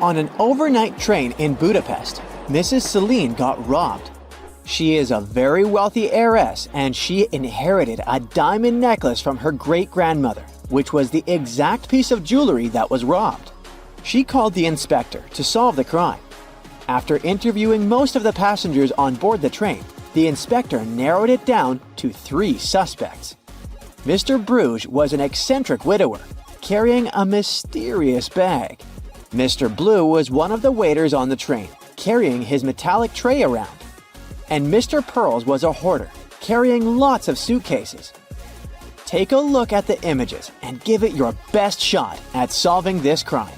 On an overnight train in Budapest, Mrs. Celine got robbed. She is a very wealthy heiress and she inherited a diamond necklace from her great-grandmother, which was the exact piece of jewelry that was robbed. She called the inspector to solve the crime. After interviewing most of the passengers on board the train, the inspector narrowed it down to 3 suspects. Mr. Bruges was an eccentric widower, carrying a mysterious bag. Mr. Blue was one of the waiters on the train, carrying his metallic tray around. And Mr. Pearls was a hoarder, carrying lots of suitcases. Take a look at the images and give it your best shot at solving this crime.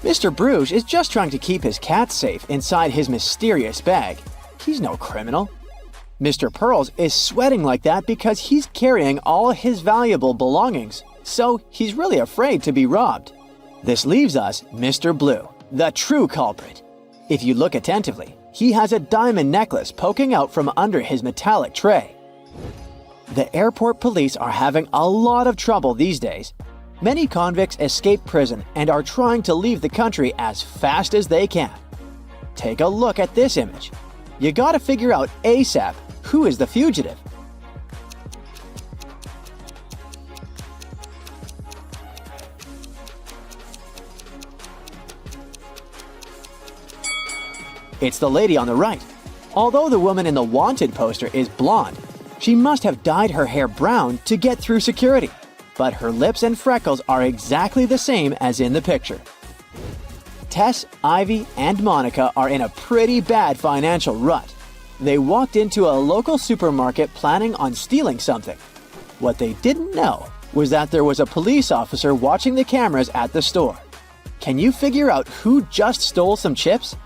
Mr. Bruges is just trying to keep his cat safe inside his mysterious bag. He's no criminal. Mr. Pearls is sweating like that because he's carrying all his valuable belongings, so he's really afraid to be robbed. This leaves us Mr. Blue, the true culprit. If you look attentively, he has a diamond necklace poking out from under his metallic tray. The airport police are having a lot of trouble these days. Many convicts escape prison and are trying to leave the country as fast as they can. Take a look at this image. You gotta figure out ASAP who is the fugitive. It's the lady on the right. Although the woman in the wanted poster is blonde, she must have dyed her hair brown to get through security. But her lips and freckles are exactly the same as in the picture. Tess, Ivy, and Monica are in a pretty bad financial rut. They walked into a local supermarket planning on stealing something. What they didn't know was that there was a police officer watching the cameras at the store. Can you figure out who just stole some chips?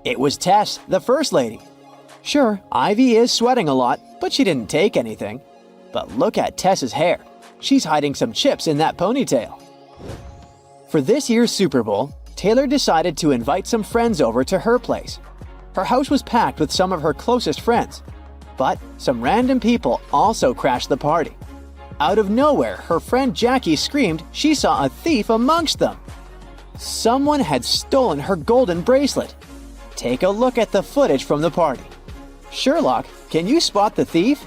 It was Tess, the first lady. Sure, Ivy is sweating a lot, but she didn't take anything. But look at Tess's hair. She's hiding some chips in that ponytail. For this year's Super Bowl, Taylor decided to invite some friends over to her place. Her house was packed with some of her closest friends. But some random people also crashed the party. Out of nowhere, her friend Jackie screamed she saw a thief amongst them. Someone had stolen her golden bracelet. Take a look at the footage from the party. Sherlock, can you spot the thief?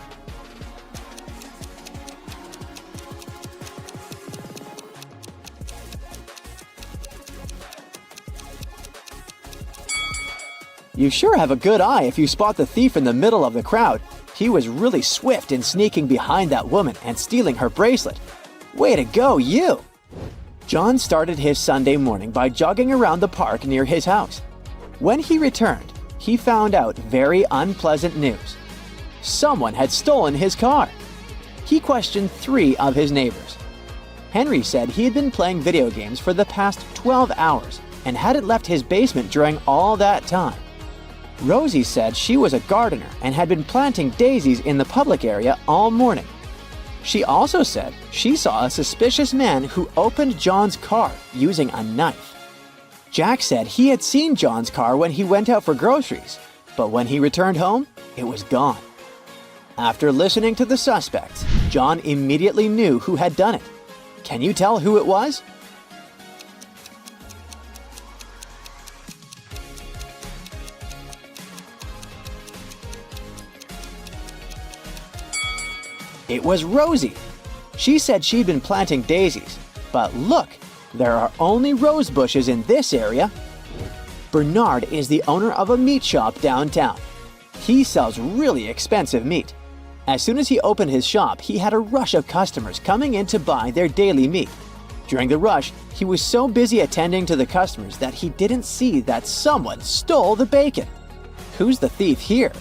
You sure have a good eye if you spot the thief in the middle of the crowd. He was really swift in sneaking behind that woman and stealing her bracelet. Way to go, you! John started his Sunday morning by jogging around the park near his house. When he returned, he found out very unpleasant news. Someone had stolen his car. He questioned 3 of his neighbors. Henry said he had been playing video games for the past 12 hours and hadn't left his basement during all that time. Rosie said she was a gardener and had been planting daisies in the public area all morning. She also said she saw a suspicious man who opened John's car using a knife. Jack said he had seen John's car when he went out for groceries, but when he returned home, it was gone. After listening to the suspects, John immediately knew who had done it. Can you tell who it was? It was Rosie. She said she'd been planting daisies, but look, there are only rose bushes in this area. Bernard is the owner of a meat shop downtown. He sells really expensive meat. As soon as he opened his shop, he had a rush of customers coming in to buy their daily meat. During the rush, he was so busy attending to the customers that he didn't see that someone stole the bacon. Who's the thief here?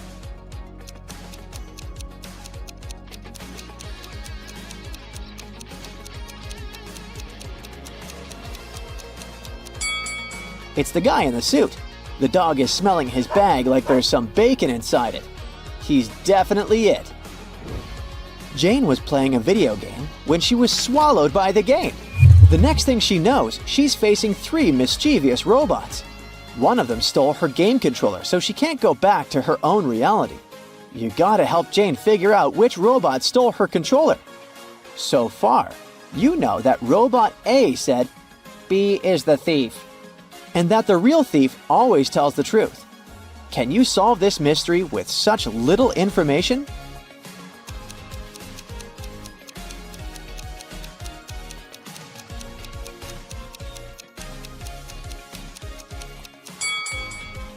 It's the guy in the suit. The dog is smelling his bag like there's some bacon inside it. He's definitely it. Jane was playing a video game when she was swallowed by the game. The next thing she knows, she's facing 3 mischievous robots. One of them stole her game controller, so she can't go back to her own reality. You gotta help Jane figure out which robot stole her controller. So far, you know that Robot A said, "B is the thief," and that the real thief always tells the truth. Can you solve this mystery with such little information?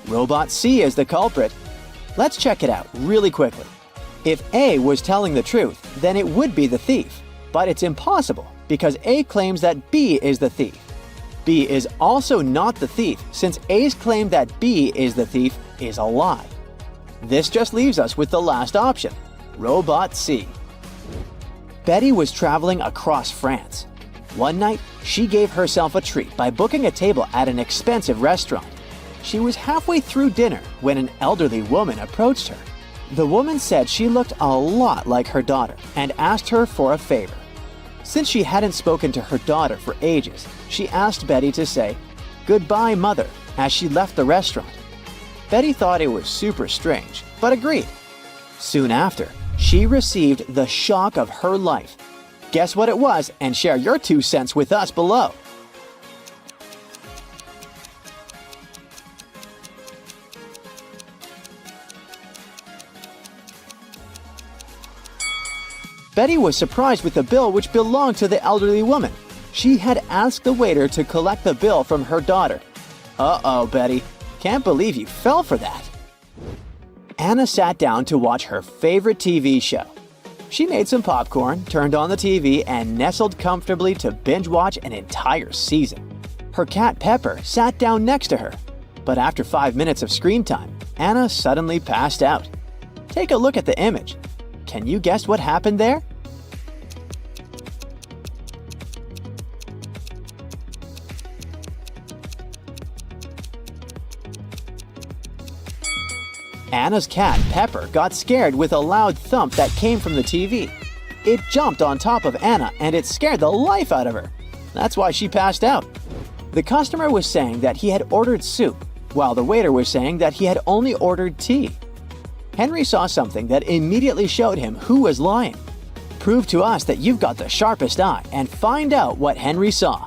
Robot C is the culprit. Let's check it out really quickly. If A was telling the truth, then it would be the thief. But it's impossible because A claims that B is the thief. B is also not the thief since A's claim that B is the thief is a lie. This just leaves us with the last option, Robot C. Betty was traveling across France. One night, she gave herself a treat by booking a table at an expensive restaurant. She was halfway through dinner when an elderly woman approached her. The woman said she looked a lot like her daughter and asked her for a favor. Since she hadn't spoken to her daughter for ages, she asked Betty to say, "Goodbye, Mother," as she left the restaurant. Betty thought it was super strange, but agreed. Soon after, she received the shock of her life. Guess what it was and share your 2 cents with us below. Betty was surprised with the bill which belonged to the elderly woman. She had asked the waiter to collect the bill from her daughter. Uh-oh, Betty. Can't believe you fell for that. Anna sat down to watch her favorite TV show. She made some popcorn, turned on the TV, and nestled comfortably to binge-watch an entire season. Her cat Pepper sat down next to her. But after 5 minutes of screen time, Anna suddenly passed out. Take a look at the image. Can you guess what happened there? Anna's cat, Pepper, got scared with a loud thump that came from the TV. It jumped on top of Anna and it scared the life out of her. That's why she passed out. The customer was saying that he had ordered soup, while the waiter was saying that he had only ordered tea. Henry saw something that immediately showed him who was lying. Prove to us that you've got the sharpest eye and find out what Henry saw.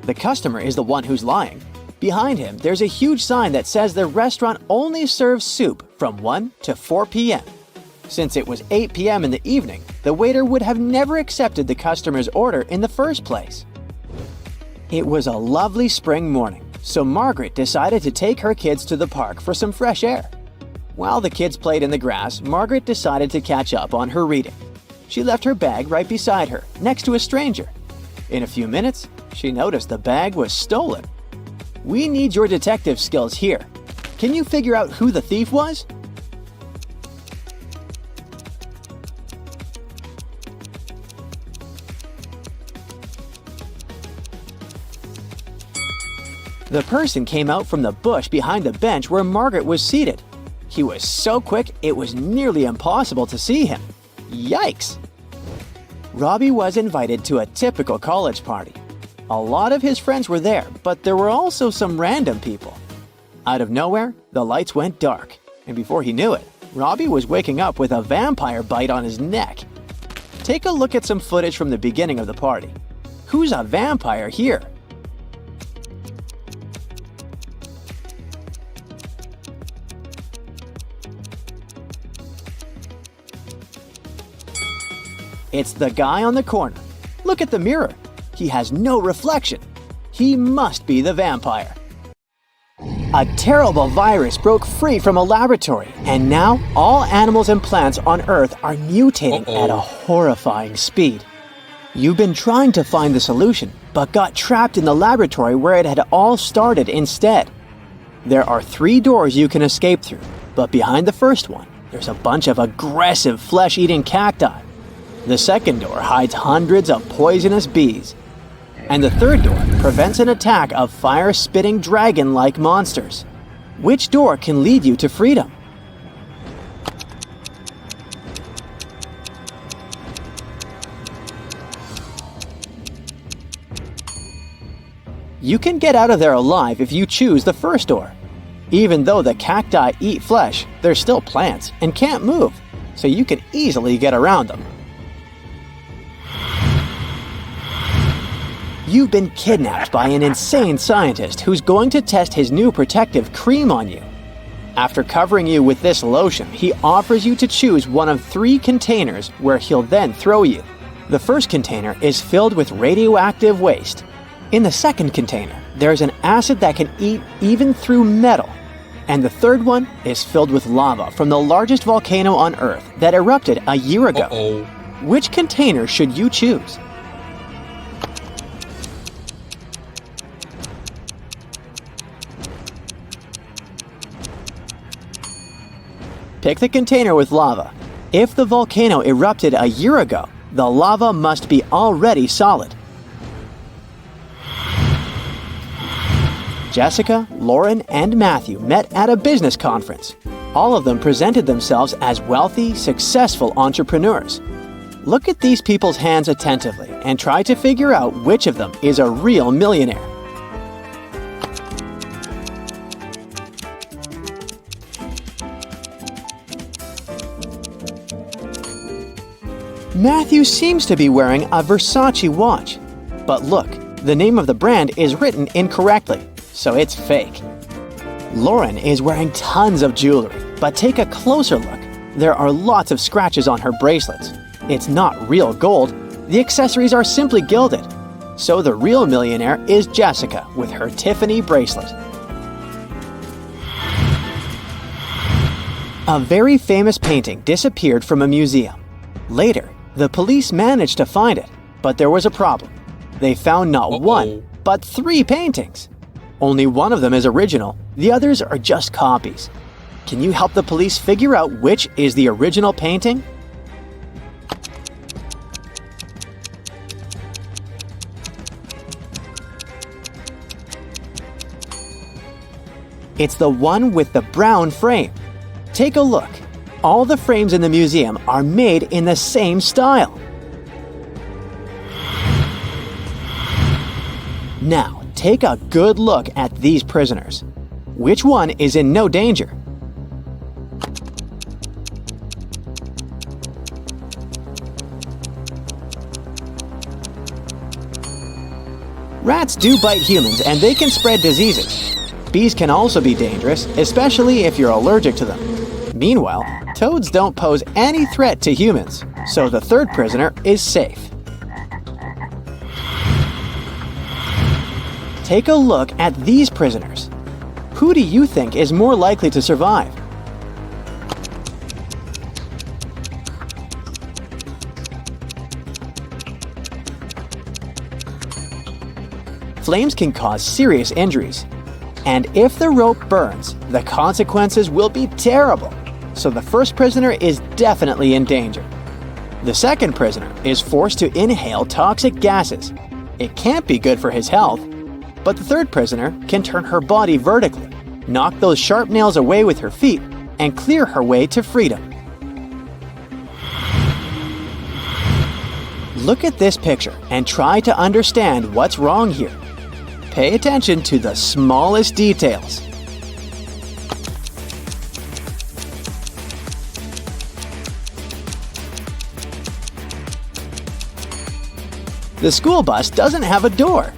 The customer is the one who's lying. Behind him, there's a huge sign that says the restaurant only serves soup from 1 to 4 p.m. Since it was 8 p.m. in the evening, the waiter would have never accepted the customer's order in the first place. It was a lovely spring morning, so Margaret decided to take her kids to the park for some fresh air. While the kids played in the grass, Margaret decided to catch up on her reading. She left her bag right beside her, next to a stranger. In a few minutes, she noticed the bag was stolen. We need your detective skills here. Can you figure out who the thief was? The person came out from the bush behind the bench where Margaret was seated. He was so quick it was nearly impossible to see him. Yikes! Robbie was invited to a typical college party. A lot of his friends were there, but there were also some random people. Out of nowhere, the lights went dark, and before he knew it, Robbie was waking up with a vampire bite on his neck. Take a look at some footage from the beginning of the party. Who's a vampire here? It's the guy on the corner. Look at the mirror. He has no reflection. He must be the vampire. A terrible virus broke free from a laboratory, and now all animals and plants on Earth are mutating at a horrifying speed. You've been trying to find the solution, but got trapped in the laboratory where it had all started instead. There are 3 doors you can escape through, but behind the first one, there's a bunch of aggressive flesh-eating cacti. The second door hides hundreds of poisonous bees. and the third door prevents an attack of fire-spitting dragon-like monsters. Which door can lead you to freedom? You can get out of there alive if you choose the first door. Even though the cacti eat flesh, they're still plants and can't move, so you can easily get around them. You've been kidnapped by an insane scientist who's going to test his new protective cream on you. After covering you with this lotion, he offers you to choose one of 3 containers where he'll then throw you. The first container is filled with radioactive waste. In the second container, there's an acid that can eat even through metal. And the third one is filled with lava from the largest volcano on Earth that erupted a year ago. Which container should you choose? Pick the container with lava. If the volcano erupted a year ago, the lava must be already solid. Jessica, Lauren, and Matthew met at a business conference. All of them presented themselves as wealthy, successful entrepreneurs. Look at these people's hands attentively and try to figure out which of them is a real millionaire. Matthew seems to be wearing a Versace watch. But look, the name of the brand is written incorrectly, so it's fake. Lauren is wearing tons of jewelry, but take a closer look. There are lots of scratches on her bracelets. It's not real gold. The accessories are simply gilded. So the real millionaire is Jessica with her Tiffany bracelet. A very famous painting disappeared from a museum. Later, the police managed to find it, but there was a problem. They found not one, but 3 paintings. Only one of them is original, the others are just copies. Can you help the police figure out which is the original painting? It's the one with the brown frame. Take a look. All the frames in the museum are made in the same style. Now, take a good look at these prisoners. Which one is in no danger? Rats do bite humans and they can spread diseases. Bees can also be dangerous, especially if you're allergic to them. Meanwhile, toads don't pose any threat to humans, so the third prisoner is safe. Take a look at these prisoners. Who do you think is more likely to survive? Flames can cause serious injuries. And if the rope burns, the consequences will be terrible. So the first prisoner is definitely in danger. The second prisoner is forced to inhale toxic gases. It can't be good for his health. But the third prisoner can turn her body vertically, knock those sharp nails away with her feet, and clear her way to freedom. Look at this picture and try to understand what's wrong here. Pay attention to the smallest details. The school bus doesn't have a door.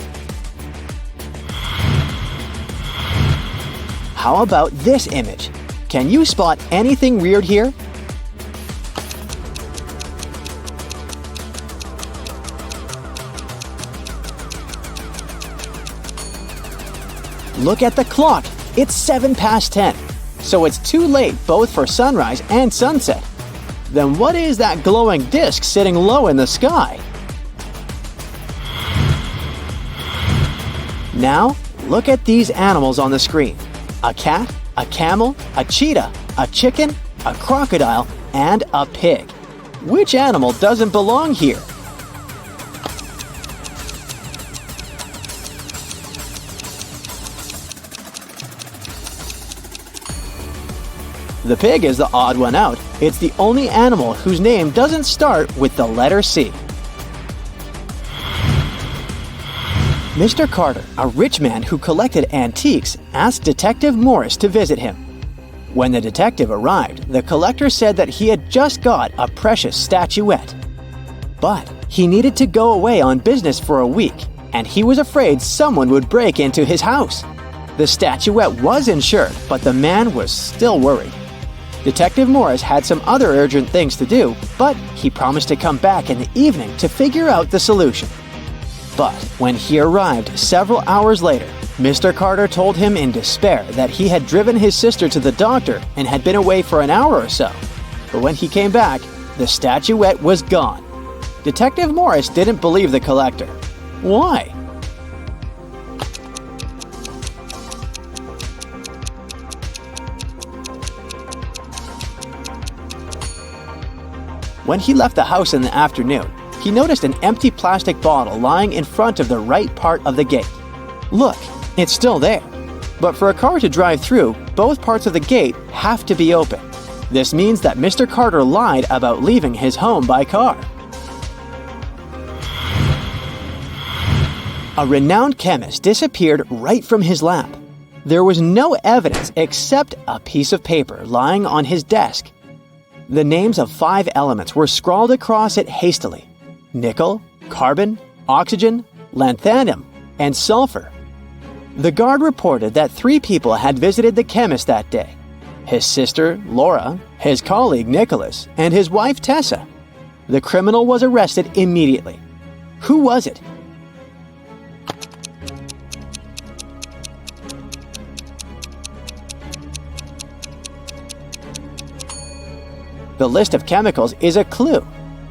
How about this image? Can you spot anything weird here? Look at the clock. It's 10:07. So it's too late both for sunrise and sunset. Then what is that glowing disc sitting low in the sky? Now, look at these animals on the screen. A cat, a camel, a cheetah, a chicken, a crocodile, and a pig. Which animal doesn't belong here? The pig is the odd one out. It's the only animal whose name doesn't start with the letter C. Mr. Carter, a rich man who collected antiques, asked Detective Morris to visit him. When the detective arrived, the collector said that he had just got a precious statuette. But he needed to go away on business for a week, and he was afraid someone would break into his house. The statuette was insured, but the man was still worried. Detective Morris had some other urgent things to do, but he promised to come back in the evening to figure out the solution. But when he arrived several hours later, Mr. Carter told him in despair that he had driven his sister to the doctor and had been away for an hour or so. But when he came back, the statuette was gone. Detective Morris didn't believe the collector. Why? When he left the house in the afternoon, he noticed an empty plastic bottle lying in front of the right part of the gate. Look, it's still there. But for a car to drive through, both parts of the gate have to be open. This means that Mr. Carter lied about leaving his home by car. A renowned chemist disappeared right from his lab. There was no evidence except a piece of paper lying on his desk. The names of 5 elements were scrawled across it hastily: nickel, carbon, oxygen, lanthanum, and sulfur. The guard reported that 3 people had visited the chemist that day: his sister, Laura, his colleague, Nicholas, and his wife, Tessa. The criminal was arrested immediately. Who was it? The list of chemicals is a clue.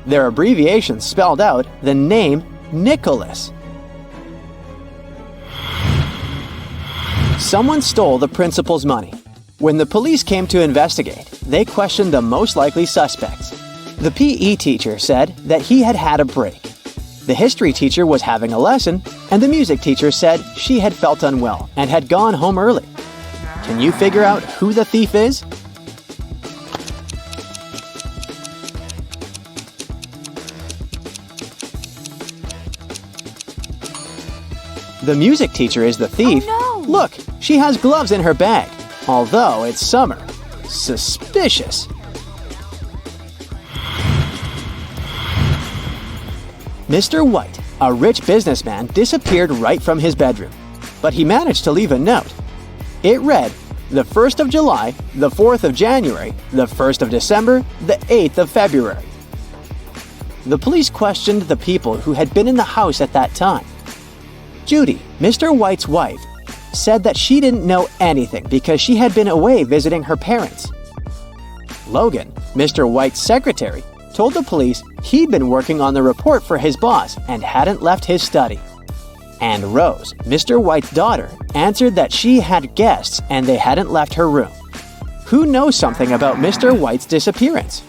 Their abbreviations spelled out the name Nicholas. Someone stole the principal's money. When the police came to investigate, they questioned the most likely suspects. The PE teacher said that he had had a break. The history teacher was having a lesson, and the music teacher said she had felt unwell and had gone home early. Can you figure out who the thief is? The music teacher is the thief. Oh, no. Look, she has gloves in her bag, although it's summer. Suspicious. Mr. White, a rich businessman, disappeared right from his bedroom, but he managed to leave a note. It read, the 1st of July, the 4th of January, the 1st of December, the 8th of February. The police questioned the people who had been in the house at that time. Judy, Mr. White's wife, said that she didn't know anything because she had been away visiting her parents. Logan, Mr. White's secretary, told the police he'd been working on the report for his boss and hadn't left his study. And Rose, Mr. White's daughter, answered that she had guests and they hadn't left her room. Who knows something about Mr. White's disappearance?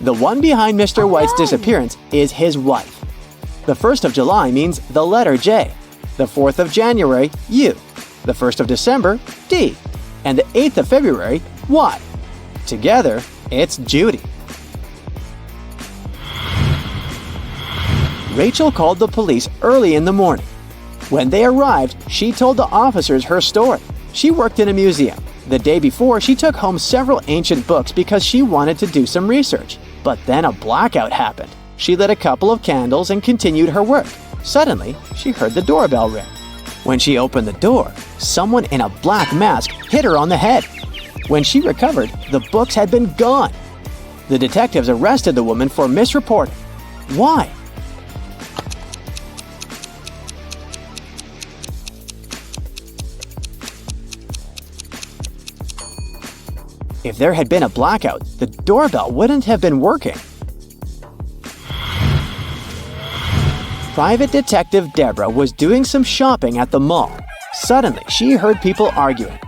The one behind Mr. White's disappearance is his wife. The 1st of July means the letter J, the 4th of January, U, the 1st of December, D, and the 8th of February, Y. Together, it's Judy. Rachel called the police early in the morning. When they arrived, she told the officers her story. She worked in a museum. The day before, she took home several ancient books because she wanted to do some research. But then a blackout happened. She lit a couple of candles and continued her work. Suddenly, she heard the doorbell ring. When she opened the door, someone in a black mask hit her on the head. When she recovered, the books had been gone. The detectives arrested the woman for misreporting. Why? If there had been a blackout, the doorbell wouldn't have been working. Private Detective Deborah was doing some shopping at the mall. Suddenly, she heard people arguing.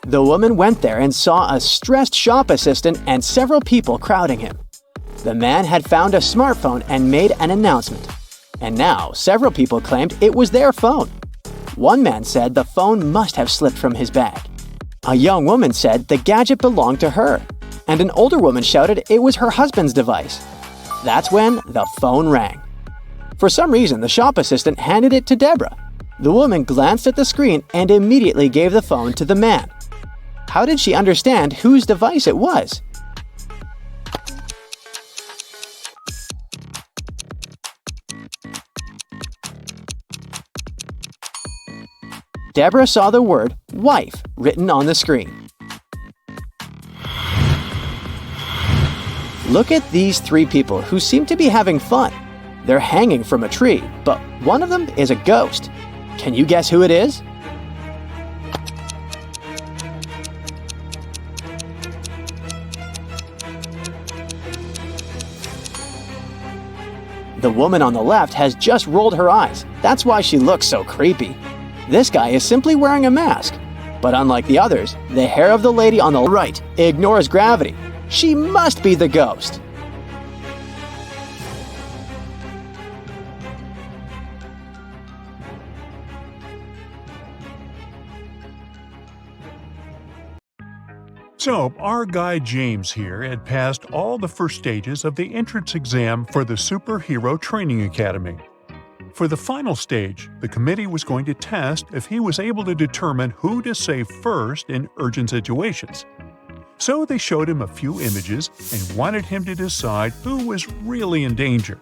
The woman went there and saw a stressed shop assistant and several people crowding him. The man had found a smartphone and made an announcement. And now, several people claimed it was their phone. One man said the phone must have slipped from his bag. A young woman said the gadget belonged to her. And an older woman shouted it was her husband's device. That's when the phone rang. For some reason, the shop assistant handed it to Deborah. The woman glanced at the screen and immediately gave the phone to the man. How did she understand whose device it was? Deborah saw the word wife written on the screen. Look at these three people who seem to be having fun. They're hanging from a tree, but one of them is a ghost. Can you guess who it is? The woman on the left has just rolled her eyes. That's why she looks so creepy. This guy is simply wearing a mask. But unlike the others, the hair of the lady on the right ignores gravity. She must be the ghost. So, our guy James here had passed all the first stages of the entrance exam for the Superhero Training Academy. For the final stage, the committee was going to test if he was able to determine who to save first in urgent situations. So they showed him a few images and wanted him to decide who was really in danger.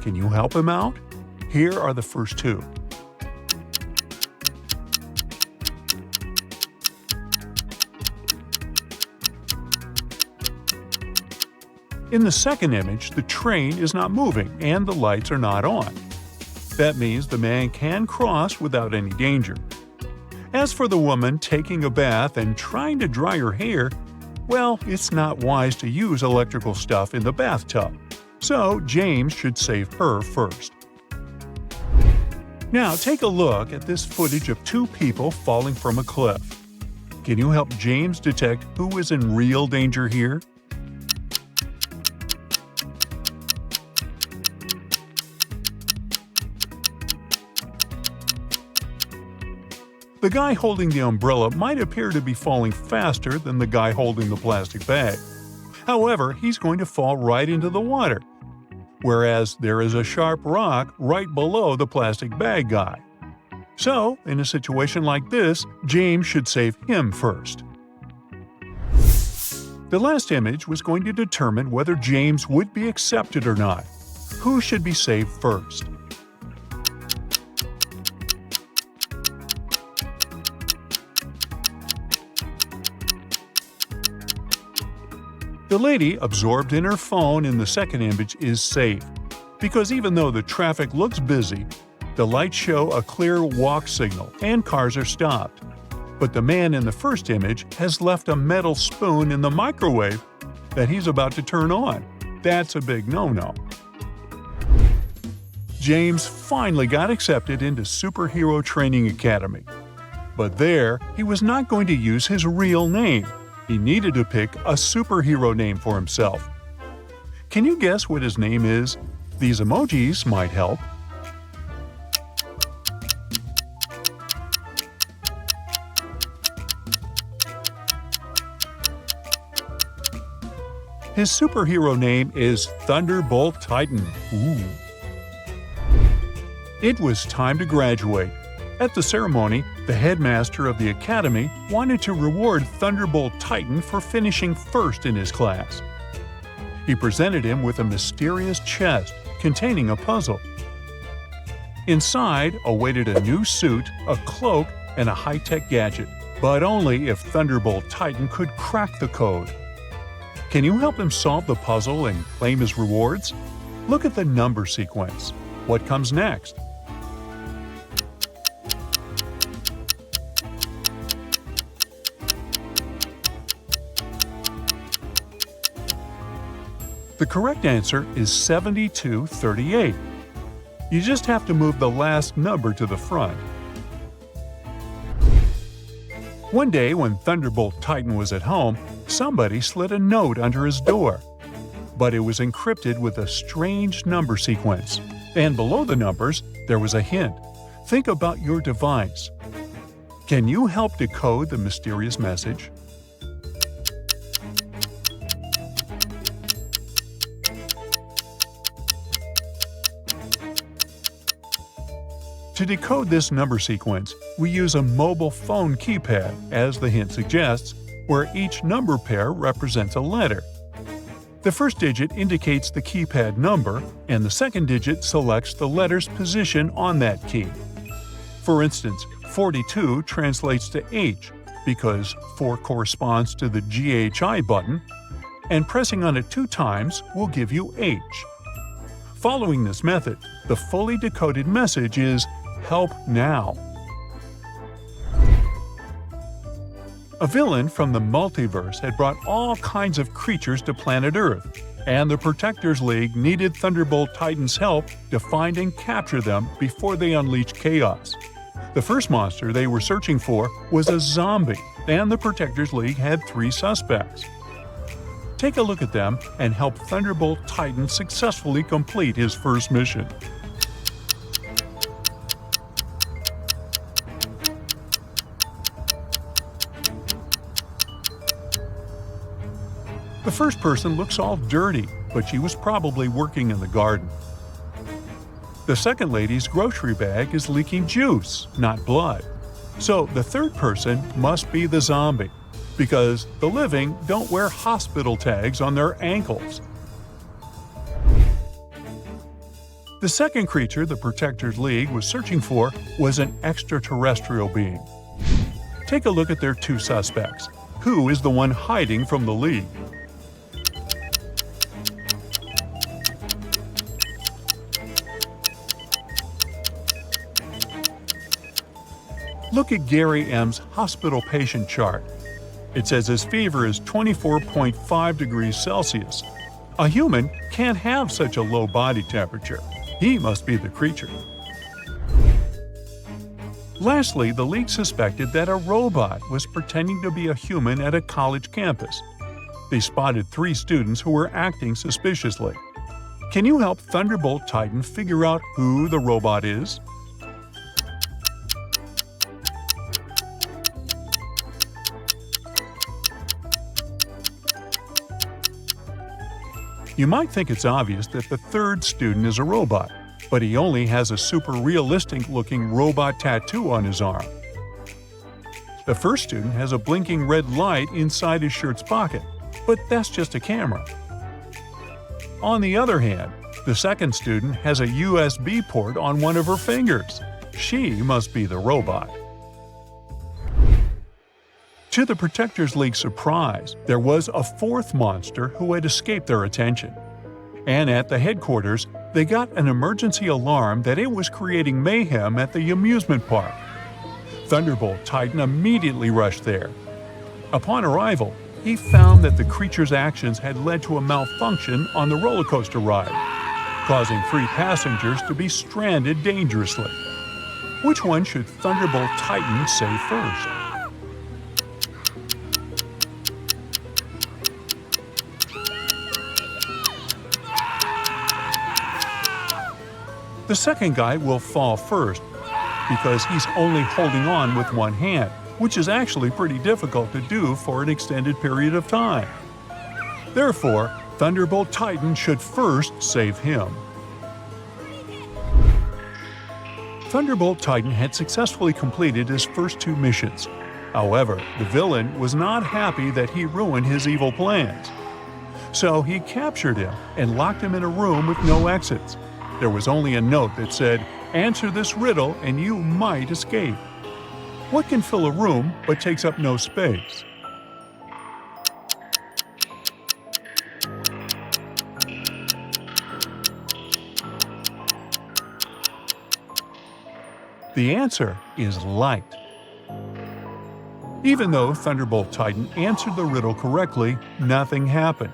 Can you help him out? Here are the first two. In the second image, the train is not moving and the lights are not on. That means the man can cross without any danger. As for the woman taking a bath and trying to dry her hair, well, it's not wise to use electrical stuff in the bathtub, so James should save her first. Now take a look at this footage of two people falling from a cliff. Can you help James detect who is in real danger here? The guy holding the umbrella might appear to be falling faster than the guy holding the plastic bag. However, he's going to fall right into the water, whereas there is a sharp rock right below the plastic bag guy. So, in a situation like this, James should save him first. The last image was going to determine whether James would be accepted or not. Who should be saved first? The lady absorbed in her phone in the second image is safe, because even though the traffic looks busy, the lights show a clear walk signal and cars are stopped. But the man in the first image has left a metal spoon in the microwave that he's about to turn on. That's a big no-no. James finally got accepted into Superhero Training Academy. But there, he was not going to use his real name. He needed to pick a superhero name for himself. Can you guess what his name is? These emojis might help. His superhero name is Thunderbolt Titan. Ooh. It was time to graduate. At the ceremony, the headmaster of the academy wanted to reward Thunderbolt Titan for finishing first in his class. He presented him with a mysterious chest containing a puzzle. Inside awaited a new suit, a cloak, and a high-tech gadget, but only if Thunderbolt Titan could crack the code. Can you help him solve the puzzle and claim his rewards? Look at the number sequence. What comes next? The correct answer is 7238. You just have to move the last number to the front. One day when Thunderbolt Titan was at home, somebody slid a note under his door. but it was encrypted with a strange number sequence. And below the numbers, there was a hint. Think about your device. Can you help decode the mysterious message? To decode this number sequence, we use a mobile phone keypad, as the hint suggests, where each number pair represents a letter. The first digit indicates the keypad number, and the second digit selects the letter's position on that key. For instance, 42 translates to H, because 4 corresponds to the GHI button, and pressing on it 2 times will give you H. Following this method, the fully decoded message is "Help now." A villain from the multiverse had brought all kinds of creatures to planet Earth, and the Protectors League needed Thunderbolt Titan's help to find and capture them before they unleashed chaos. The first monster they were searching for was a zombie, and the Protectors League had 3 suspects. Take a look at them and help Thunderbolt Titan successfully complete his first mission. The first person looks all dirty, but she was probably working in the garden. The second lady's grocery bag is leaking juice, not blood. So the third person must be the zombie, because the living don't wear hospital tags on their ankles. The second creature the Protectors League was searching for was an extraterrestrial being. Take a look at their 2 suspects. Who is the one hiding from the League? Look at Gary M's hospital patient chart. It says his fever is 24.5 degrees Celsius. A human can't have such a low body temperature. He must be the creature. Lastly, the League suspected that a robot was pretending to be a human at a college campus. They spotted 3 students who were acting suspiciously. Can you help Thunderbolt Titan figure out who the robot is? You might think it's obvious that the third student is a robot, but he only has a super realistic-looking robot tattoo on his arm. The first student has a blinking red light inside his shirt's pocket, but that's just a camera. On the other hand, the second student has a USB port on one of her fingers. She must be the robot. To the Protectors League's surprise, there was a 4th monster who had escaped their attention. And at the headquarters, they got an emergency alarm that it was creating mayhem at the amusement park. Thunderbolt Titan immediately rushed there. Upon arrival, he found that the creature's actions had led to a malfunction on the roller coaster ride, causing 3 passengers to be stranded dangerously. Which one should Thunderbolt Titan save first? The second guy will fall first, because he's only holding on with one hand, which is actually pretty difficult to do for an extended period of time. Therefore, Thunderbolt Titan should first save him. Thunderbolt Titan had successfully completed his first 2 missions. However, the villain was not happy that he ruined his evil plans. So he captured him and locked him in a room with no exits. There was only a note that said, "Answer this riddle and you might escape." What can fill a room but takes up no space? The answer is light. Even though Thunderbolt Titan answered the riddle correctly, nothing happened.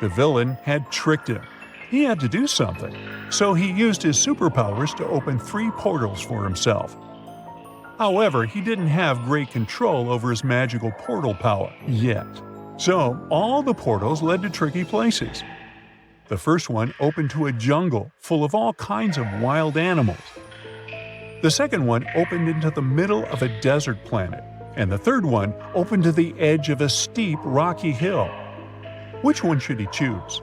The villain had tricked him. He had to do something, so he used his superpowers to open 3 portals for himself. However, he didn't have great control over his magical portal power yet. So, all the portals led to tricky places. The first one opened to a jungle full of all kinds of wild animals. The second one opened into the middle of a desert planet, and the third one opened to the edge of a steep, rocky hill. Which one should he choose?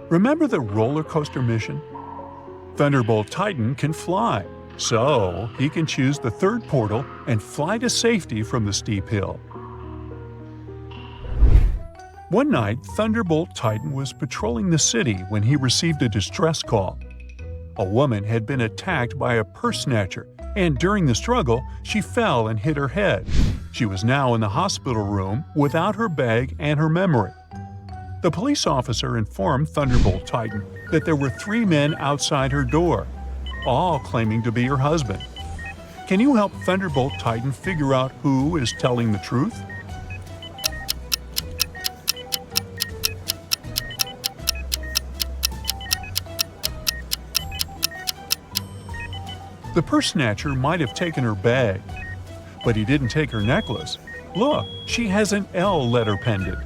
Remember the roller coaster mission? Thunderbolt Titan can fly, so he can choose the third portal and fly to safety from the steep hill. One night, Thunderbolt Titan was patrolling the city when he received a distress call. A woman had been attacked by a purse snatcher, and during the struggle, she fell and hit her head. She was now in the hospital room without her bag and her memory. The police officer informed Thunderbolt Titan that there were 3 men outside her door, all claiming to be her husband. Can you help Thunderbolt Titan figure out who is telling the truth? The purse snatcher might have taken her bag, but he didn't take her necklace. Look, she has an L letter pendant.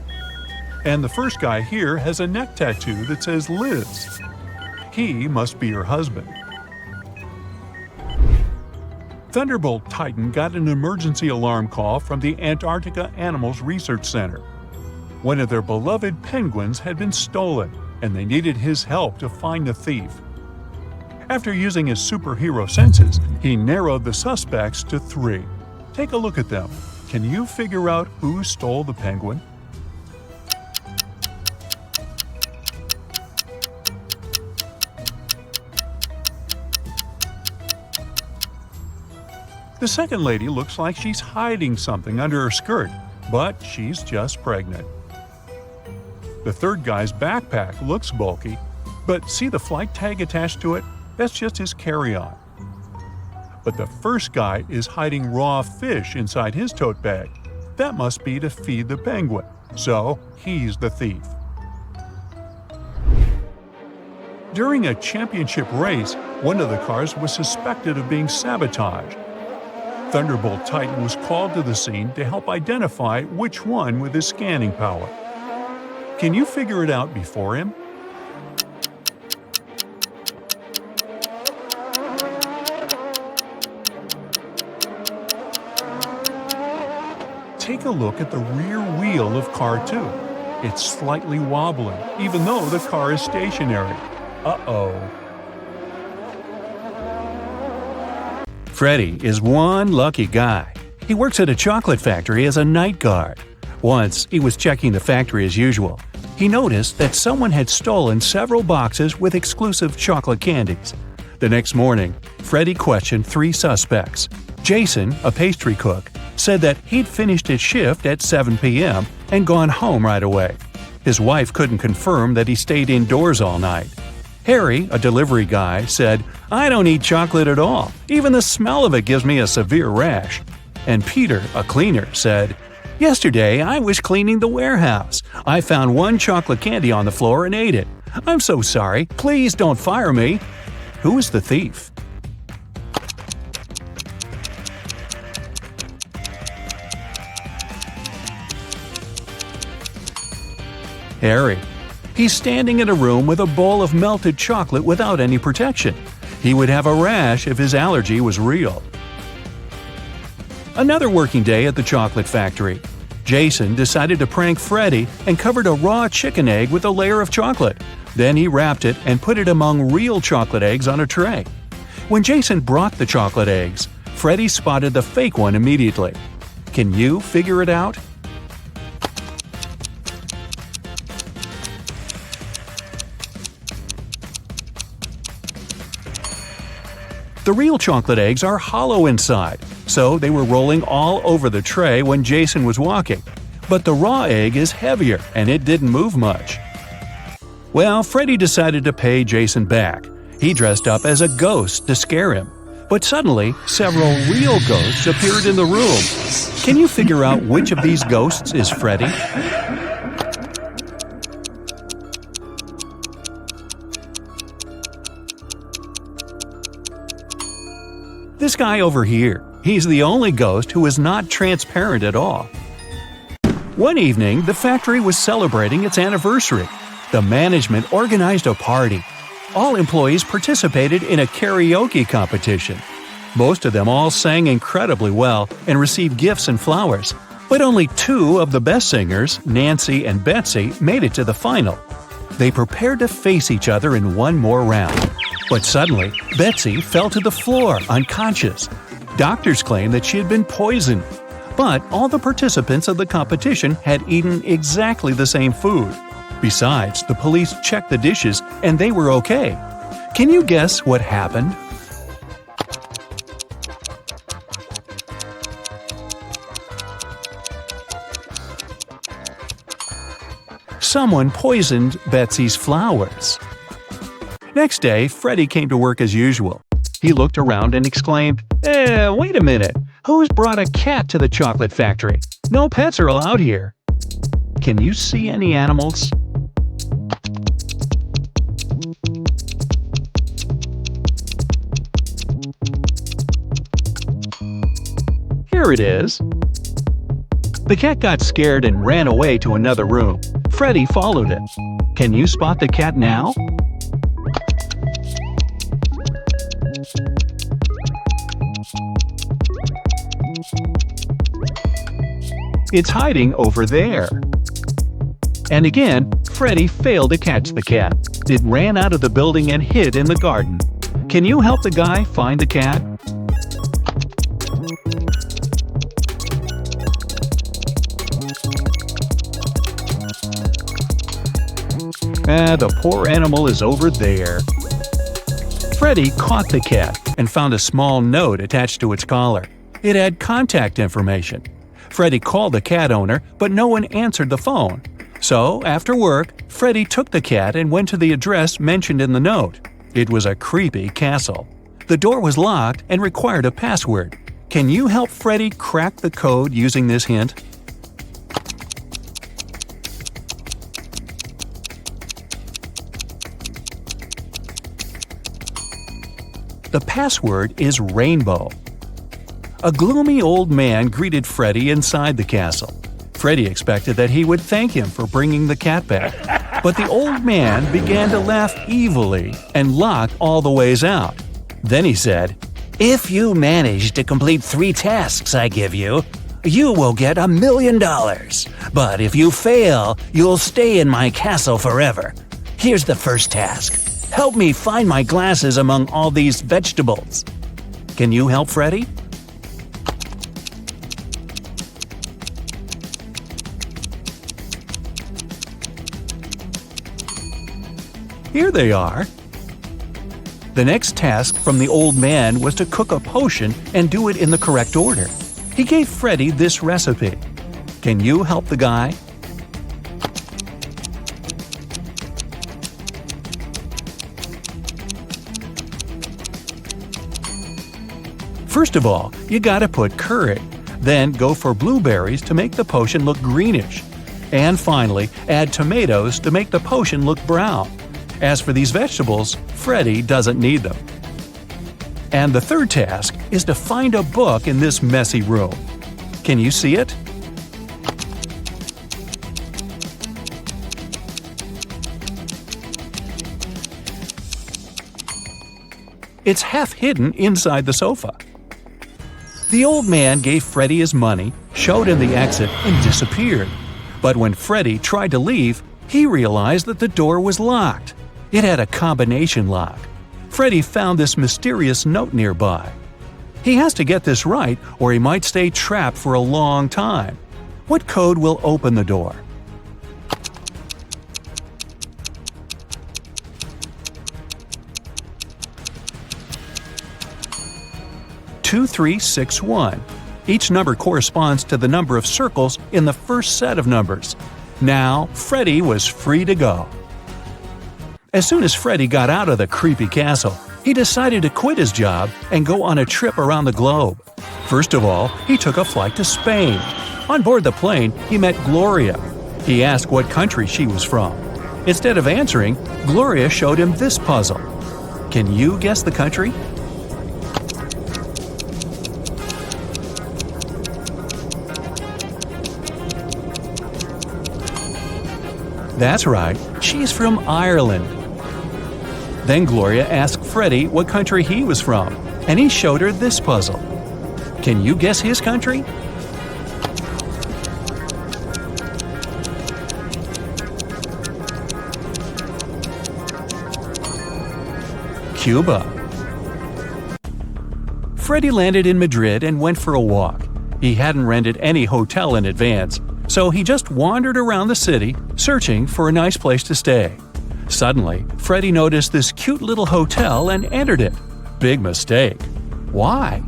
And the first guy here has a neck tattoo that says Liz. He must be her husband. Thunderbolt Titan got an emergency alarm call from the Antarctica Animals Research Center. One of their beloved penguins had been stolen, and they needed his help to find the thief. After using his superhero senses, he narrowed the suspects to 3. Take a look at them. Can you figure out who stole the penguin? The second lady looks like she's hiding something under her skirt, but she's just pregnant. The third guy's backpack looks bulky, but see the flight tag attached to it? That's just his carry-on. But the first guy is hiding raw fish inside his tote bag. That must be to feed the penguin, so he's the thief. During a championship race, one of the cars was suspected of being sabotaged. Thunderbolt Titan was called to the scene to help identify which one with his scanning power. Can you figure it out before him? Take a look at the rear wheel of car 2. It's slightly wobbling, even though the car is stationary. Uh-oh. Freddy is one lucky guy. He works at a chocolate factory as a night guard. Once, he was checking the factory as usual. He noticed that someone had stolen several boxes with exclusive chocolate candies. The next morning, Freddy questioned 3 suspects. Jason, a pastry cook, said that he'd finished his shift at 7 p.m. and gone home right away. His wife couldn't confirm that he stayed indoors all night. Harry, a delivery guy, said, "I don't eat chocolate at all. Even the smell of it gives me a severe rash." And Peter, a cleaner, said, "Yesterday I was cleaning the warehouse. I found 1 chocolate candy on the floor and ate it. I'm so sorry. Please don't fire me." Who is the thief? Harry. He's standing in a room with a bowl of melted chocolate without any protection. He would have a rash if his allergy was real. Another working day at the chocolate factory. Jason decided to prank Freddy and covered a raw chicken egg with a layer of chocolate. Then he wrapped it and put it among real chocolate eggs on a tray. When Jason brought the chocolate eggs, Freddy spotted the fake one immediately. Can you figure it out? The real chocolate eggs are hollow inside, so they were rolling all over the tray when Jason was walking. But the raw egg is heavier, and it didn't move much. Well, Freddy decided to pay Jason back. He dressed up as a ghost to scare him. But suddenly, several real ghosts appeared in the room. Can you figure out which of these ghosts is Freddy? This guy over here. He's the only ghost who is not transparent at all. One evening, the factory was celebrating its anniversary. The management organized a party. All employees participated in a karaoke competition. Most of them all sang incredibly well and received gifts and flowers. But only two of the best singers, Nancy and Betsy, made it to the final. They prepared to face each other in one more round. But suddenly, Betsy fell to the floor, unconscious. Doctors claimed that she had been poisoned. But all the participants of the competition had eaten exactly the same food. Besides, the police checked the dishes and they were okay. Can you guess what happened? Someone poisoned Betsy's flowers. Next day, Freddy came to work as usual. He looked around and exclaimed, wait a minute. Who's brought a cat to the chocolate factory? No pets are allowed here. Can you see any animals? Here it is. The cat got scared and ran away to another room. Freddy followed it. Can you spot the cat now? It's hiding over there. And again, Freddy failed to catch the cat. It ran out of the building and hid in the garden. Can you help the guy find the cat? The poor animal is over there. Freddy caught the cat and found a small note attached to its collar. It had contact information. Freddy called the cat owner, but no one answered the phone. So, after work, Freddy took the cat and went to the address mentioned in the note. It was a creepy castle. The door was locked and required a password. Can you help Freddy crack the code using this hint? The password is rainbow. A gloomy old man greeted Freddy inside the castle. Freddy expected that he would thank him for bringing the cat back. But the old man began to laugh evilly and locked all the ways out. Then he said, "If you manage to complete 3 tasks I give you, you will get $1 million. But if you fail, you'll stay in my castle forever. Here's the first task. Help me find my glasses among all these vegetables." Can you help Freddy? Here they are. The next task from the old man was to cook a potion and do it in the correct order. He gave Freddy this recipe. Can you help the guy? First of all, you gotta put curry. Then go for blueberries to make the potion look greenish. And finally, add tomatoes to make the potion look brown. As for these vegetables, Freddy doesn't need them. And the third task is to find a book in this messy room. Can you see it? It's half hidden inside the sofa. The old man gave Freddy his money, showed him the exit, and disappeared. But when Freddy tried to leave, he realized that the door was locked. It had a combination lock. Freddy found this mysterious note nearby. He has to get this right or he might stay trapped for a long time. What code will open the door? "2361. Each number corresponds to the number of circles in the first set of numbers. Now, Freddy was free to go. As soon as Freddy got out of the creepy castle, he decided to quit his job and go on a trip around the globe. First of all, he took a flight to Spain. On board the plane, he met Gloria. He asked what country she was from. Instead of answering, Gloria showed him this puzzle. Can you guess the country? That's right, she's from Ireland. Then Gloria asked Freddie what country he was from, and he showed her this puzzle. Can you guess his country? Cuba. Freddie landed in Madrid and went for a walk. He hadn't rented any hotel in advance, so he just wandered around the city, searching for a nice place to stay. Suddenly, Freddie noticed this cute little hotel and entered it. Big mistake. Why?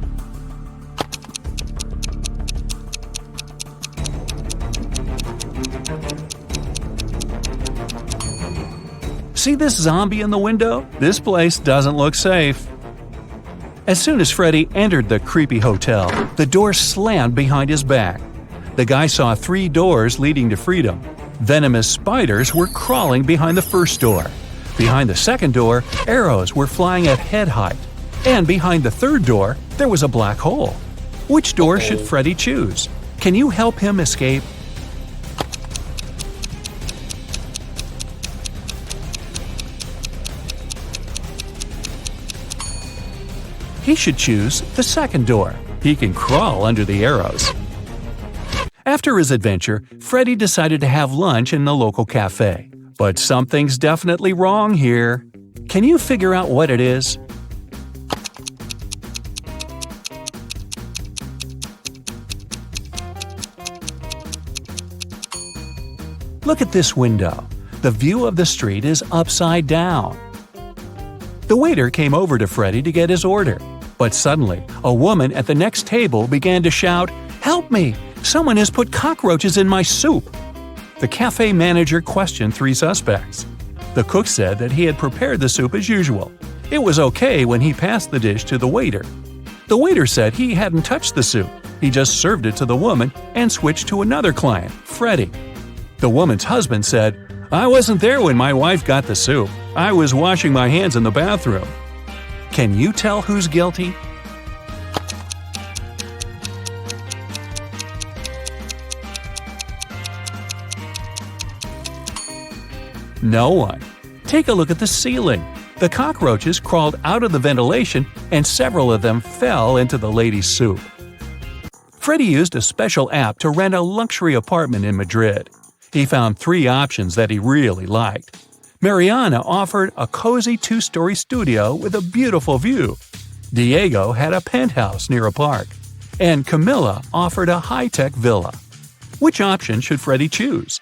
See this zombie in the window? This place doesn't look safe. As soon as Freddie entered the creepy hotel, the door slammed behind his back. The guy saw 3 doors leading to freedom. Venomous spiders were crawling behind the first door. Behind the second door, arrows were flying at head height. And behind the third door, there was a black hole. Which door should Freddie choose? Can you help him escape? He should choose the second door. He can crawl under the arrows. After his adventure, Freddie decided to have lunch in the local cafe. But something's definitely wrong here. Can you figure out what it is? Look at this window. The view of the street is upside down. The waiter came over to Freddie to get his order. But suddenly, a woman at the next table began to shout, "Help me! Someone has put cockroaches in my soup!" The cafe manager questioned 3 suspects. The cook said that he had prepared the soup as usual. It was okay when he passed the dish to the waiter. The waiter said he hadn't touched the soup. He just served it to the woman and switched to another client, Freddie. The woman's husband said, "I wasn't there when my wife got the soup. I was washing my hands in the bathroom." Can you tell who's guilty? No one. Take a look at the ceiling. The cockroaches crawled out of the ventilation and several of them fell into the lady's soup. Freddie used a special app to rent a luxury apartment in Madrid. He found 3 options that he really liked. Mariana offered a cozy 2-story studio with a beautiful view. Diego had a penthouse near a park. And Camilla offered a high-tech villa. Which option should Freddie choose?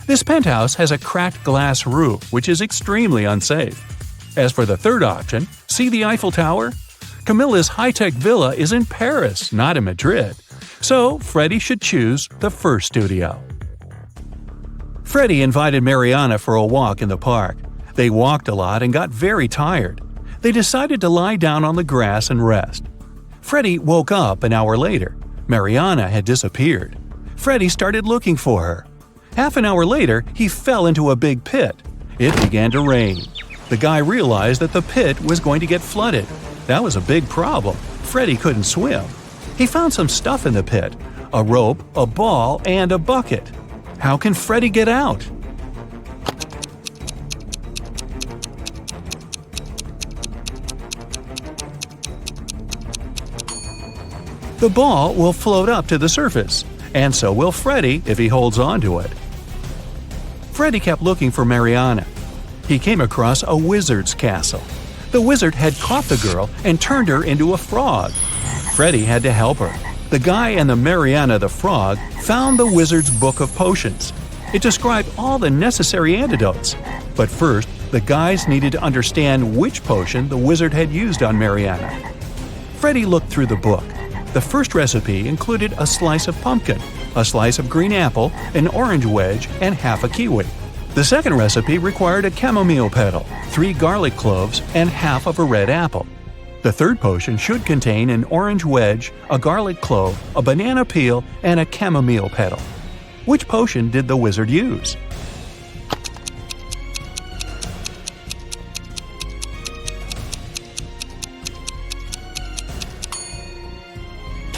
This penthouse has a cracked glass roof, which is extremely unsafe. As for the third option, see the Eiffel Tower? Camilla's high-tech villa is in Paris, not in Madrid. So, Freddie should choose the first studio. Freddie invited Mariana for a walk in the park. They walked a lot and got very tired. They decided to lie down on the grass and rest. Freddie woke up an hour later. Mariana had disappeared. Freddie started looking for her. Half an hour later, he fell into a big pit. It began to rain. The guy realized that the pit was going to get flooded. That was a big problem. Freddie couldn't swim. He found some stuff in the pit: a rope, a ball, and a bucket. How can Freddie get out? The ball will float up to the surface, and so will Freddie if he holds on to it. Freddie kept looking for Mariana. He came across a wizard's castle. The wizard had caught the girl and turned her into a frog. Freddie had to help her. The guy and the Mariana the frog found the wizard's book of potions. It described all the necessary antidotes. But first, the guys needed to understand which potion the wizard had used on Mariana. Freddie looked through the book. The first recipe included a slice of pumpkin, a slice of green apple, an orange wedge, and half a kiwi. The second recipe required a chamomile petal, 3 garlic cloves, and half of a red apple. The third potion should contain an orange wedge, a garlic clove, a banana peel, and a chamomile petal. Which potion did the wizard use?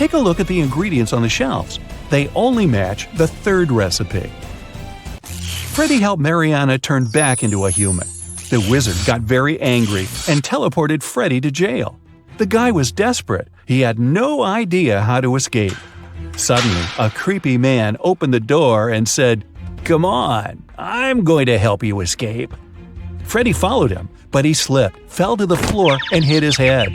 Take a look at the ingredients on the shelves. They only match the third recipe. Freddy helped Mariana turn back into a human. The wizard got very angry and teleported Freddy to jail. The guy was desperate. He had no idea how to escape. Suddenly, a creepy man opened the door and said, "Come on, I'm going to help you escape." Freddy followed him, but he slipped, fell to the floor, and hit his head.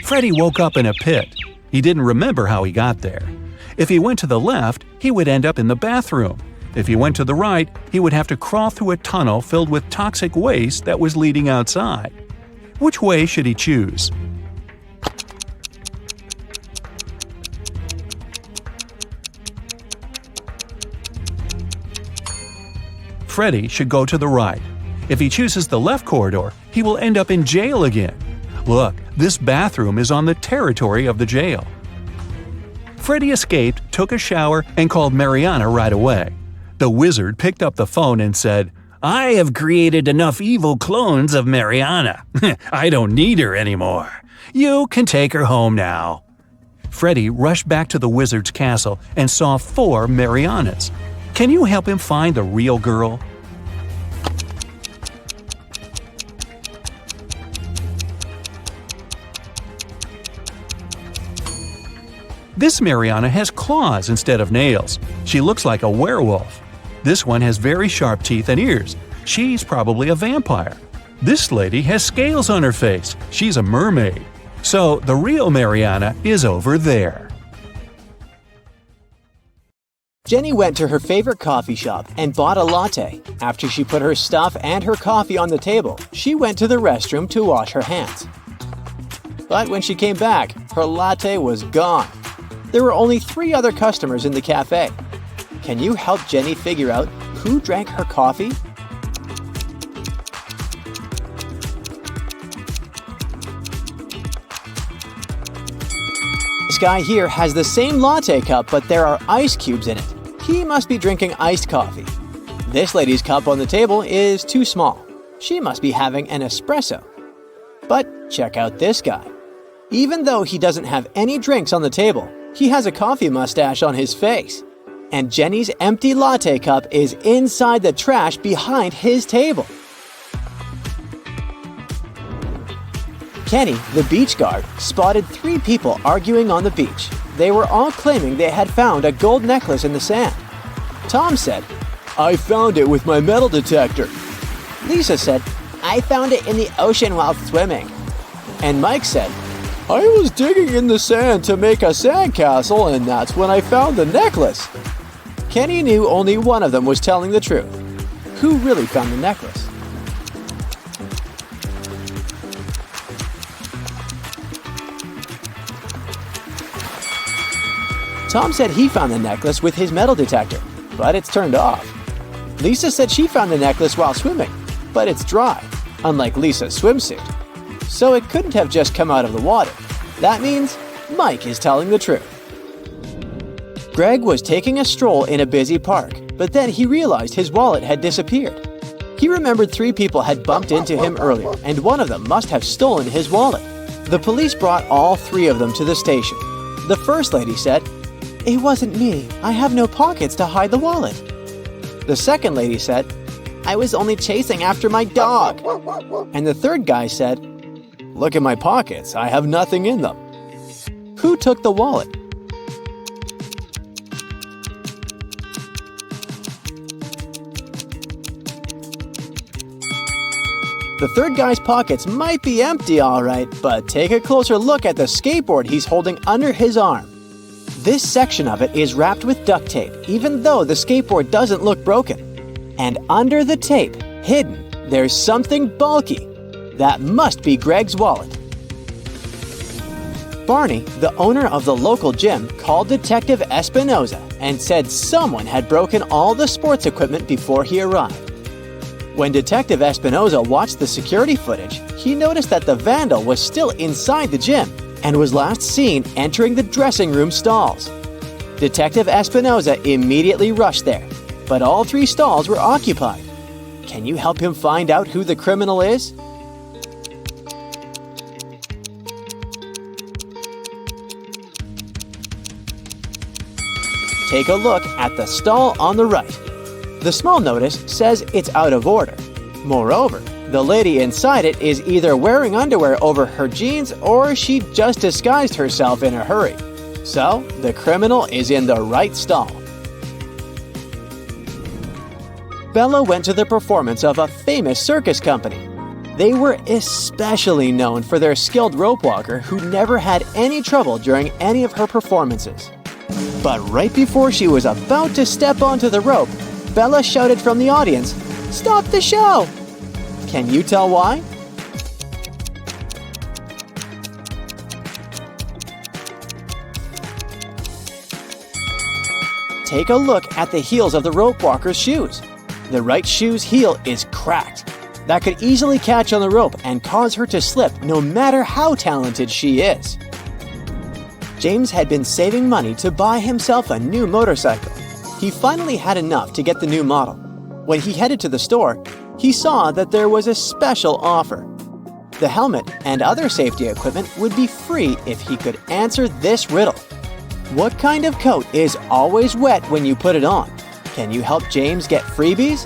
Freddy woke up in a pit. He didn't remember how he got there. If he went to the left, he would end up in the bathroom. If he went to the right, he would have to crawl through a tunnel filled with toxic waste that was leading outside. Which way should he choose? Freddy should go to the right. If he chooses the left corridor, he will end up in jail again. Look, this bathroom is on the territory of the jail. Freddy escaped, took a shower, and called Mariana right away. The wizard picked up the phone and said, "I have created enough evil clones of Mariana. I don't need her anymore. You can take her home now." Freddy rushed back to the wizard's castle and saw 4 Marianas. Can you help him find the real girl? This Mariana has claws instead of nails. She looks like a werewolf. This one has very sharp teeth and ears. She's probably a vampire. This lady has scales on her face. She's a mermaid. So the real Mariana is over there. Jenny went to her favorite coffee shop and bought a latte. After she put her stuff and her coffee on the table, she went to the restroom to wash her hands. But when she came back, her latte was gone. There were only 3 other customers in the cafe. Can you help Jenny figure out who drank her coffee? This guy here has the same latte cup, but there are ice cubes in it. He must be drinking iced coffee. This lady's cup on the table is too small. She must be having an espresso. But check out this guy. Even though he doesn't have any drinks on the table, he has a coffee mustache on his face. And Jenny's empty latte cup is inside the trash behind his table. Kenny, the beach guard, spotted 3 people arguing on the beach. They were all claiming they had found a gold necklace in the sand. Tom said, "I found it with my metal detector." Lisa said, "I found it in the ocean while swimming." And Mike said, "I was digging in the sand to make a sandcastle, and that's when I found the necklace." Kenny knew only one of them was telling the truth. Who really found the necklace? Tom said he found the necklace with his metal detector, but it's turned off. Lisa said she found the necklace while swimming, but it's dry, unlike Lisa's swimsuit. So it couldn't have just come out of the water. That means Mike is telling the truth. Greg was taking a stroll in a busy park, but then he realized his wallet had disappeared. He remembered 3 people had bumped into him earlier, and one of them must have stolen his wallet. The police brought all 3 of them to the station. The first lady said, "It wasn't me. I have no pockets to hide the wallet." The second lady said, "I was only chasing after my dog." And the third guy said, "Look at my pockets. I have nothing in them." Who took the wallet? The third guy's pockets might be empty, all right, but take a closer look at the skateboard he's holding under his arm. This section of it is wrapped with duct tape, even though the skateboard doesn't look broken. And under the tape, hidden, there's something bulky. That must be Greg's wallet. Barney, the owner of the local gym, called Detective Espinoza and said someone had broken all the sports equipment before he arrived. When Detective Espinoza watched the security footage, he noticed that the vandal was still inside the gym and was last seen entering the dressing room stalls. Detective Espinoza immediately rushed there, but all 3 stalls were occupied. Can you help him find out who the criminal is? Take a look at the stall on the right. The small notice says it's out of order. Moreover, the lady inside it is either wearing underwear over her jeans or she just disguised herself in a hurry. So, the criminal is in the right stall. Bella went to the performance of a famous circus company. They were especially known for their skilled rope walker who never had any trouble during any of her performances. But right before she was about to step onto the rope, Bella shouted from the audience, "Stop the show!" Can you tell why? Take a look at the heels of the rope walker's shoes. The right shoe's heel is cracked. That could easily catch on the rope and cause her to slip no matter how talented she is. James had been saving money to buy himself a new motorcycle. He finally had enough to get the new model. When he headed to the store, he saw that there was a special offer. The helmet and other safety equipment would be free if he could answer this riddle. What kind of coat is always wet when you put it on? Can you help James get freebies?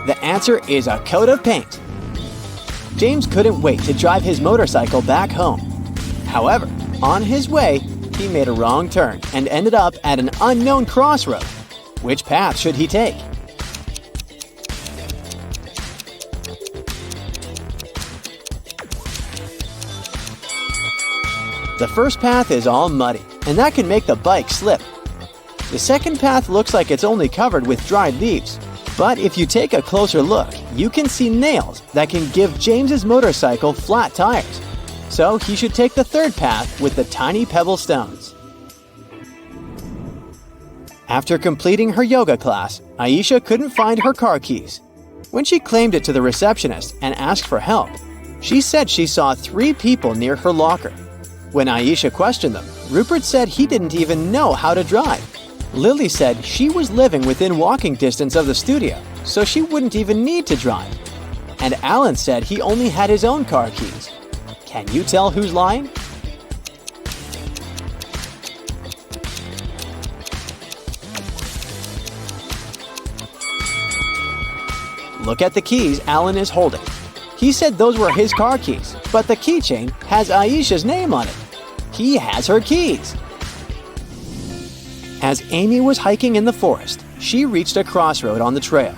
The answer is a coat of paint. James couldn't wait to drive his motorcycle back home. However, on his way, he made a wrong turn and ended up at an unknown crossroad. Which path should he take? The first path is all muddy, and that can make the bike slip. The second path looks like it's only covered with dried leaves. But if you take a closer look, you can see nails that can give James's motorcycle flat tires. So he should take the third path with the tiny pebble stones. After completing her yoga class, Aisha couldn't find her car keys. When she claimed it to the receptionist and asked for help, she said she saw 3 people near her locker. When Aisha questioned them, Rupert said he didn't even know how to drive. Lily said she was living within walking distance of the studio, so she wouldn't even need to drive. And Alan said he only had his own car keys. Can you tell who's lying? Look at the keys Alan is holding. He said those were his car keys, but the keychain has Aisha's name on it. He has her keys. As Amy was hiking in the forest, she reached a crossroad on the trail.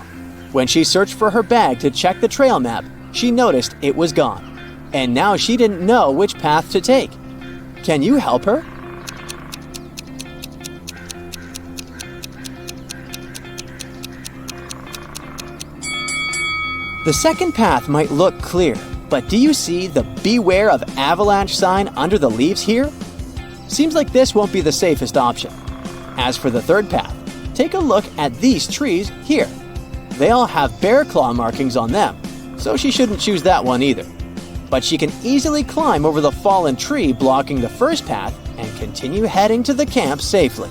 When she searched for her bag to check the trail map, she noticed it was gone. And now she didn't know which path to take. Can you help her? The second path might look clear, but do you see the "Beware of Avalanche" sign under the leaves here? Seems like this won't be the safest option. As for the third path, take a look at these trees here. They all have bear claw markings on them, so she shouldn't choose that one either. But she can easily climb over the fallen tree blocking the first path and continue heading to the camp safely.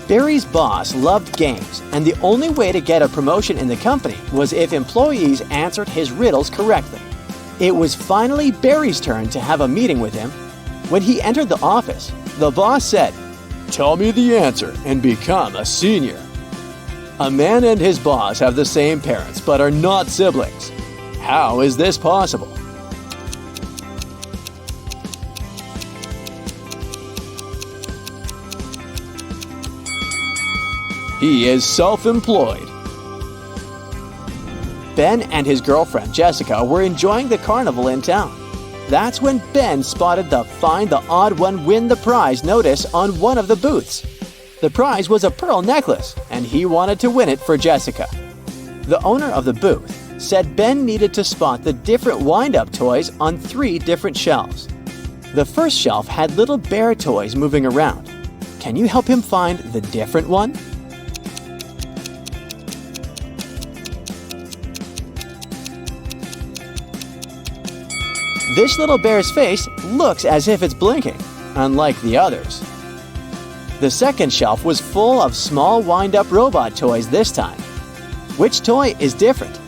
Barry's boss loved games, and the only way to get a promotion in the company was if employees answered his riddles correctly. It was finally Barry's turn to have a meeting with him. When he entered the office, the boss said, "Tell me the answer and become a senior." A man and his boss have the same parents but are not siblings. How is this possible? He is self-employed. Ben and his girlfriend Jessica were enjoying the carnival in town. That's when Ben spotted the "Find the Odd One, Win the Prize" notice on one of the booths. The prize was a pearl necklace, and he wanted to win it for Jessica. The owner of the booth said Ben needed to spot the different wind-up toys on 3 different shelves. The first shelf had little bear toys moving around. Can you help him find the different one? This little bear's face looks as if it's blinking, unlike the others. The second shelf was full of small wind-up robot toys this time. Which toy is different?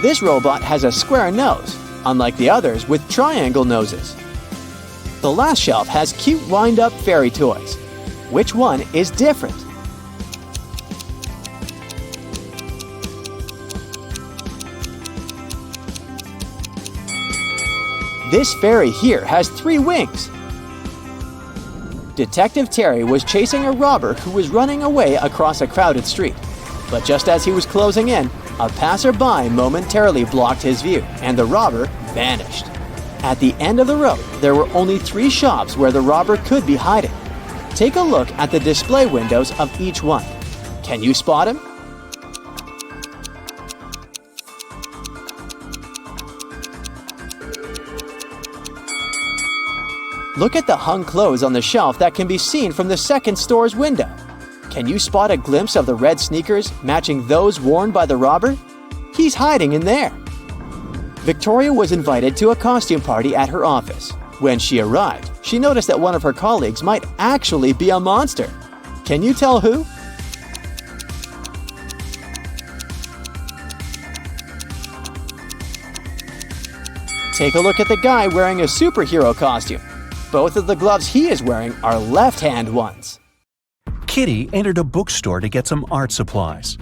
This robot has a square nose, unlike the others with triangle noses. The last shelf has cute wind-up fairy toys. Which one is different? This fairy here has 3 wings. Detective Terry was chasing a robber who was running away across a crowded street. But just as he was closing in, a passerby momentarily blocked his view, and the robber vanished. At the end of the road, there were only 3 shops where the robber could be hiding. Take a look at the display windows of each one. Can you spot him? Look at the hung clothes on the shelf that can be seen from the second store's window. Can you spot a glimpse of the red sneakers matching those worn by the robber? He's hiding in there. Victoria was invited to a costume party at her office. When she arrived, she noticed that one of her colleagues might actually be a monster. Can you tell who? Take a look at the guy wearing a superhero costume. Both of the gloves he is wearing are left-hand ones. Kitty entered a bookstore to get some art supplies.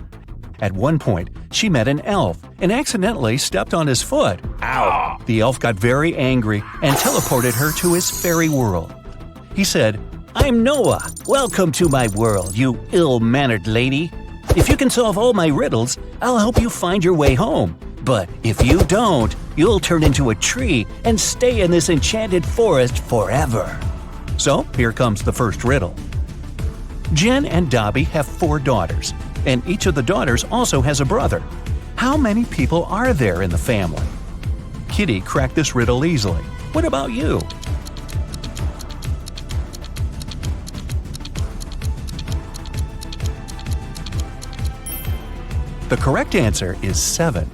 At one point, she met an elf and accidentally stepped on his foot. Ow! The elf got very angry and teleported her to his fairy world. He said, "I'm Noah. Welcome to my world, you ill-mannered lady. If you can solve all my riddles, I'll help you find your way home. But if you don't, you'll turn into a tree and stay in this enchanted forest forever." So, here comes the first riddle. Jen and Dobby have 4 daughters, and each of the daughters also has a brother. How many people are there in the family? Kitty cracked this riddle easily. What about you? The correct answer is 7.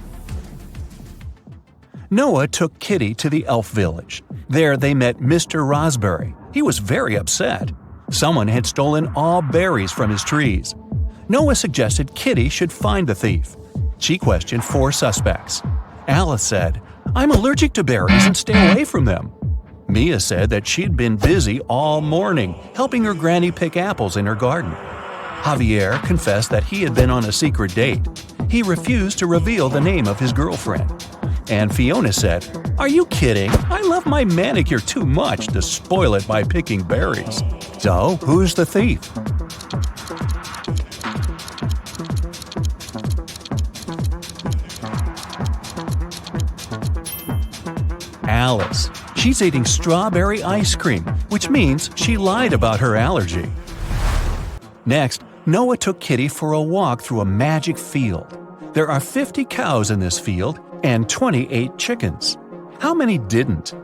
Noah took Kitty to the elf village. There they met Mr. Raspberry. He was very upset. Someone had stolen all berries from his trees. Noah suggested Kitty should find the thief. She questioned 4 suspects. Alice said, "I'm allergic to berries and stay away from them." Mia said that she'd been busy all morning helping her granny pick apples in her garden. Javier confessed that he had been on a secret date. He refused to reveal the name of his girlfriend. And Fiona said, "Are you kidding? I love my manicure too much to spoil it by picking berries." So, who's the thief? Alice. She's eating strawberry ice cream, which means she lied about her allergy. Next, Noah took Kitty for a walk through a magic field. There are 50 cows in this field and 28 chickens. How many didn't?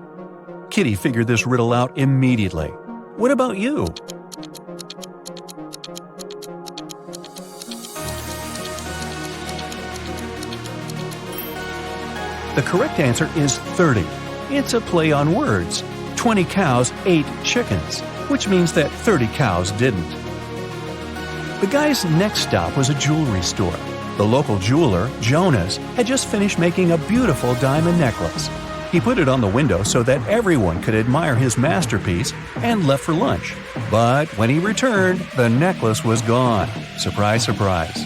Kitty figured this riddle out immediately. What about you? The correct answer is 30. It's a play on words. 20 cows ate chickens, which means that 30 cows didn't. The guy's next stop was a jewelry store. The local jeweler, Jonas, had just finished making a beautiful diamond necklace. He put it on the window so that everyone could admire his masterpiece and left for lunch. But when he returned, the necklace was gone. Surprise, surprise.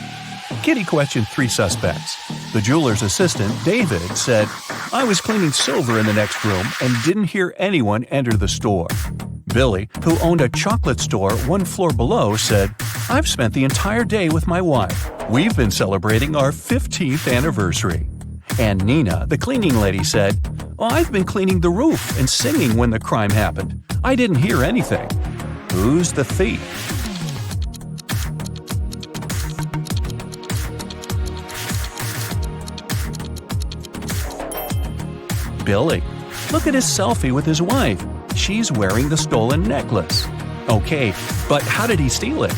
Kitty questioned 3 suspects. The jeweler's assistant, David, said, "I was cleaning silver in the next room and didn't hear anyone enter the store." Billy, who owned a chocolate store 1 floor below, said, "I've spent the entire day with my wife. We've been celebrating our 15th anniversary." And Nina, the cleaning lady, said, "I've been cleaning the roof and singing when the crime happened. I didn't hear anything." Who's the thief? Billy. Look at his selfie with his wife. She's wearing the stolen necklace. Okay, but how did he steal it?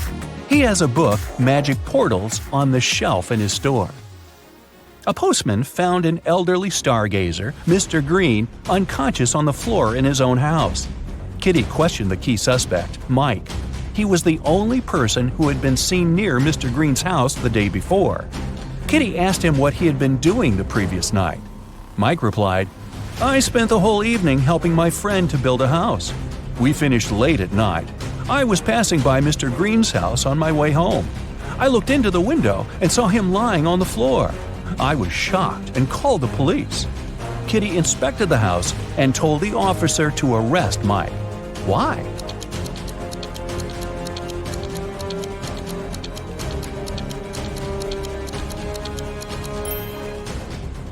He has a book, Magic Portals, on the shelf in his store. A postman found an elderly stargazer, Mr. Green, unconscious on the floor in his own house. Kitty questioned the key suspect, Mike. He was the only person who had been seen near Mr. Green's house the day before. Kitty asked him what he had been doing the previous night. Mike replied, "I spent the whole evening helping my friend to build a house. We finished late at night. I was passing by Mr. Green's house on my way home. I looked into the window and saw him lying on the floor. I was shocked and called the police." Kitty inspected the house and told the officer to arrest Mike. Why?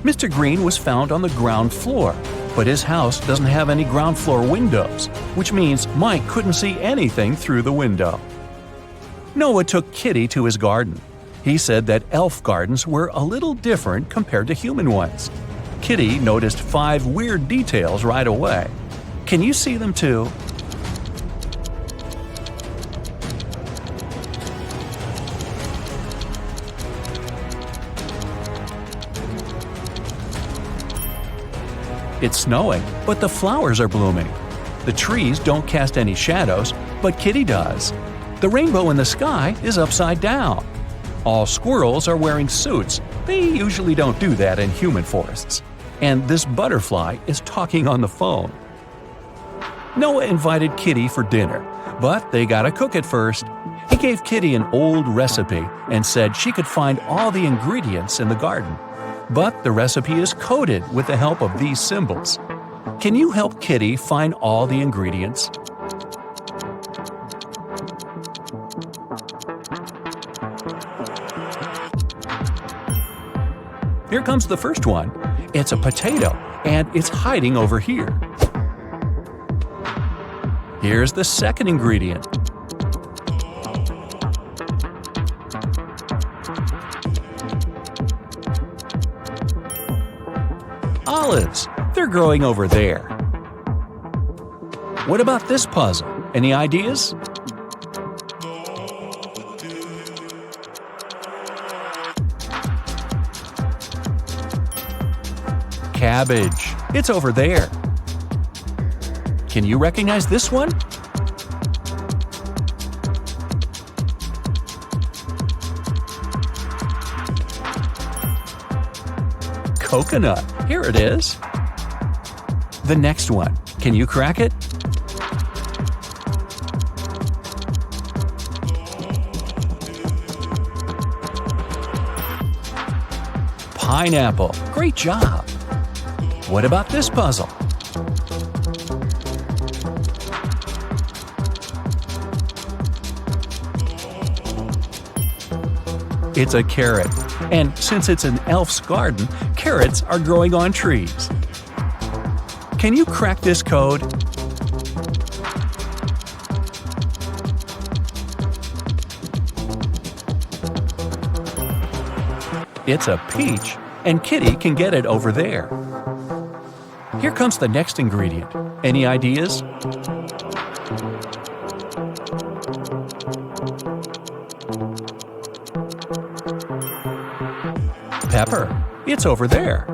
Mr. Green was found on the ground floor, but his house doesn't have any ground floor windows, which means Mike couldn't see anything through the window. Noah took Kitty to his garden. He said that elf gardens were a little different compared to human ones. Kitty noticed 5 weird details right away. Can you see them too? It's snowing, but the flowers are blooming. The trees don't cast any shadows, but Kitty does. The rainbow in the sky is upside down. All squirrels are wearing suits. They usually don't do that in human forests. And this butterfly is talking on the phone. Noah invited Kitty for dinner, but they gotta cook it first. He gave Kitty an old recipe and said she could find all the ingredients in the garden. But the recipe is coded with the help of these symbols. Can you help Kitty find all the ingredients? Here comes the first one. It's a potato, and it's hiding over here. Here's the second ingredient. Olives. They're growing over there. What about this puzzle? Any ideas? Cabbage. It's over there. Can you recognize this one? Coconut. Here it is. The next one. Can you crack it? Pineapple. Great job. What about this puzzle? It's a carrot. And since it's an elf's garden, carrots are growing on trees. Can you crack this code? It's a peach, and Kitty can get it over there. Here comes the next ingredient. Any ideas? Pepper. It's over there.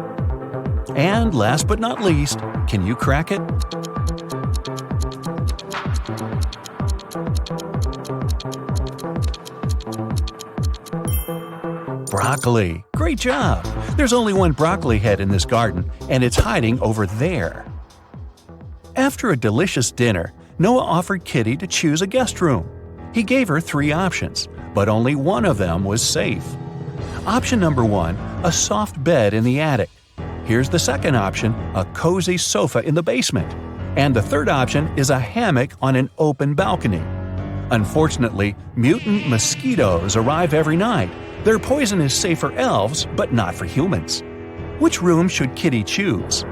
And last but not least, can you crack it? Broccoli. Great job. There's only one broccoli head in this garden, and it's hiding over there. After a delicious dinner, Noah offered Kitty to choose a guest room. He gave her 3 options, but only one of them was safe. Option number 1, a soft bed in the attic. Here's the second option, a cozy sofa in the basement. And the third option is a hammock on an open balcony. Unfortunately, mutant mosquitoes arrive every night. Their poison is safe for elves, but not for humans. Which room should Kitty choose?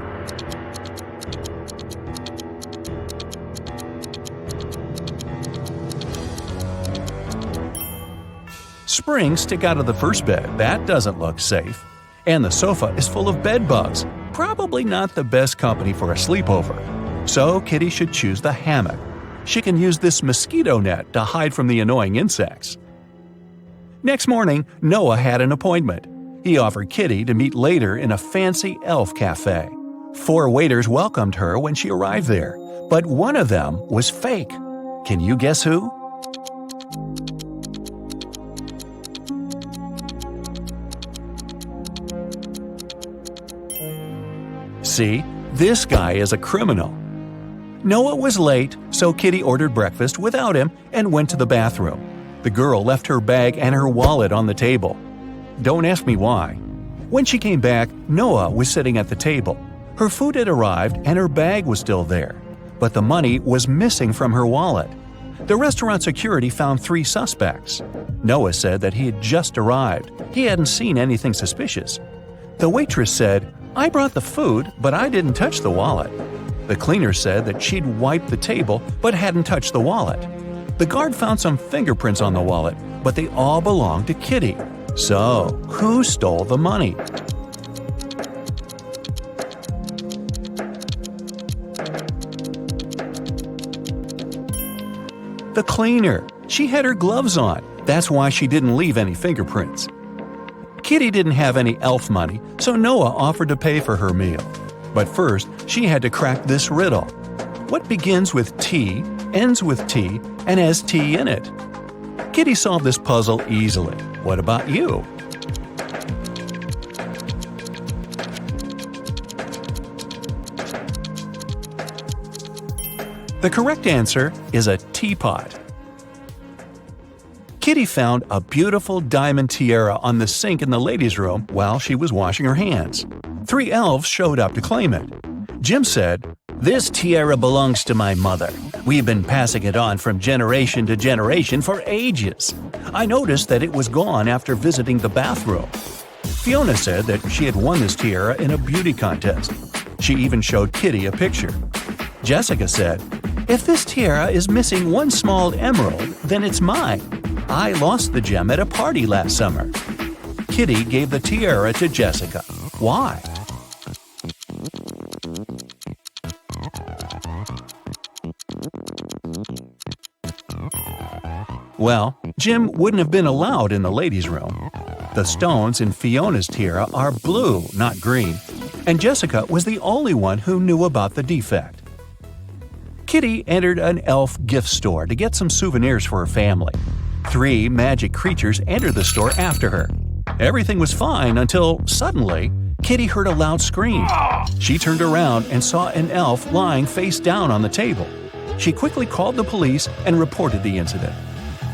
Springs stick out of the first bed. That doesn't look safe. And the sofa is full of bed bugs. Probably not the best company for a sleepover. So Kitty should choose the hammock. She can use this mosquito net to hide from the annoying insects. Next morning, Noah had an appointment. He offered Kitty to meet later in a fancy elf cafe. 4 waiters welcomed her when she arrived there, but one of them was fake. Can you guess who? See, this guy is a criminal. Noah was late, so Kitty ordered breakfast without him and went to the bathroom. The girl left her bag and her wallet on the table. Don't ask me why. When she came back, Noah was sitting at the table. Her food had arrived and her bag was still there, but the money was missing from her wallet. The restaurant security found 3 suspects. Noah said that he had just arrived. He hadn't seen anything suspicious. The waitress said, "I brought the food, but I didn't touch the wallet." The cleaner said that she'd wiped the table but hadn't touched the wallet. The guard found some fingerprints on the wallet, but they all belonged to Kitty. So, who stole the money? The cleaner. She had her gloves on. That's why she didn't leave any fingerprints. Kitty didn't have any elf money, so Noah offered to pay for her meal. But first, she had to crack this riddle. What begins with T, ends with T, and has T in it? Kitty solved this puzzle easily. What about you? The correct answer is a teapot. Kitty found a beautiful diamond tiara on the sink in the ladies' room while she was washing her hands. 3 elves showed up to claim it. Jim said, "This tiara belongs to my mother. We've been passing it on from generation to generation for ages. I noticed that it was gone after visiting the bathroom." Fiona said that she had won this tiara in a beauty contest. She even showed Kitty a picture. Jessica said, "If this tiara is missing one small emerald, then it's mine. I lost the gem at a party last summer." Kitty gave the tiara to Jessica. Why? Well, Jim wouldn't have been allowed in the ladies' room. The stones in Fiona's tiara are blue, not green, and Jessica was the only one who knew about the defect. Kitty entered an elf gift store to get some souvenirs for her family. 3 magic creatures entered the store after her. Everything was fine until, suddenly, Kitty heard a loud scream. She turned around and saw an elf lying face down on the table. She quickly called the police and reported the incident.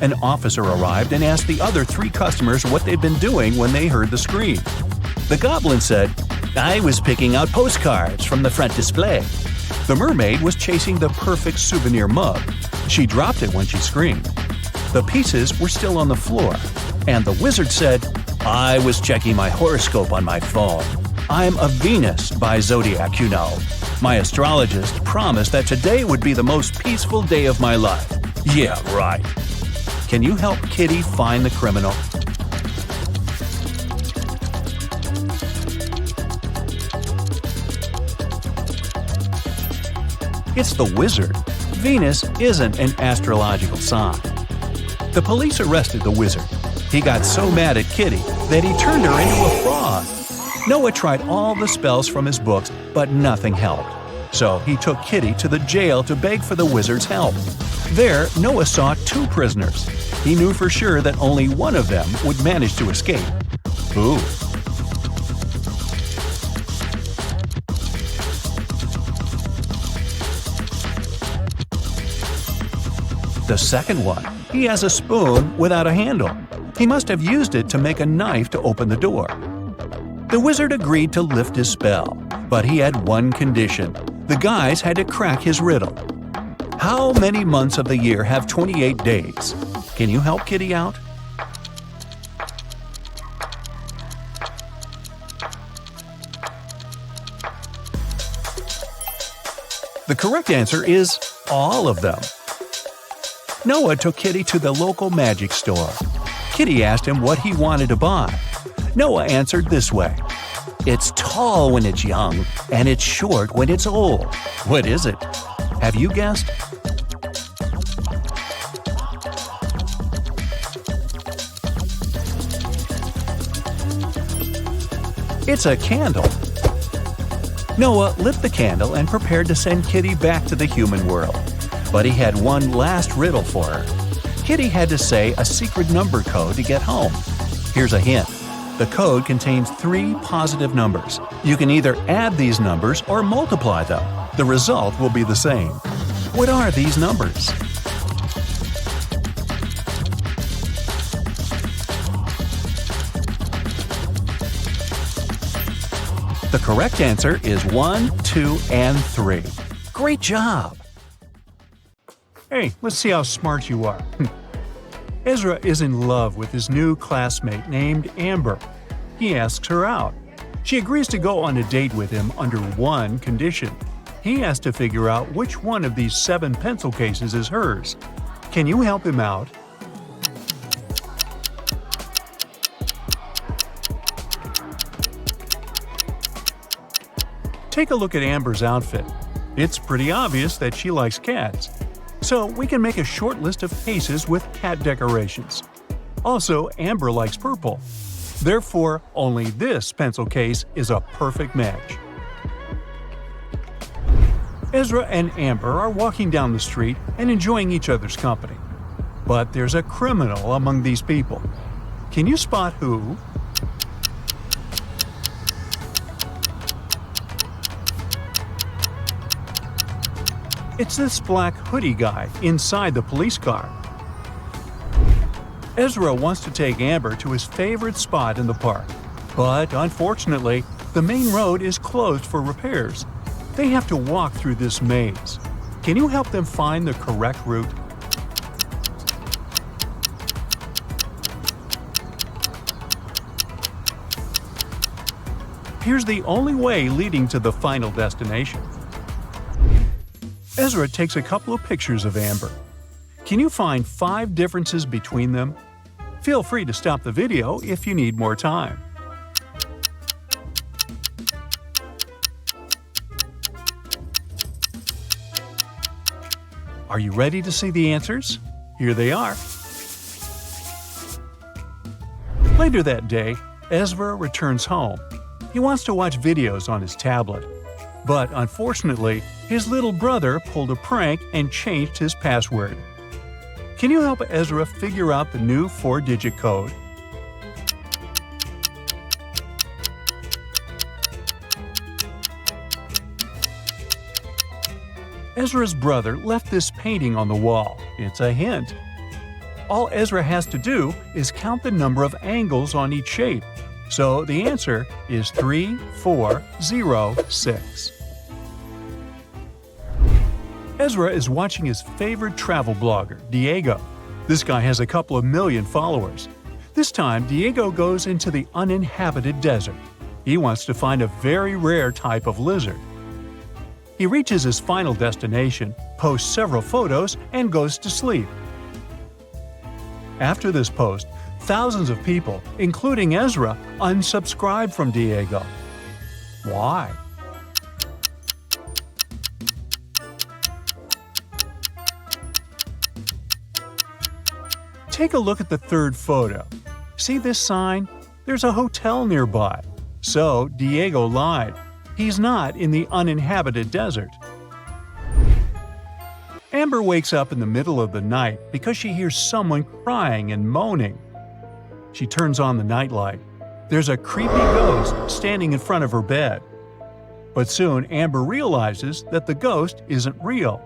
An officer arrived and asked the other 3 customers what they'd been doing when they heard the scream. The goblin said, "I was picking out postcards from the front display." The mermaid was chasing the perfect souvenir mug. She dropped it when she screamed. The pieces were still on the floor, and the wizard said, "I was checking my horoscope on my phone. I'm a Venus by zodiac, you know. My astrologist promised that today would be the most peaceful day of my life." Yeah, right. Can you help Kitty find the criminal? It's the wizard. Venus isn't an astrological sign. The police arrested the wizard. He got so mad at Kitty that he turned her into a frog. Noah tried all the spells from his books, but nothing helped. So he took Kitty to the jail to beg for the wizard's help. There, Noah saw 2 prisoners. He knew for sure that only one of them would manage to escape. Ooh. The second one, he has a spoon without a handle. He must have used it to make a knife to open the door. The wizard agreed to lift his spell, but he had one condition. The guys had to crack his riddle. How many months of the year have 28 days? Can you help Kitty out? The correct answer is all of them. Noah took Kitty to the local magic store. Kitty asked him what he wanted to buy. Noah answered this way. "It's tall when it's young, and it's short when it's old." What is it? Have you guessed? It's a candle. Noah lit the candle and prepared to send Kitty back to the human world. But he had one last riddle for her. Kitty had to say a secret number code to get home. Here's a hint. The code contains 3 positive numbers. You can either add these numbers or multiply them. The result will be the same. What are these numbers? The correct answer is 1, 2, and 3. Great job! Hey, let's see how smart you are. Ezra is in love with his new classmate named Amber. He asks her out. She agrees to go on a date with him under one condition. He has to figure out which one of these 7 pencil cases is hers. Can you help him out? Take a look at Amber's outfit. It's pretty obvious that she likes cats. So we can make a short list of cases with cat decorations. Also, Amber likes purple. Therefore, only this pencil case is a perfect match. Ezra and Amber are walking down the street and enjoying each other's company. But there's a criminal among these people. Can you spot who? It's this black hoodie guy inside the police car. Ezra wants to take Amber to his favorite spot in the park. But unfortunately, the main road is closed for repairs. They have to walk through this maze. Can you help them find the correct route? Here's the only way leading to the final destination. Ezra takes a couple of pictures of Amber. Can you find 5 differences between them? Feel free to stop the video if you need more time. Are you ready to see the answers? Here they are. Later that day, Ezra returns home. He wants to watch videos on his tablet. But unfortunately, his little brother pulled a prank and changed his password. Can you help Ezra figure out the new 4-digit code? Ezra's brother left this painting on the wall. It's a hint. All Ezra has to do is count the number of angles on each shape. So the answer is 3406. Ezra is watching his favorite travel blogger, Diego. This guy has a couple of million followers. This time, Diego goes into the uninhabited desert. He wants to find a very rare type of lizard. He reaches his final destination, posts several photos, and goes to sleep. After this post, thousands of people, including Ezra, unsubscribe from Diego. Why? Take a look at the third photo. See this sign? There's a hotel nearby. So, Diego lied. He's not in the uninhabited desert. Amber wakes up in the middle of the night because she hears someone crying and moaning. She turns on the nightlight. There's a creepy ghost standing in front of her bed. But soon Amber realizes that the ghost isn't real.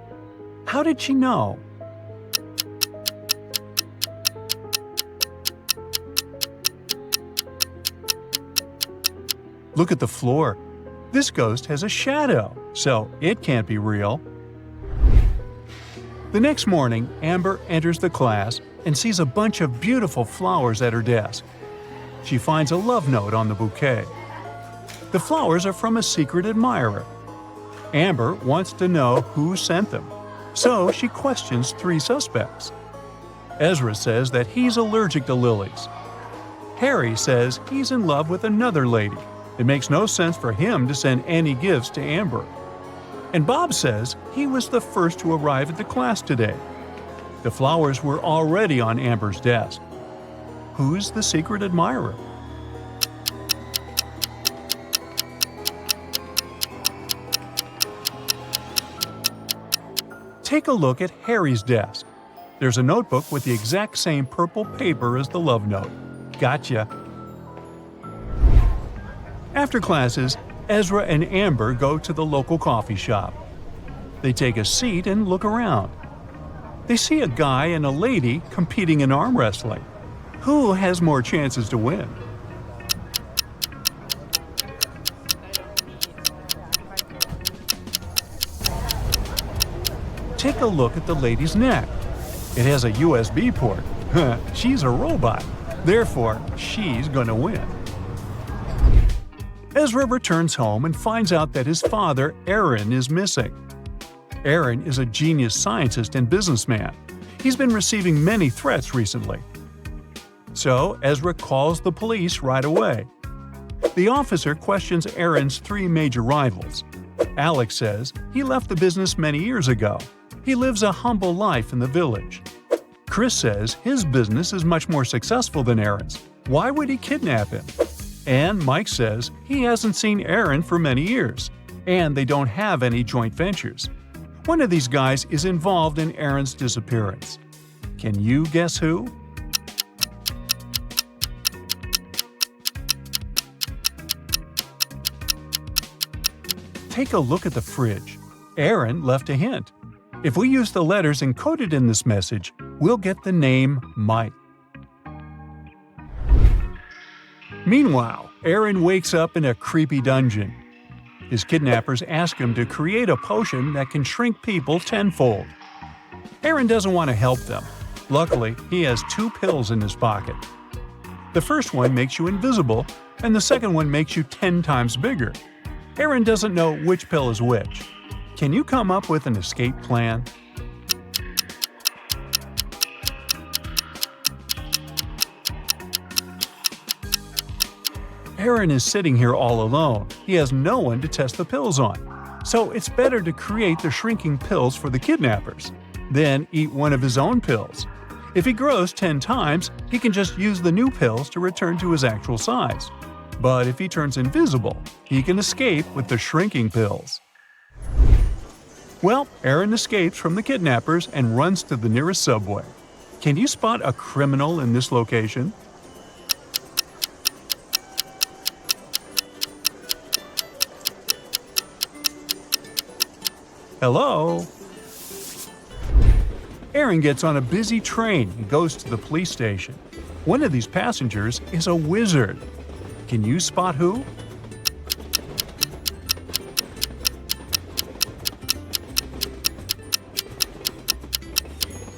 How did she know? Look at the floor. This ghost has a shadow, so it can't be real. The next morning, Amber enters the class and sees a bunch of beautiful flowers at her desk. She finds a love note on the bouquet. The flowers are from a secret admirer. Amber wants to know who sent them, so she questions 3 suspects. Ezra says that he's allergic to lilies. Harry says he's in love with another lady. It makes no sense for him to send any gifts to Amber. And Bob says he was the first to arrive at the class today. The flowers were already on Amber's desk. Who's the secret admirer? Take a look at Harry's desk. There's a notebook with the exact same purple paper as the love note. Gotcha. After classes, Ezra and Amber go to the local coffee shop. They take a seat and look around. They see a guy and a lady competing in arm wrestling. Who has more chances to win? Take a look at the lady's neck. It has a USB port. She's a robot. Therefore, she's gonna win. Ezra returns home and finds out that his father, Aaron, is missing. Aaron is a genius scientist and businessman. He's been receiving many threats recently. So Ezra calls the police right away. The officer questions Aaron's 3 major rivals. Alex says he left the business many years ago. He lives a humble life in the village. Chris says his business is much more successful than Aaron's. Why would he kidnap him? And Mike says he hasn't seen Aaron for many years, and they don't have any joint ventures. One of these guys is involved in Aaron's disappearance. Can you guess who? Take a look at the fridge. Aaron left a hint. If we use the letters encoded in this message, we'll get the name Mike. Meanwhile, Aaron wakes up in a creepy dungeon. His kidnappers ask him to create a potion that can shrink people tenfold. Aaron doesn't want to help them. Luckily, he has 2 pills in his pocket. The first one makes you invisible, and the second one makes you 10 times bigger. Aaron doesn't know which pill is which. Can you come up with an escape plan? Aaron is sitting here all alone. He has no one to test the pills on. So it's better to create the shrinking pills for the kidnappers. Then eat one of his own pills. If he grows 10 times, he can just use the new pills to return to his actual size. But if he turns invisible, he can escape with the shrinking pills. Well, Aaron escapes from the kidnappers and runs to the nearest subway. Can you spot a criminal in this location? Hello? Aaron gets on a busy train and goes to the police station. One of these passengers is a wizard. Can you spot who?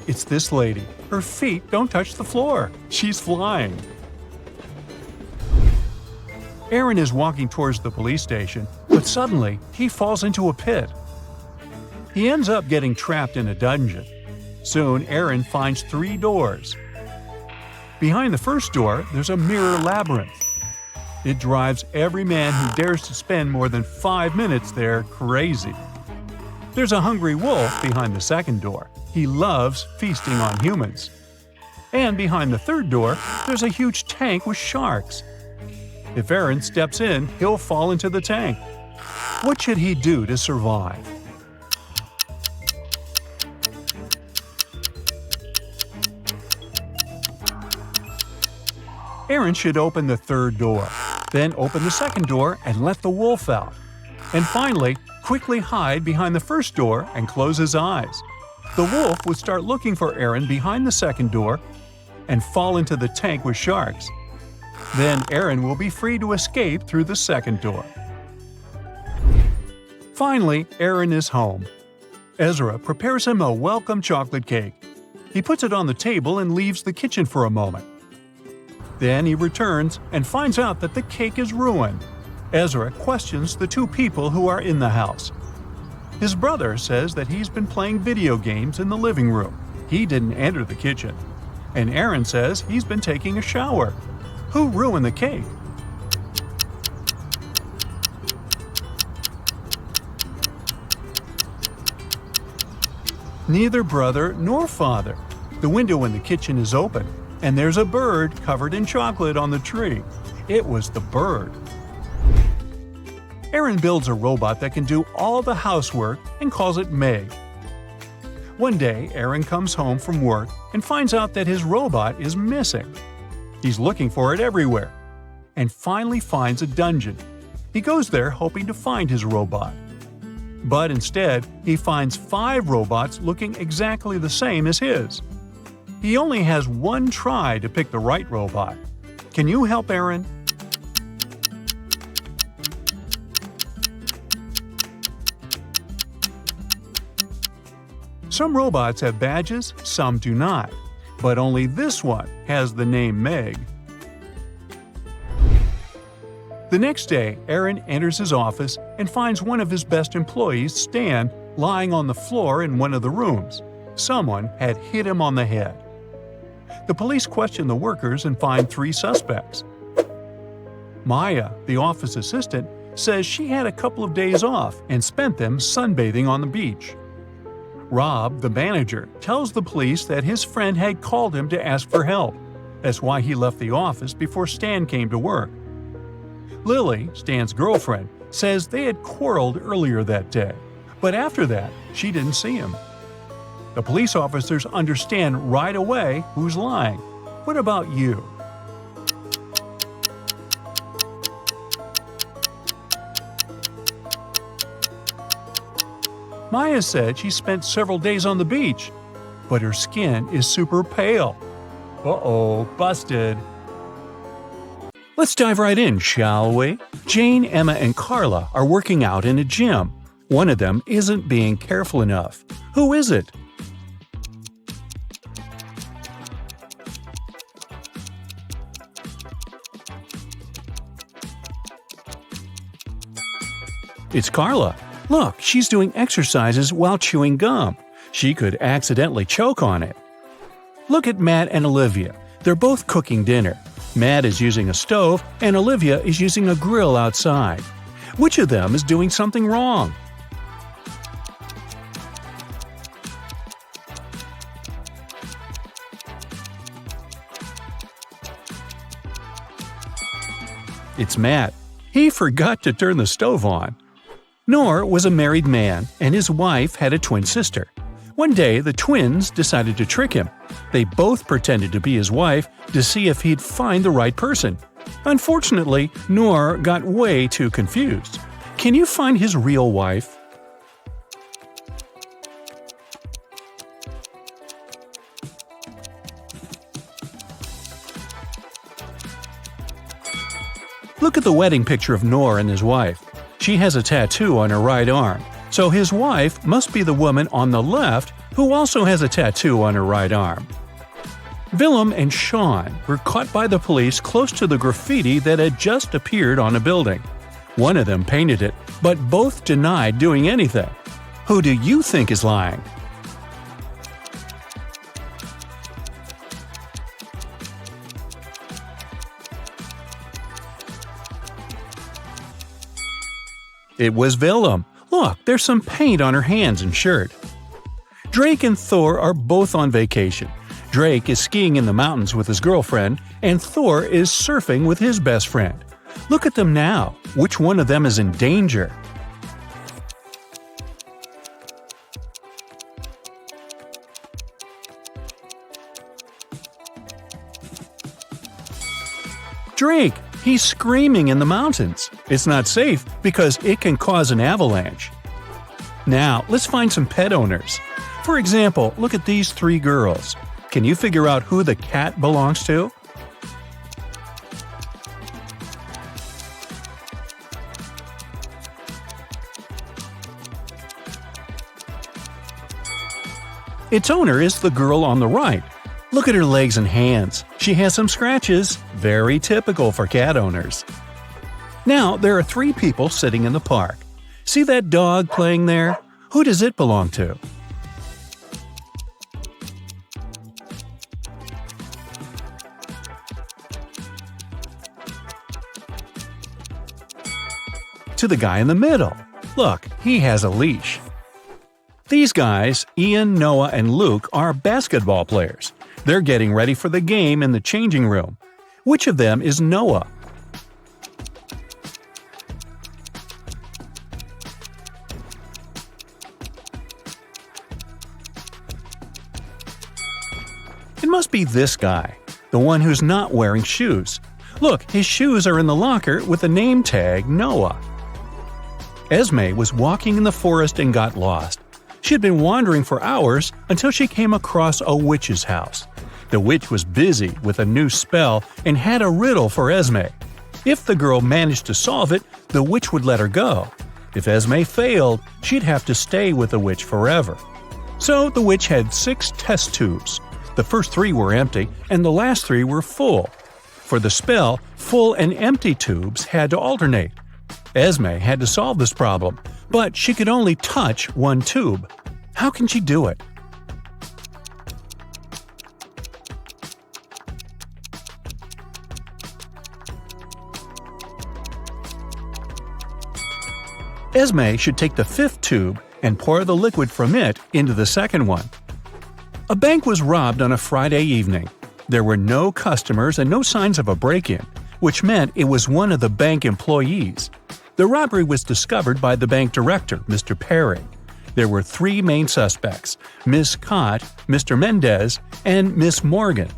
It's this lady. Her feet don't touch the floor. She's flying. Aaron is walking towards the police station, but suddenly he falls into a pit. He ends up getting trapped in a dungeon. Soon, Aaron finds 3 doors. Behind the first door, there's a mirror labyrinth. It drives every man who dares to spend more than 5 minutes there crazy. There's a hungry wolf behind the second door. He loves feasting on humans. And behind the third door, there's a huge tank with sharks. If Aaron steps in, he'll fall into the tank. What should he do to survive? Aaron should open the third door, then open the second door and let the wolf out. And finally, quickly hide behind the first door and close his eyes. The wolf would start looking for Aaron behind the second door and fall into the tank with sharks. Then Aaron will be free to escape through the second door. Finally, Aaron is home. Ezra prepares him a welcome chocolate cake. He puts it on the table and leaves the kitchen for a moment. Then he returns and finds out that the cake is ruined. Ezra questions the 2 people who are in the house. His brother says that he's been playing video games in the living room. He didn't enter the kitchen. And Aaron says he's been taking a shower. Who ruined the cake? Neither brother nor father. The window in the kitchen is open, and there's a bird covered in chocolate on the tree. It was the bird. Aaron builds a robot that can do all the housework and calls it Meg. One day, Aaron comes home from work and finds out that his robot is missing. He's looking for it everywhere and finally finds a dungeon. He goes there hoping to find his robot. But instead, he finds 5 robots looking exactly the same as his. He only has one try to pick the right robot. Can you help Aaron? Some robots have badges, some do not, but only this one has the name Meg. The next day, Aaron enters his office and finds one of his best employees, Stan, lying on the floor in one of the rooms. Someone had hit him on the head. The police question the workers and find 3 suspects. Maya, the office assistant, says she had a couple of days off and spent them sunbathing on the beach. Rob, the manager, tells the police that his friend had called him to ask for help. That's why he left the office before Stan came to work. Lily, Stan's girlfriend, says they had quarreled earlier that day, but after that, she didn't see him. The police officers understand right away who's lying. What about you? Maya said she spent several days on the beach, but her skin is super pale. Uh-oh, busted. Let's dive right in, shall we? Jane, Emma, and Carla are working out in a gym. One of them isn't being careful enough. Who is it? It's Carla. Look, she's doing exercises while chewing gum. She could accidentally choke on it. Look at Matt and Olivia. They're both cooking dinner. Matt is using a stove and Olivia is using a grill outside. Which of them is doing something wrong? It's Matt. He forgot to turn the stove on. Noor was a married man, and his wife had a twin sister. One day, the twins decided to trick him. They both pretended to be his wife to see if he'd find the right person. Unfortunately, Noor got way too confused. Can you find his real wife? Look at the wedding picture of Noor and his wife. She has a tattoo on her right arm, so his wife must be the woman on the left who also has a tattoo on her right arm. Willem and Sean were caught by the police close to the graffiti that had just appeared on a building. One of them painted it, but both denied doing anything. Who do you think is lying? It was Willem. Look, there's some paint on her hands and shirt. Drake and Thor are both on vacation. Drake is skiing in the mountains with his girlfriend, and Thor is surfing with his best friend. Look at them now. Which one of them is in danger? Drake! He's screaming in the mountains. It's not safe because it can cause an avalanche. Now, let's find some pet owners. For example, look at these 3 girls. Can you figure out who the cat belongs to? Its owner is the girl on the right. Look at her legs and hands. She has some scratches, very typical for cat owners. Now, there are 3 people sitting in the park. See that dog playing there? Who does it belong to? To the guy in the middle. Look, he has a leash. These guys, Ian, Noah, and Luke, are basketball players. They're getting ready for the game in the changing room. Which of them is Noah? It must be this guy, the one who's not wearing shoes. Look, his shoes are in the locker with the name tag Noah. Esme was walking in the forest and got lost. She had been wandering for hours until she came across a witch's house. The witch was busy with a new spell and had a riddle for Esme. If the girl managed to solve it, the witch would let her go. If Esme failed, she'd have to stay with the witch forever. So the witch had 6 test tubes. The first 3 were empty, and the last 3 were full. For the spell, full and empty tubes had to alternate. Esme had to solve this problem, but she could only touch one tube. How can she do it? Esme should take the 5th tube and pour the liquid from it into the second one. A bank was robbed on a Friday evening. There were no customers and no signs of a break-in, which meant it was one of the bank employees. The robbery was discovered by the bank director, Mr. Perry. There were 3 main suspects, Miss Cott, Mr. Mendez, and Miss Morgan.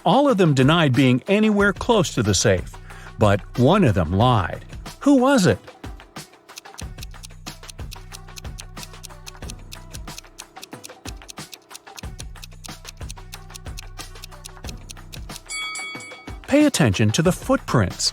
All of them denied being anywhere close to the safe, but one of them lied. Who was it? Pay attention to the footprints.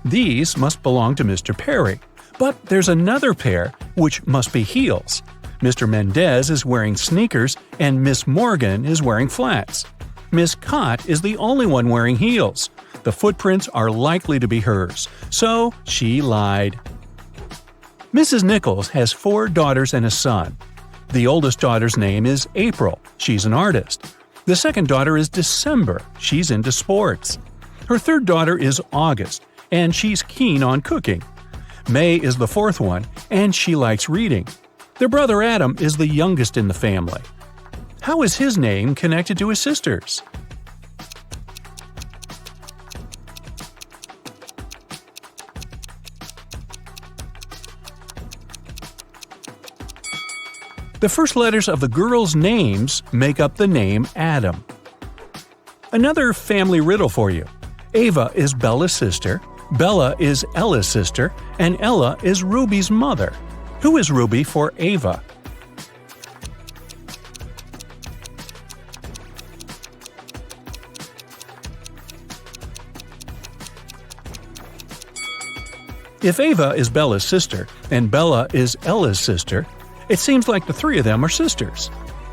These must belong to Mr. Perry, but there's another pair which must be heels. Mr. Mendez is wearing sneakers and Miss Morgan is wearing flats. Miss Cott is the only one wearing heels. The footprints are likely to be hers, so she lied. Mrs. Nichols has 4 daughters and a son. The oldest daughter's name is April. She's an artist. The second daughter is December. She's into sports. Her third daughter is August, and she's keen on cooking. May is the 4th one, and she likes reading. Their brother Adam is the youngest in the family. How is his name connected to his sisters? The first letters of the girls' names make up the name Adam. Another family riddle for you. Ava is Bella's sister, Bella is Ella's sister, and Ella is Ruby's mother. Who is Ruby for Ava? If Ava is Bella's sister and Bella is Ella's sister, it seems like the 3 of them are sisters.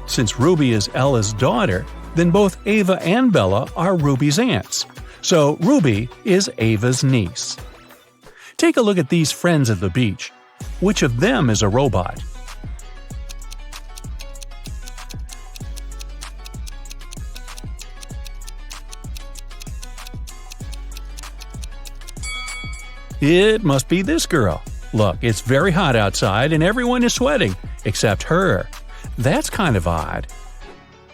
Since Ruby is Ella's daughter, then both Ava and Bella are Ruby's aunts. So Ruby is Ava's niece. Take a look at these friends at the beach. Which of them is a robot? It must be this girl. Look, it's very hot outside and everyone is sweating, except her. That's kind of odd.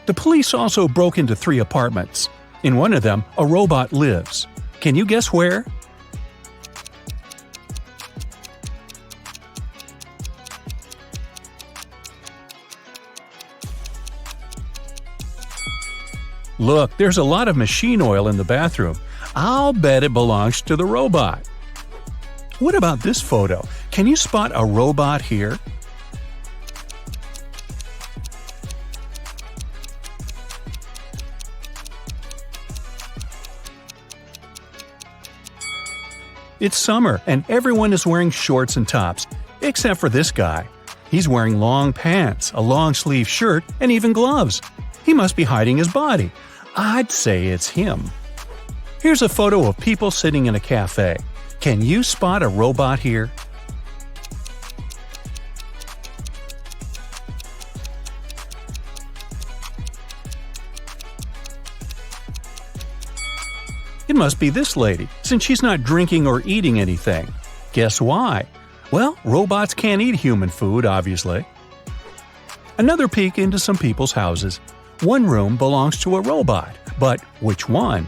The police also broke into 3 apartments. In one of them, a robot lives. Can you guess where? Look, there's a lot of machine oil in the bathroom. I'll bet it belongs to the robot. What about this photo? Can you spot a robot here? It's summer, and everyone is wearing shorts and tops, except for this guy. He's wearing long pants, a long-sleeve shirt, and even gloves. He must be hiding his body. I'd say it's him. Here's a photo of people sitting in a cafe. Can you spot a robot here? It must be this lady, since she's not drinking or eating anything. Guess why? Well, robots can't eat human food, obviously. Another peek into some people's houses. One room belongs to a robot, but which one?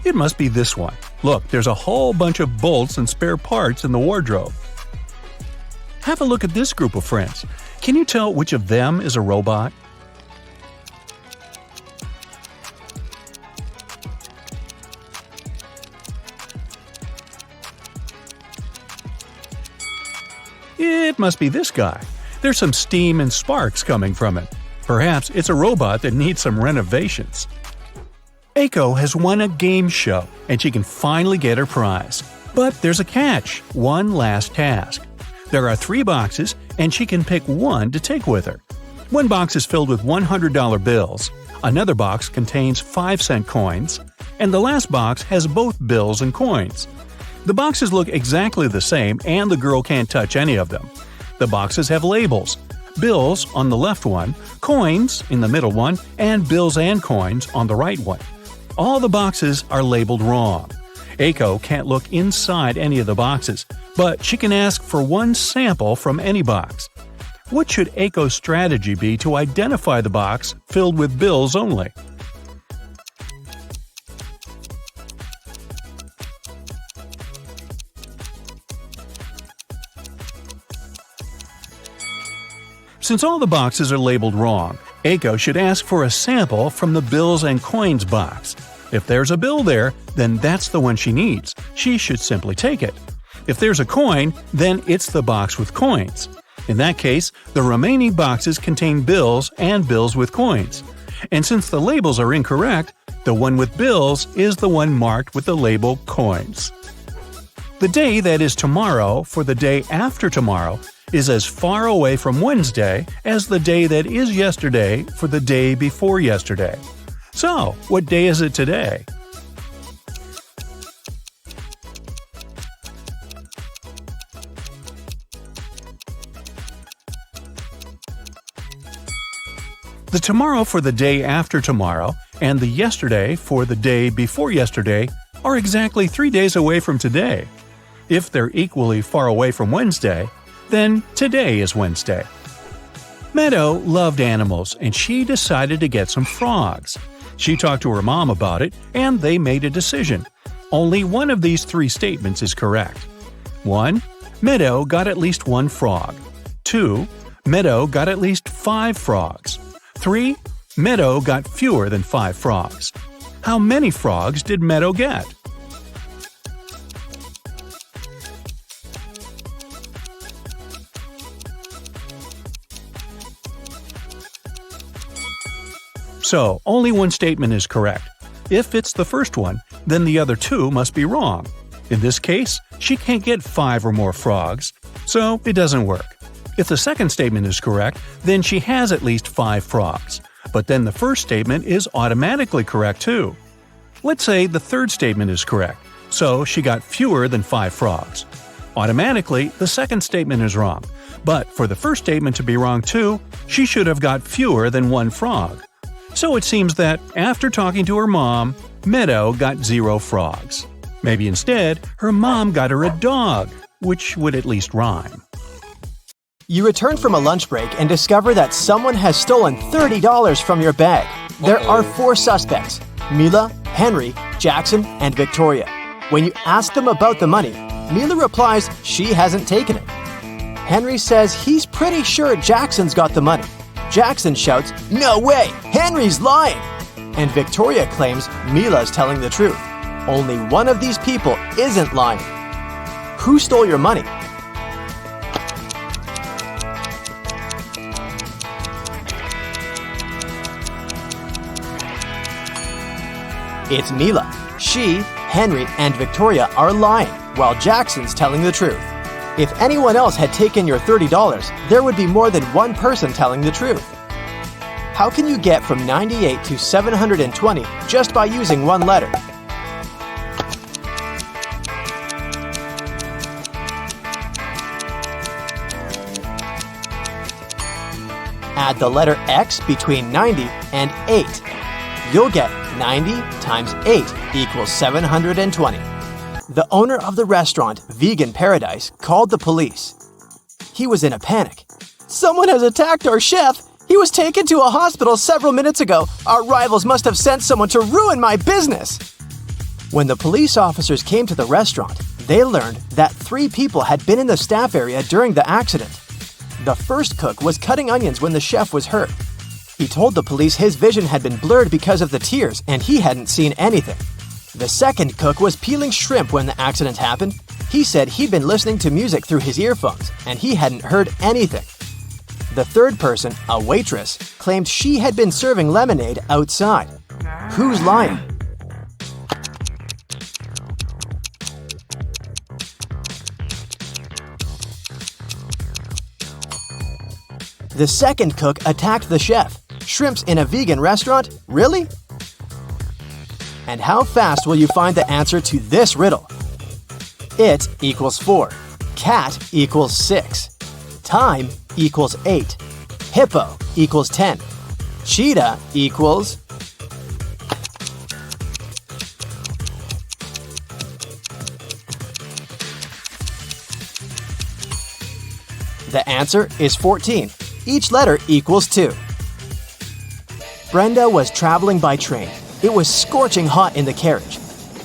It must be this one. Look, there's a whole bunch of bolts and spare parts in the wardrobe. Have a look at this group of friends. Can you tell which of them is a robot? It must be this guy. There's some steam and sparks coming from it. Perhaps it's a robot that needs some renovations. Aiko has won a game show, and she can finally get her prize. But there's a catch, one last task. There are 3 boxes, and she can pick one to take with her. One box is filled with $100 bills, another box contains 5-cent coins, and the last box has both bills and coins. The boxes look exactly the same, and the girl can't touch any of them. The boxes have labels: bills on the left one, coins in the middle one, and bills and coins on the right one. All the boxes are labeled wrong. Aiko can't look inside any of the boxes, but she can ask for one sample from any box. What should Aiko's strategy be to identify the box filled with bills only? Since all the boxes are labeled wrong, Aiko should ask for a sample from the bills and coins box. If there's a bill there, then that's the one she needs. She should simply take it. If there's a coin, then it's the box with coins. In that case, the remaining boxes contain bills and bills with coins. And since the labels are incorrect, the one with bills is the one marked with the label coins. The day that is tomorrow for the day after tomorrow is as far away from Wednesday as the day that is yesterday for the day before yesterday. So, what day is it today? The tomorrow for the day after tomorrow and the yesterday for the day before yesterday are exactly 3 days away from today. If they're equally far away from Wednesday, then today is Wednesday. Meadow loved animals, and she decided to get some frogs. She talked to her mom about it, and they made a decision. Only one of these 3 statements is correct. 1. Meadow got at least 1 frog. 2. Meadow got at least 5 frogs. 3. Meadow got fewer than 5 frogs. How many frogs did Meadow get? So, only one statement is correct. If it's the first one, then the other 2 must be wrong. In this case, she can't get 5 or more frogs, so it doesn't work. If the second statement is correct, then she has at least 5 frogs. But then the first statement is automatically correct too. Let's say the third statement is correct, so she got fewer than 5 frogs. Automatically, the second statement is wrong. But for the first statement to be wrong too, she should have got fewer than 1 frog. So it seems that, after talking to her mom, Meadow got 0 frogs. Maybe instead, her mom got her a dog, which would at least rhyme. You return from a lunch break and discover that someone has stolen $30 from your bag. There are 4 suspects: Mila, Henry, Jackson, and Victoria. When you ask them about the money, Mila replies she hasn't taken it. Henry says he's pretty sure Jackson's got the money. Jackson shouts, "No way! Henry's lying!" And Victoria claims Mila's telling the truth. Only one of these people isn't lying. Who stole your money? It's Mila. She, Henry, and Victoria are lying, while Jackson's telling the truth. If anyone else had taken your $30, there would be more than one person telling the truth. How can you get from 98 to 720 just by using one letter? Add the letter X between 90 and 8. You'll get 90 times 8 equals 720. The owner of the restaurant, Vegan Paradise, called the police. He was in a panic. "Someone has attacked our chef! He was taken to a hospital several minutes ago. Our rivals must have sent someone to ruin my business!" When the police officers came to the restaurant, They learned that 3 people had been in the staff area during the accident. The first cook was cutting onions when the chef was hurt. He told the police his vision had been blurred because of the tears and he hadn't seen anything. The second cook was peeling shrimp when the accident happened. He said he'd been listening to music through his earphones and he hadn't heard anything. The third person, a waitress, claimed she had been serving lemonade outside. Who's lying? The second cook attacked the chef. Shrimps in a vegan restaurant? Really? And how fast will you find the answer to this riddle? It equals 4. Cat equals 6. Time equals 8. Hippo equals 10. Cheetah equals... The answer is 14. Each letter equals 2. Brenda was traveling by train. It was scorching hot in the carriage.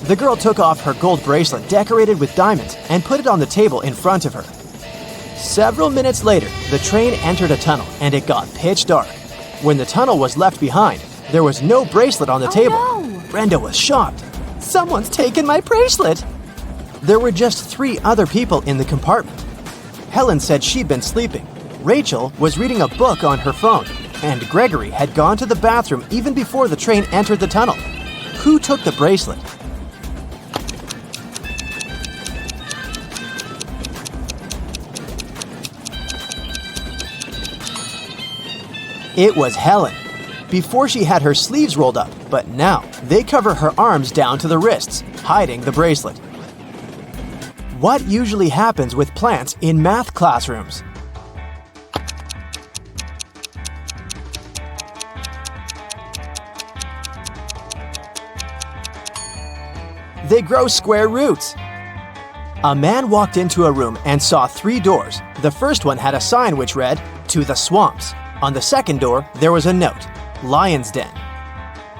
The girl took off her gold bracelet decorated with diamonds and put it on the table in front of her. Several minutes later, the train entered a tunnel and it got pitch dark. When the tunnel was left behind, there was no bracelet on the table. No. Brenda was shocked. Someone's taken my bracelet! There were just 3 other people in the compartment. Helen said she'd been sleeping. Rachel was reading a book on her phone. And Gregory had gone to the bathroom even before the train entered the tunnel. Who took the bracelet? It was Helen. Before she had her sleeves rolled up, but now they cover her arms down to the wrists, hiding the bracelet. What usually happens with plants in math classrooms? They grow square roots. A man walked into a room and saw 3 doors. The first one had a sign which read, "To the swamps." On the second door, there was a note, "Lion's Den."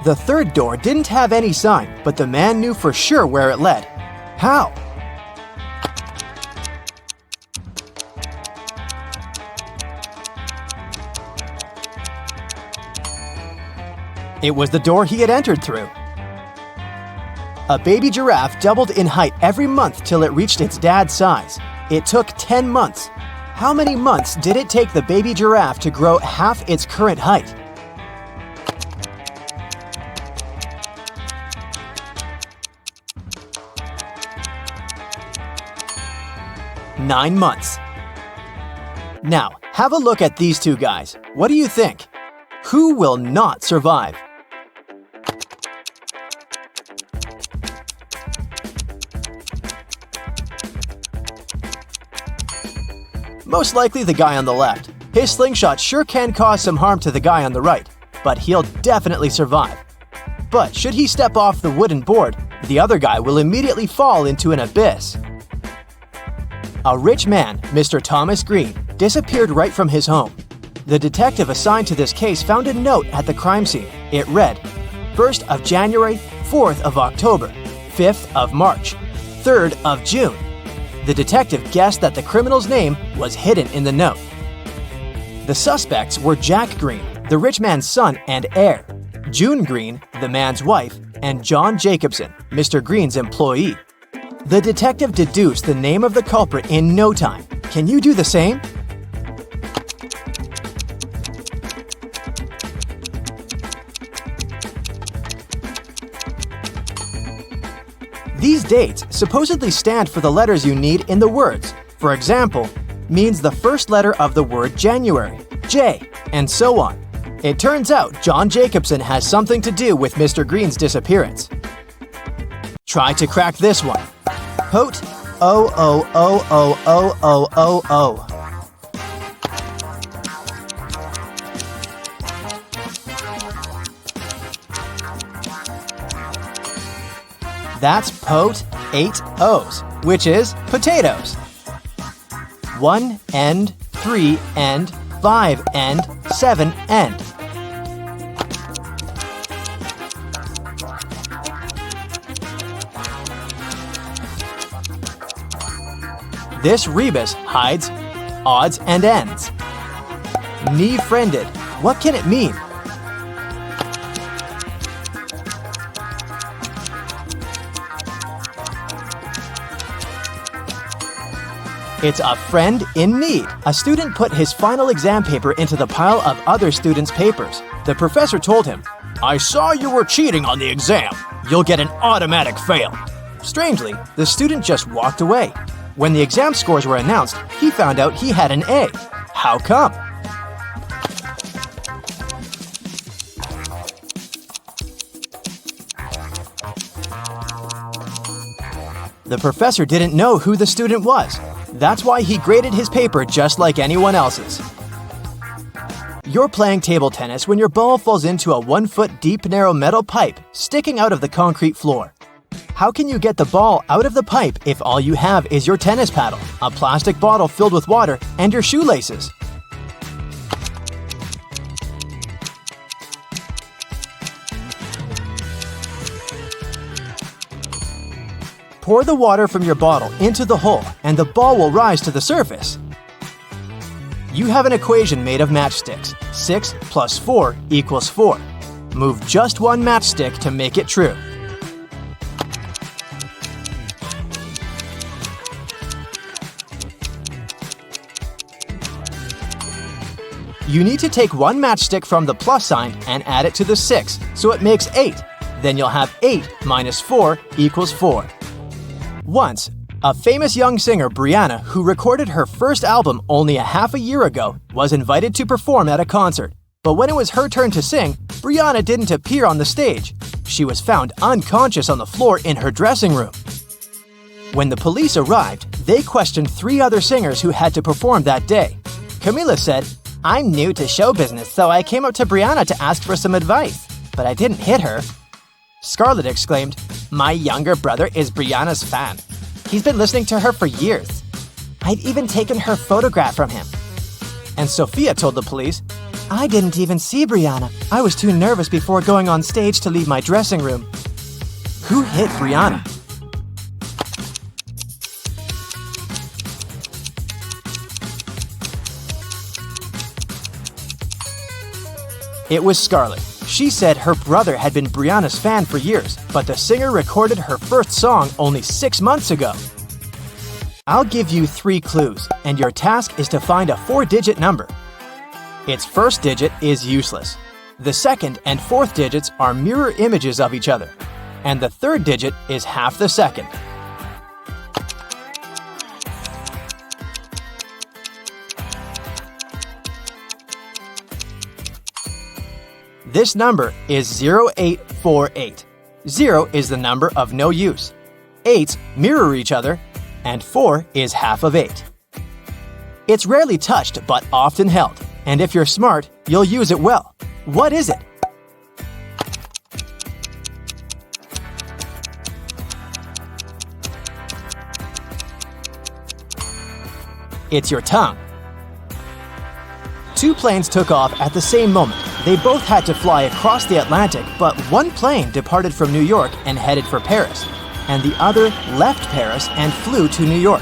The third door didn't have any sign, but the man knew for sure where it led. How? It was the door he had entered through. A baby giraffe doubled in height every month till it reached its dad's size. It took 10 months. How many months did it take the baby giraffe to grow half its current height? Nine months. Now, have a look at these 2 guys. What do you think? Who will not survive? Most likely the guy on the left. His slingshot sure can cause some harm to the guy on the right, but he'll definitely survive. But should he step off the wooden board, the other guy will immediately fall into an abyss. A rich man, Mr. Thomas Green, disappeared right from his home. The detective assigned to this case found a note at the crime scene. It read, 1st of January, 4th of October, 5th of March, 3rd of June. The detective guessed that the criminal's name was hidden in the note. The suspects were Jack Green, the rich man's son and heir, June Green, the man's wife, and John Jacobson, Mr. Green's employee. The detective deduced the name of the culprit in no time. Can you do the same? These dates supposedly stand for the letters you need in the words. For example, means the first letter of the word January, J, and so on. It turns out John Jacobson has something to do with Mr. Green's disappearance. Try to crack this one. Pote O-O-O-O-O-O-O-O. That's pote 8 O's, which is potatoes. 1 end, 3 end, 5 end, 7 end. This rebus hides odds and ends. Knee-friended. What can it mean? It's a friend in need. A student put his final exam paper into the pile of other students' papers. The professor told him, "I saw you were cheating on the exam. You'll get an automatic fail." Strangely, the student just walked away. When the exam scores were announced, he found out he had an A. How come? The professor didn't know who the student was. That's why he graded his paper just like anyone else's. You're playing table tennis when your ball falls into a 1-foot deep narrow metal pipe sticking out of the concrete floor. How can you get the ball out of the pipe if all you have is your tennis paddle, a plastic bottle filled with water, and your shoelaces? Pour the water from your bottle into the hole and the ball will rise to the surface. You have an equation made of matchsticks. 6 plus 4 equals 4. Move just one matchstick to make it true. You need to take one matchstick from the plus sign and add it to the 6, so it makes 8. Then you'll have 8 minus 4 equals 4. Once, a famous young singer, Brianna, who recorded her first album only a half a year ago, was invited to perform at a concert. But when it was her turn to sing, Brianna didn't appear on the stage. She was found unconscious on the floor in her dressing room. When the police arrived, they questioned 3 other singers who had to perform that day. Camila said, "I'm new to show business, so I came up to Brianna to ask for some advice, but I didn't hit her." Scarlett exclaimed, "My younger brother is Brianna's fan. He's been listening to her for years. I've even taken her photograph from him." And Sophia told the police, "I didn't even see Brianna. I was too nervous before going on stage to leave my dressing room." Who hit Brianna? It was Scarlett. She said her brother had been Brianna's fan for years, but the singer recorded her first song only 6 months ago. I'll give you 3 clues, and your task is to find a 4-digit number. Its first digit is useless. The second and fourth digits are mirror images of each other, and the third digit is half the second. This number is 0848. 0 is the number of no use. 8s mirror each other, and 4 is half of 8. It's rarely touched but often held, and if you're smart, you'll use it well. What is it? It's your tongue. 2 planes took off at the same moment. They both had to fly across the Atlantic, but one plane departed from New York and headed for Paris, and the other left Paris and flew to New York.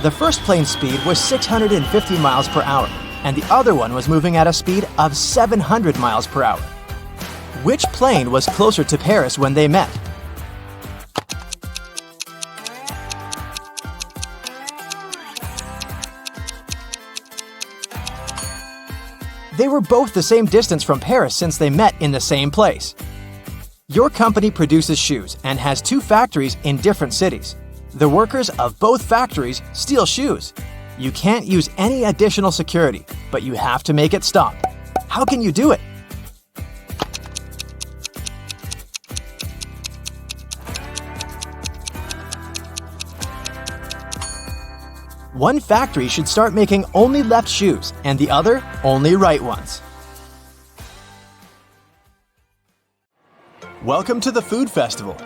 The first plane's speed was 650 miles per hour, and the other one was moving at a speed of 700 miles per hour. Which plane was closer to Paris when they met? They were both the same distance from Paris since they met in the same place. Your company produces shoes and has 2 factories in different cities. The workers of both factories steal shoes. You can't use any additional security, but you have to make it stop. How can you do it? One factory should start making only left shoes and the other only right ones. Welcome to the food festival.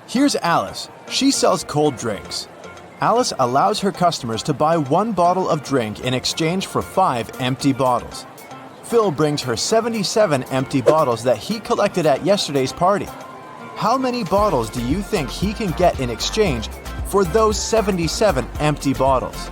Here's Alice. She sells cold drinks. Alice allows her customers to buy 1 bottle of drink in exchange for 5 empty bottles. Phil brings her 77 empty bottles that he collected at yesterday's party. How many bottles do you think he can get in exchange for those 77 empty bottles?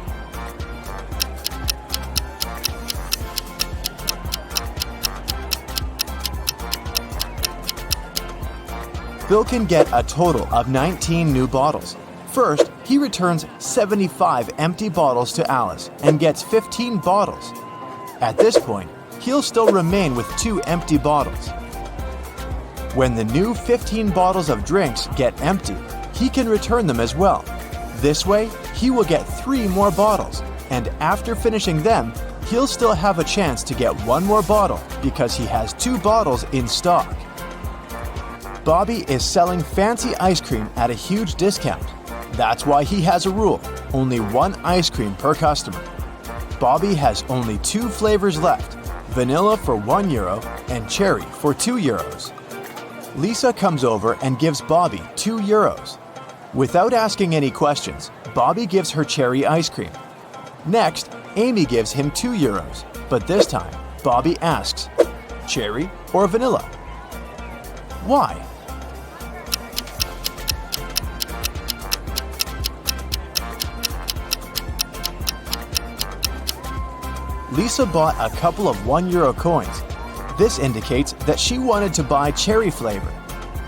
Bill can get a total of 19 new bottles. First, he returns 75 empty bottles to Alice and gets 15 bottles. At this point, he'll still remain with 2 empty bottles. When the new 15 bottles of drinks get empty, he can return them as well. This way, he will get 3 more bottles, and after finishing them, he'll still have a chance to get 1 more bottle because he has 2 bottles in stock. Bobby is selling fancy ice cream at a huge discount. That's why he has a rule: only 1 ice cream per customer. Bobby has only 2 flavors left: vanilla for €1 and cherry for €2. Lisa comes over and gives Bobby €2. Without asking any questions, Bobby gives her cherry ice cream. Next, Amy gives him €2, but this time, Bobby asks, cherry or vanilla? Why? Lisa bought a couple of €1 coins. This indicates that she wanted to buy cherry flavor.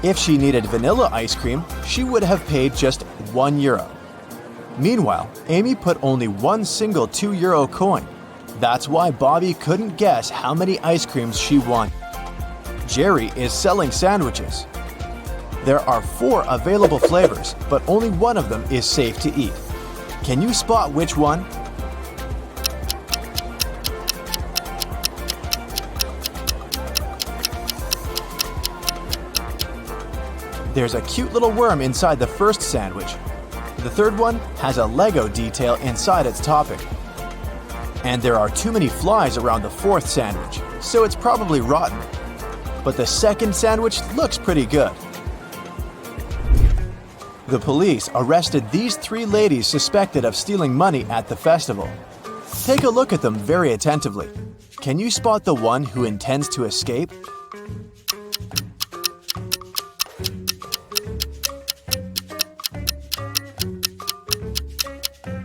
If she needed vanilla ice cream, she would have paid just €1. Meanwhile, Amy put only 1 single €2 coin. That's why Bobby couldn't guess how many ice creams she wanted. Jerry is selling sandwiches. There are 4 available flavors, but only one of them is safe to eat. Can you spot which one? There's a cute little worm inside the first sandwich. The third one has a Lego detail inside its topping. And there are too many flies around the 4th sandwich, so it's probably rotten. But the second sandwich looks pretty good. The police arrested these 3 ladies suspected of stealing money at the festival. Take a look at them very attentively. Can you spot the one who intends to escape?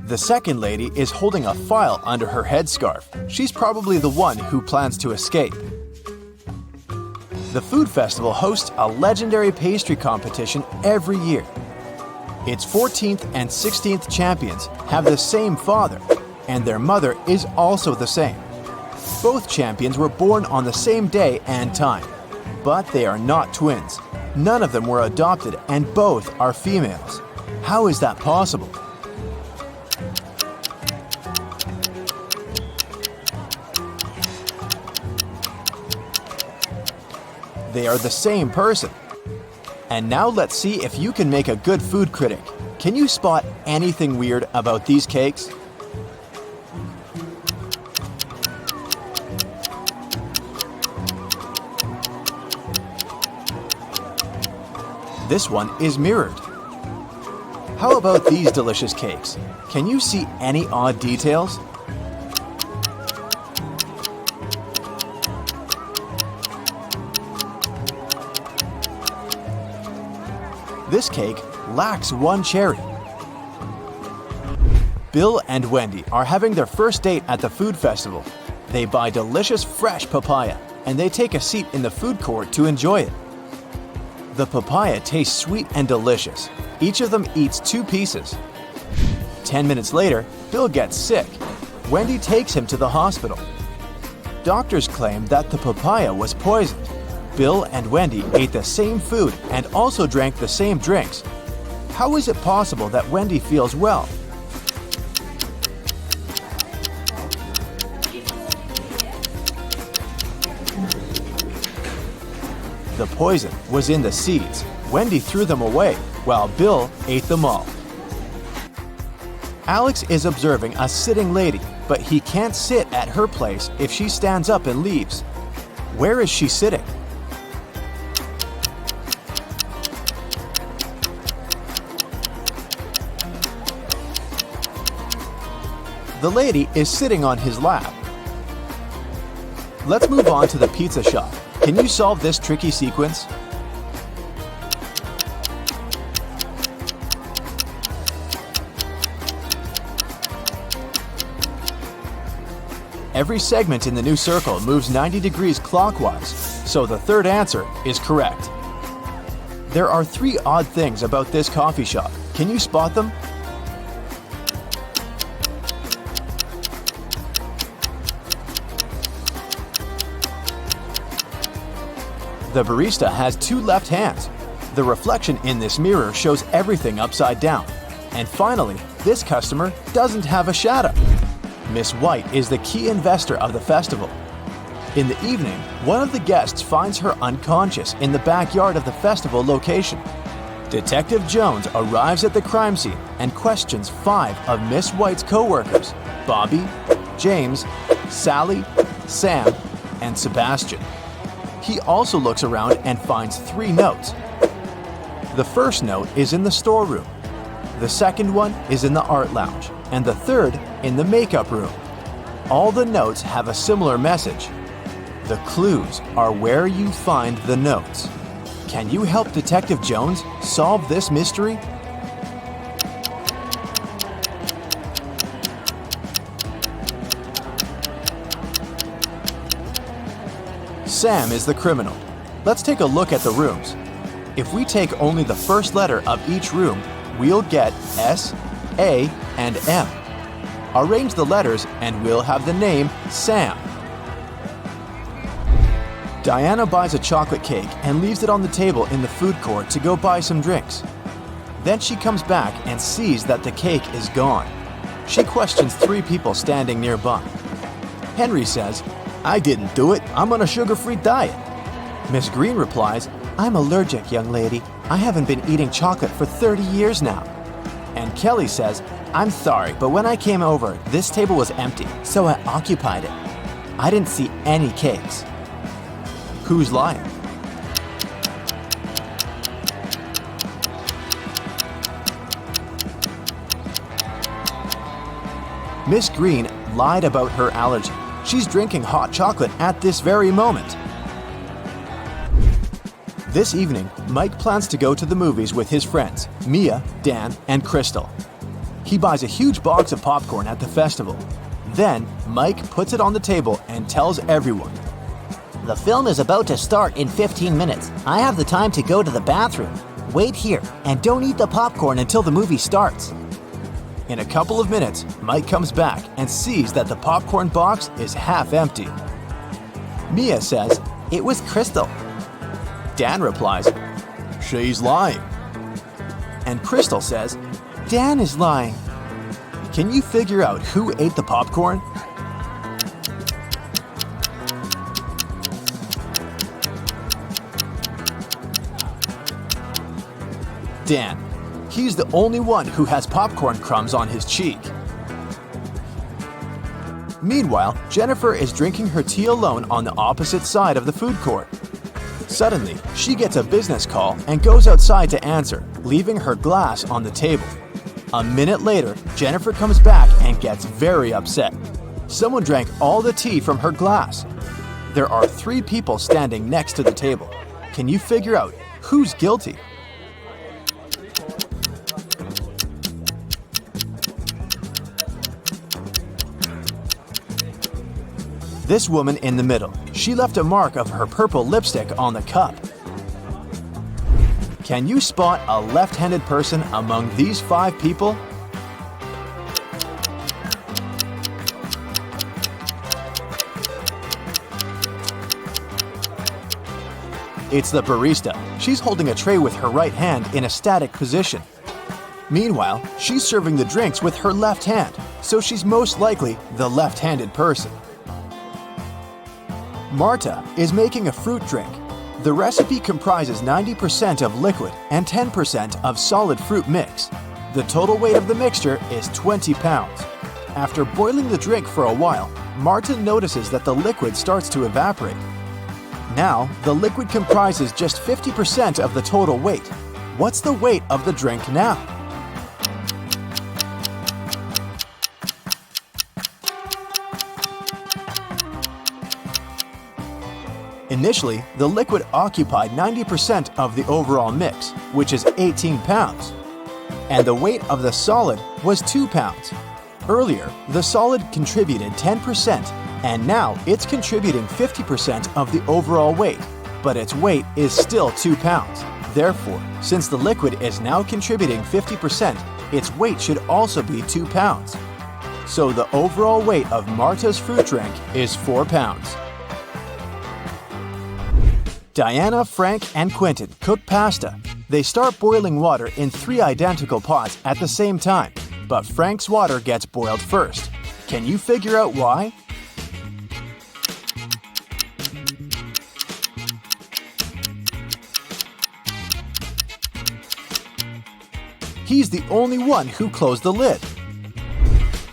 The second lady is holding a file under her headscarf. She's probably the one who plans to escape. The food festival hosts a legendary pastry competition every year. Its 14th and 16th champions have the same father, and their mother is also the same. Both champions were born on the same day and time, but they are not twins. None of them were adopted, and both are females. How is that possible? They are the same person. And now let's see if you can make a good food critic. Can you spot anything weird about these cakes? This one is mirrored. How about these delicious cakes? Can you see any odd details? This cake lacks 1 cherry. Bill and Wendy are having their first date at the food festival. They buy delicious fresh papaya, and they take a seat in the food court to enjoy it. The papaya tastes sweet and delicious. Each of them eats 2 pieces. 10 minutes later, Bill gets sick. Wendy takes him to the hospital. Doctors claim that the papaya was poisoned. Bill and Wendy ate the same food and also drank the same drinks. How is it possible that Wendy feels well? The poison was in the seeds. Wendy threw them away, while Bill ate them all. Alex is observing a sitting lady, but he can't sit at her place if she stands up and leaves. Where is she sitting? The lady is sitting on his lap. Let's move on to the pizza shop. Can you solve this tricky sequence? Every segment in the new circle moves 90 degrees clockwise, so the third answer is correct. There are 3 odd things about this coffee shop. Can you spot them? The barista has 2 left hands. The reflection in this mirror shows everything upside down. And finally, this customer doesn't have a shadow. Miss White is the key investor of the festival. In the evening, one of the guests finds her unconscious in the backyard of the festival location. Detective Jones arrives at the crime scene and questions 5 of Miss White's co-workers: Bobby, James, Sally, Sam, and Sebastian. He also looks around and finds 3 notes. The first note is in the storeroom. The second one is in the art lounge, and the third in the makeup room. All the notes have a similar message. The clues are where you find the notes. Can you help Detective Jones solve this mystery? Sam is the criminal. Let's take a look at the rooms. If we take only the first letter of each room, we'll get S, A, and M. Arrange the letters and we'll have the name Sam. Diana buys a chocolate cake and leaves it on the table in the food court to go buy some drinks. Then she comes back and sees that the cake is gone. She questions 3 people standing nearby. Henry says, "I didn't do it. I'm on a sugar-free diet." Miss Green replies, "I'm allergic, young lady. I haven't been eating chocolate for 30 years now." And Kelly says, "I'm sorry, but when I came over, this table was empty, so I occupied it. I didn't see any cakes." Who's lying? Miss Green lied about her allergy. She's drinking hot chocolate at this very moment. This evening, Mike plans to go to the movies with his friends, Mia, Dan, and Crystal. He buys a huge box of popcorn at the festival. Then, Mike puts it on the table and tells everyone, The film is about to start in 15 minutes. I have the time to go to the bathroom. Wait here and don't eat the popcorn until the movie starts. In a couple of minutes, Mike comes back and sees that the popcorn box is half empty. Mia says, "It was Crystal." Dan replies, "She's lying." And Crystal says, "Dan is lying." Can you figure out who ate the popcorn? Dan. He's the only one who has popcorn crumbs on his cheek. Meanwhile, Jennifer is drinking her tea alone on the opposite side of the food court. Suddenly, she gets a business call and goes outside to answer, leaving her glass on the table. A minute later, Jennifer comes back and gets very upset. Someone drank all the tea from her glass. There are 3 people standing next to the table. Can you figure out who's guilty? This woman in the middle, she left a mark of her purple lipstick on the cup. Can you spot a left-handed person among these 5 people? It's the barista. She's holding a tray with her right hand in a static position. Meanwhile, she's serving the drinks with her left hand, so she's most likely the left-handed person. Marta is making a fruit drink. The recipe comprises 90% of liquid and 10% of solid fruit mix. The total weight of the mixture is 20 pounds. After boiling the drink for a while, Marta notices that the liquid starts to evaporate. Now, the liquid comprises just 50% of the total weight. What's the weight of the drink now? Initially, the liquid occupied 90% of the overall mix, which is 18 pounds. And the weight of the solid was 2 pounds. Earlier, the solid contributed 10%, And now it's contributing 50% of the overall weight, but its weight is still 2 pounds. Therefore, since the liquid is now contributing 50%, its weight should also be 2 pounds. So the overall weight of Marta's fruit drink is 4 pounds. Diana, Frank, and Quentin cook pasta. They start boiling water in 3 identical pots at the same time, but Frank's water gets boiled first. Can you figure out why? He's the only one who closed the lid.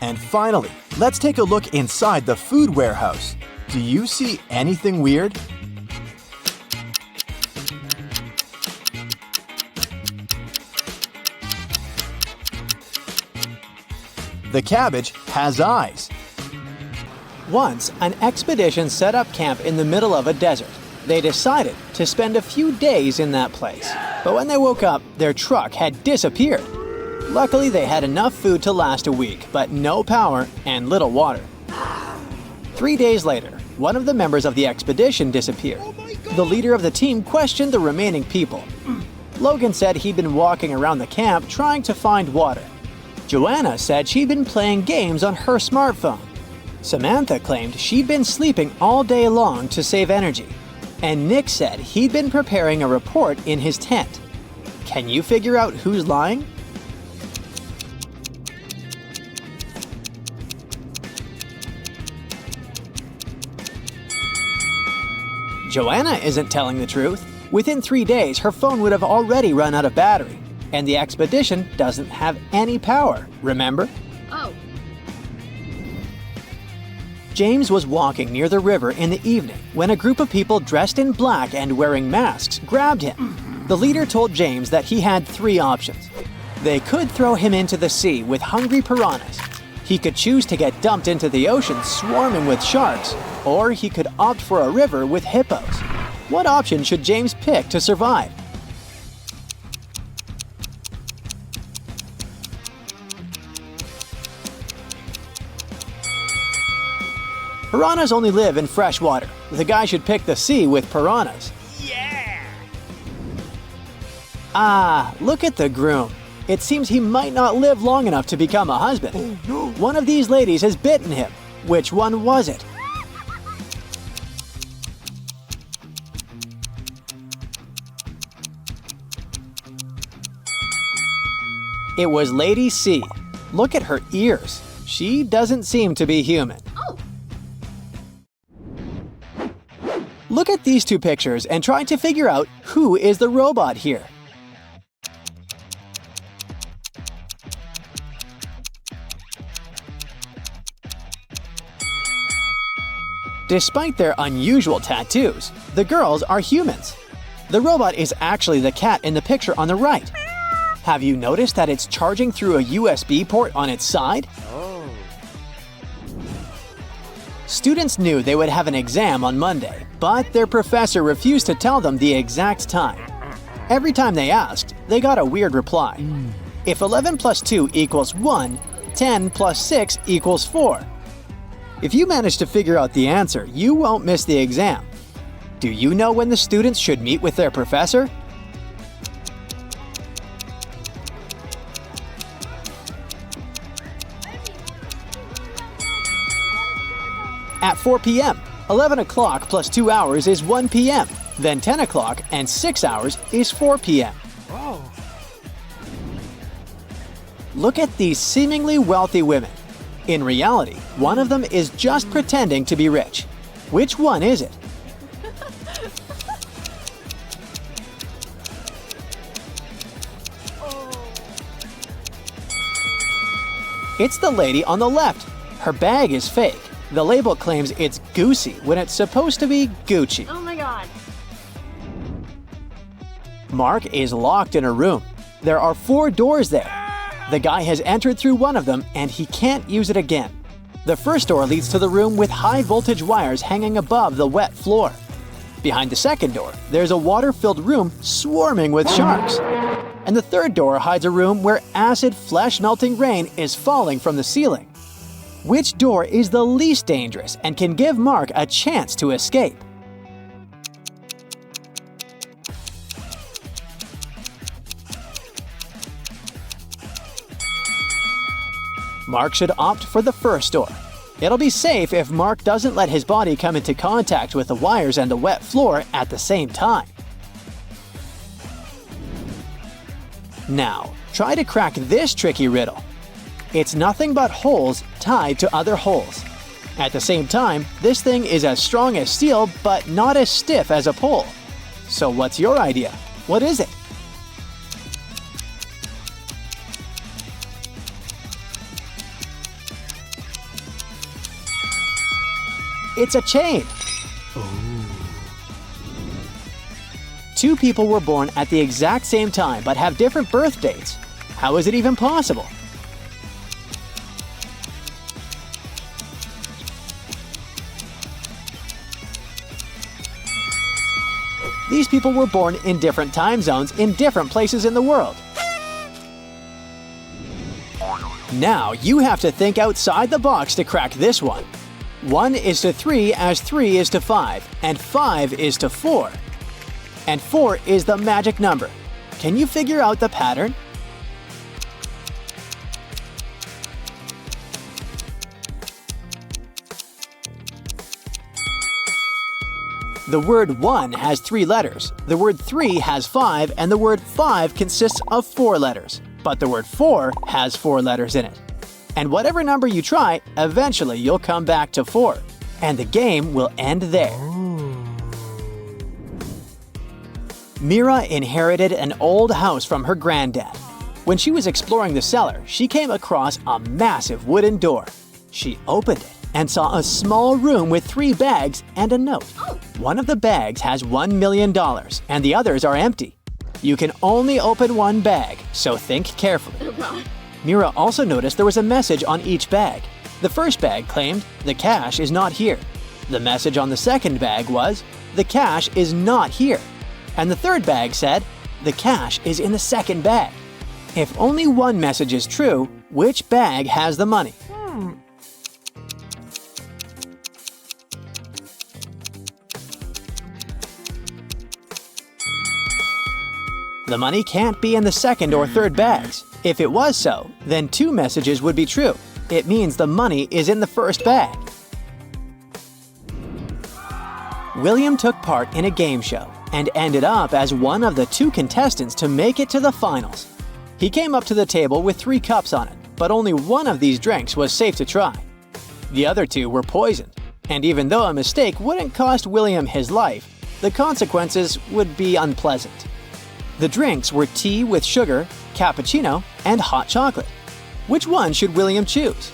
And finally, let's take a look inside the food warehouse. Do you see anything weird? The cabbage has eyes. Once, an expedition set up camp in the middle of a desert. They decided to spend a few days in that place. But when they woke up, their truck had disappeared. Luckily, they had enough food to last a week, but no power and little water. 3 days later, one of the members of the expedition disappeared. The leader of the team questioned the remaining people. Logan said he'd been walking around the camp trying to find water. Joanna said she'd been playing games on her smartphone. Samantha claimed she'd been sleeping all day long to save energy. And Nick said he'd been preparing a report in his tent. Can you figure out who's lying? Joanna isn't telling the truth. Within 3 days, her phone would have already run out of battery. And the expedition doesn't have any power, remember? Oh. James was walking near the river in the evening when a group of people dressed in black and wearing masks grabbed him. The leader told James that he had 3 options. They could throw him into the sea with hungry piranhas. He could choose to get dumped into the ocean swarming with sharks, or he could opt for a river with hippos. What option should James pick to survive? Piranhas only live in fresh water. The guy should pick the sea with piranhas. Yeah! Ah, look at the groom. It seems he might not live long enough to become a husband. Oh, no. One of these ladies has bitten him. Which one was it? It was Lady C. Look at her ears. She doesn't seem to be human. Oh. Look at these 2 pictures and try to figure out who is the robot here. Despite their unusual tattoos, the girls are humans. The robot is actually the cat in the picture on the right. Have you noticed that it's charging through a USB port on its side? Oh. Students knew they would have an exam on Monday, but their professor refused to tell them the exact time. Every time they asked, they got a weird reply. If 11 plus 2 equals 1, 10 plus 6 equals 4. If you manage to figure out the answer, you won't miss the exam. Do you know when the students should meet with their professor? At 4 p.m. 11 o'clock plus 2 hours is 1 p.m. Then 10 o'clock and 6 hours is 4 p.m. Oh. Look at these seemingly wealthy women. In reality, one of them is just pretending to be rich. Which one is it? It's the lady on the left. Her bag is fake. The label claims it's Goosey when it's supposed to be Gucci. Oh my god. Mark is locked in a room. There are 4 doors there. The guy has entered through one of them and he can't use it again. The first door leads to the room with high voltage wires hanging above the wet floor. Behind the second door, there's a water-filled room swarming with sharks. And the third door hides a room where acid flesh-melting rain is falling from the ceiling. Which door is the least dangerous and can give Mark a chance to escape? Mark should opt for the first door. It'll be safe if Mark doesn't let his body come into contact with the wires and the wet floor at the same time. Now, try to crack this tricky riddle. It's nothing but holes tied to other holes. At the same time, this thing is as strong as steel but not as stiff as a pole. So what's your idea? What is it? It's a chain. Two people were born at the exact same time but have different birth dates. How is it even possible? These people were born in different time zones in different places in the world. Now you have to think outside the box to crack this one. 1 is to 3 as 3 is to 5, and 5 is to 4. And 4 is the magic number. Can you figure out the pattern? The word 1 has 3 letters, the word 3 has 5, and the word 5 consists of 4 letters. But the word 4 has 4 letters in it. And whatever number you try, eventually you'll come back to 4. And the game will end there. Mira inherited an old house from her granddad. When she was exploring the cellar, she came across a massive wooden door. She opened it and saw a small room with 3 bags and a note. One of the bags has $1 million and the others are empty. You can only open one bag, so think carefully. Mira also noticed there was a message on each bag. The first bag claimed, "The cash is not here." The message on the second bag was, "The cash is not here." And the third bag said, "The cash is in the second bag." If only one message is true, which bag has the money? The money can't be in the second or third bags. If it was so, then 2 messages would be true. It means the money is in the first bag. William took part in a game show and ended up as one of the 2 contestants to make it to the finals. He came up to the table with 3 cups on it, but only one of these drinks was safe to try. The other 2 were poisoned, and even though a mistake wouldn't cost William his life, the consequences would be unpleasant. The drinks were tea with sugar, cappuccino, and hot chocolate. Which one should William choose?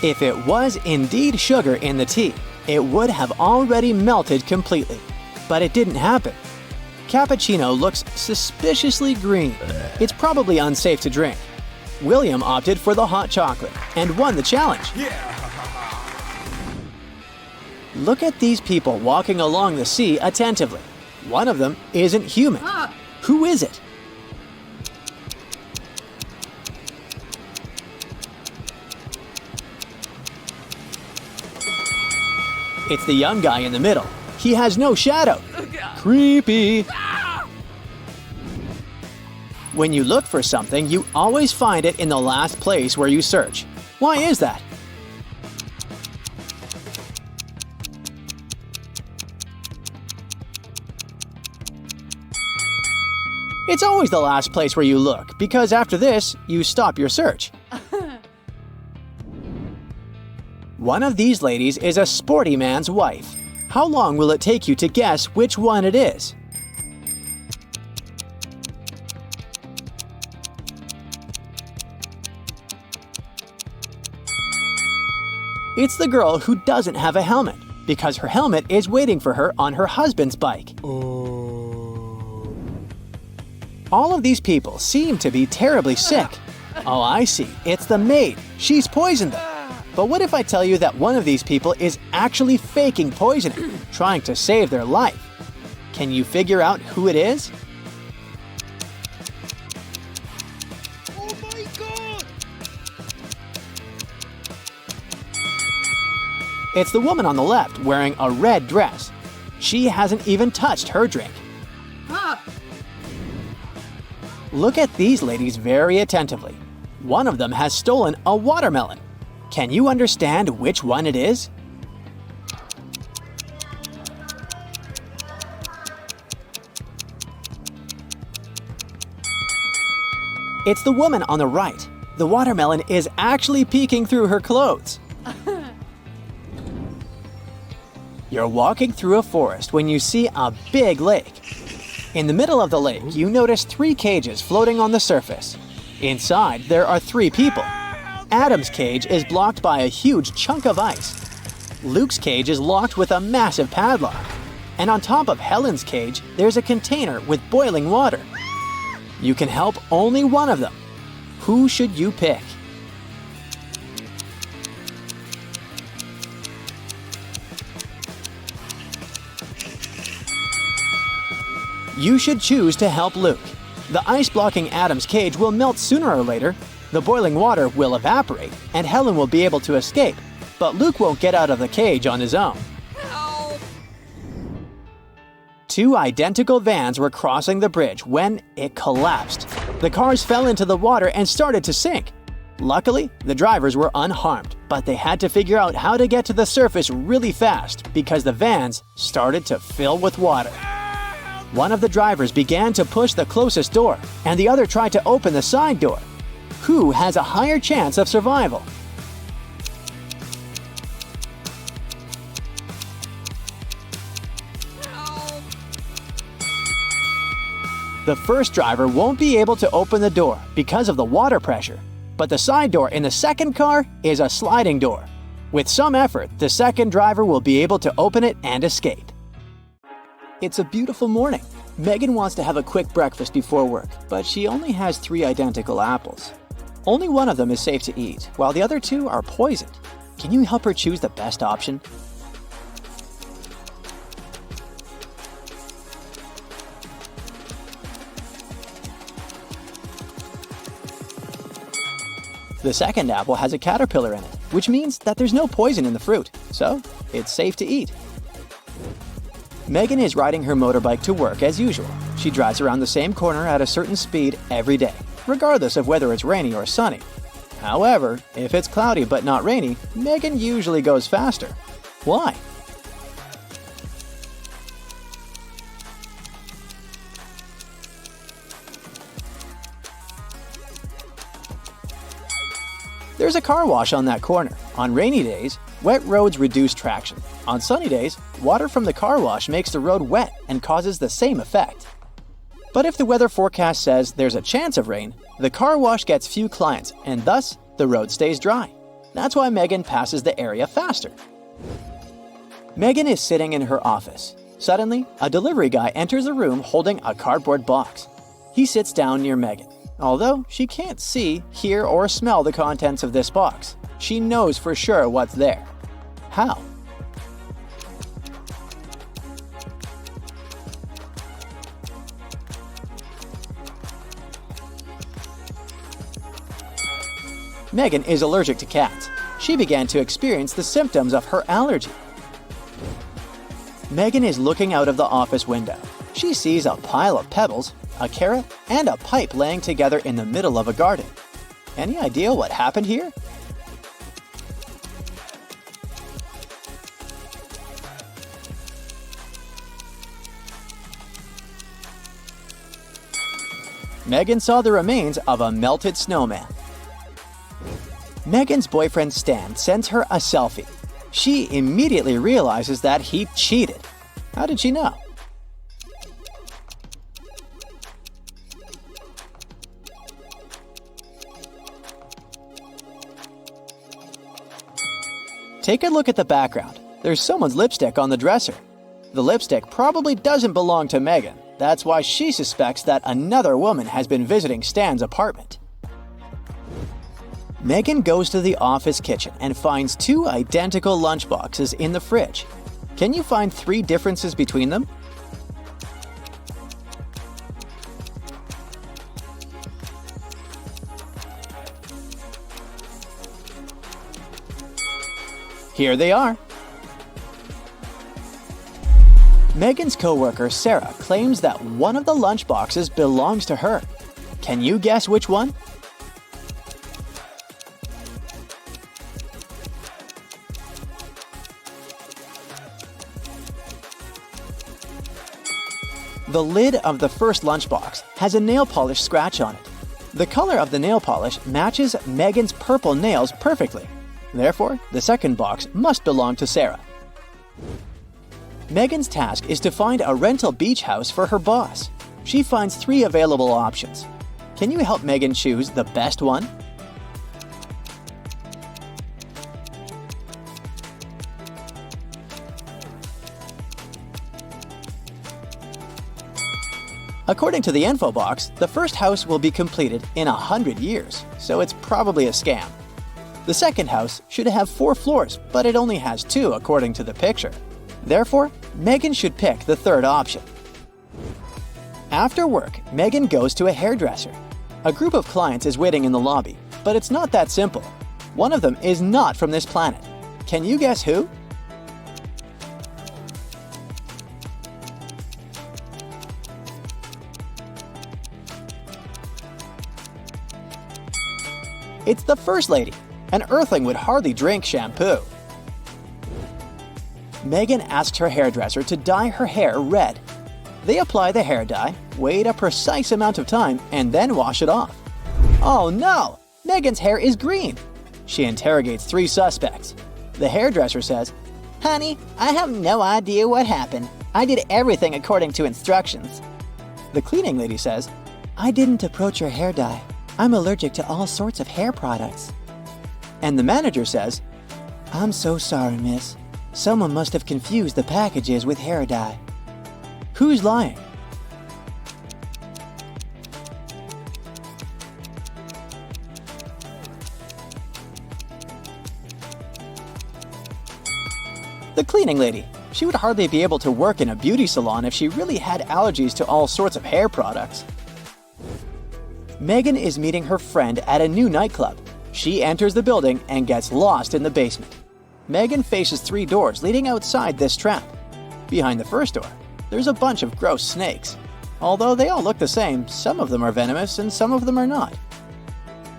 If it was indeed sugar in the tea, it would have already melted completely. But it didn't happen. Cappuccino looks suspiciously green. It's probably unsafe to drink. William opted for the hot chocolate and won the challenge. Look at these people walking along the sea attentively. One of them isn't human. Who is it? It's the young guy in the middle. He has no shadow. Creepy. When you look for something, you always find it in the last place where you search. Why is that? It's always the last place where you look, because after this, you stop your search. One of these ladies is a sporty man's wife. How long will it take you to guess which one it is? It's the girl who doesn't have a helmet, because her helmet is waiting for her on her husband's bike. All of these people seem to be terribly sick. Oh, I see. It's the maid. She's poisoned them. But what if I tell you that one of these people is actually faking poisoning, trying to save their life? Can you figure out who it is? Oh my god! It's the woman on the left wearing a red dress. She hasn't even touched her drink. Look at these ladies very attentively. One of them has stolen a watermelon. Can you understand which one it is? It's the woman on the right. The watermelon is actually peeking through her clothes. You're walking through a forest when you see a big lake. In the middle of the lake, you notice 3 cages floating on the surface. Inside, there are 3 people. Adam's cage is blocked by a huge chunk of ice. Luke's cage is locked with a massive padlock. And on top of Helen's cage, there's a container with boiling water. You can help only one of them. Who should you pick? You should choose to help Luke. The ice blocking Adam's cage will melt sooner or later, the boiling water will evaporate, and Helen will be able to escape, but Luke won't get out of the cage on his own. Help! 2 identical vans were crossing the bridge when it collapsed. The cars fell into the water and started to sink. Luckily, the drivers were unharmed, but they had to figure out how to get to the surface really fast because the vans started to fill with water. One of the drivers began to push the closest door, and the other tried to open the side door. Who has a higher chance of survival? The first driver won't be able to open the door because of the water pressure, but the side door in the second car is a sliding door. With some effort, the second driver will be able to open it and escape. It's a beautiful morning. Megan wants to have a quick breakfast before work, but she only has 3 identical apples. Only one of them is safe to eat, while the other 2 are poisoned. Can you help her choose the best option? The second apple has a caterpillar in it, which means that there's no poison in the fruit, so it's safe to eat. Megan is riding her motorbike to work as usual. She drives around the same corner at a certain speed every day, regardless of whether it's rainy or sunny. However, if it's cloudy but not rainy, Megan usually goes faster. Why? There's a car wash on that corner. On rainy days, wet roads reduce traction. On sunny days, water from the car wash makes the road wet and causes the same effect. But if the weather forecast says there's a chance of rain, the car wash gets few clients and thus the road stays dry. That's why Megan passes the area faster. Megan is sitting in her office. Suddenly, a delivery guy enters the room holding a cardboard box. He sits down near Megan. Although she can't see, hear, or smell the contents of this box, she knows for sure what's there. How? Megan is allergic to cats. She began to experience the symptoms of her allergy. Megan is looking out of the office window. She sees a pile of pebbles, a carrot, and a pipe laying together in the middle of a garden. Any idea what happened here? Megan saw the remains of a melted snowman. Megan's boyfriend Stan sends her a selfie. She immediately realizes that he cheated. How did she know? Take a look at the background. There's someone's lipstick on the dresser. The lipstick probably doesn't belong to Megan. That's why she suspects that another woman has been visiting Stan's apartment. Megan goes to the office kitchen and finds 2 identical lunchboxes in the fridge. Can you find 3 differences between them? Here they are. Megan's coworker Sarah claims that one of the lunch boxes belongs to her. Can you guess which one? The lid of the first lunchbox has a nail polish scratch on it. The color of the nail polish matches Megan's purple nails perfectly. Therefore, the second box must belong to Sarah. Megan's task is to find a rental beach house for her boss. She finds 3 available options. Can you help Megan choose the best one? According to the info box, the first house will be completed in 100 years, so it's probably a scam. The second house should have 4 floors, but it only has 2 according to the picture. Therefore, Megan should pick the third option. After work, Megan goes to a hairdresser. A group of clients is waiting in the lobby, but it's not that simple. One of them is not from this planet. Can you guess who? It's the First Lady. An Earthling would hardly drink shampoo. Megan asks her hairdresser to dye her hair red. They apply the hair dye, wait a precise amount of time, and then wash it off. Oh no! Megan's hair is green! She interrogates 3 suspects. The hairdresser says, Honey, I have no idea what happened. I did everything according to instructions. The cleaning lady says, I didn't approach your hair dye. I'm allergic to all sorts of hair products. And the manager says, I'm so sorry, miss. Someone must have confused the packages with hair dye. Who's lying? The cleaning lady. She would hardly be able to work in a beauty salon if she really had allergies to all sorts of hair products. Megan is meeting her friend at a new nightclub. She enters the building and gets lost in the basement. Megan faces 3 doors leading outside this trap. Behind the first door, there's a bunch of gross snakes. Although they all look the same, some of them are venomous and some of them are not.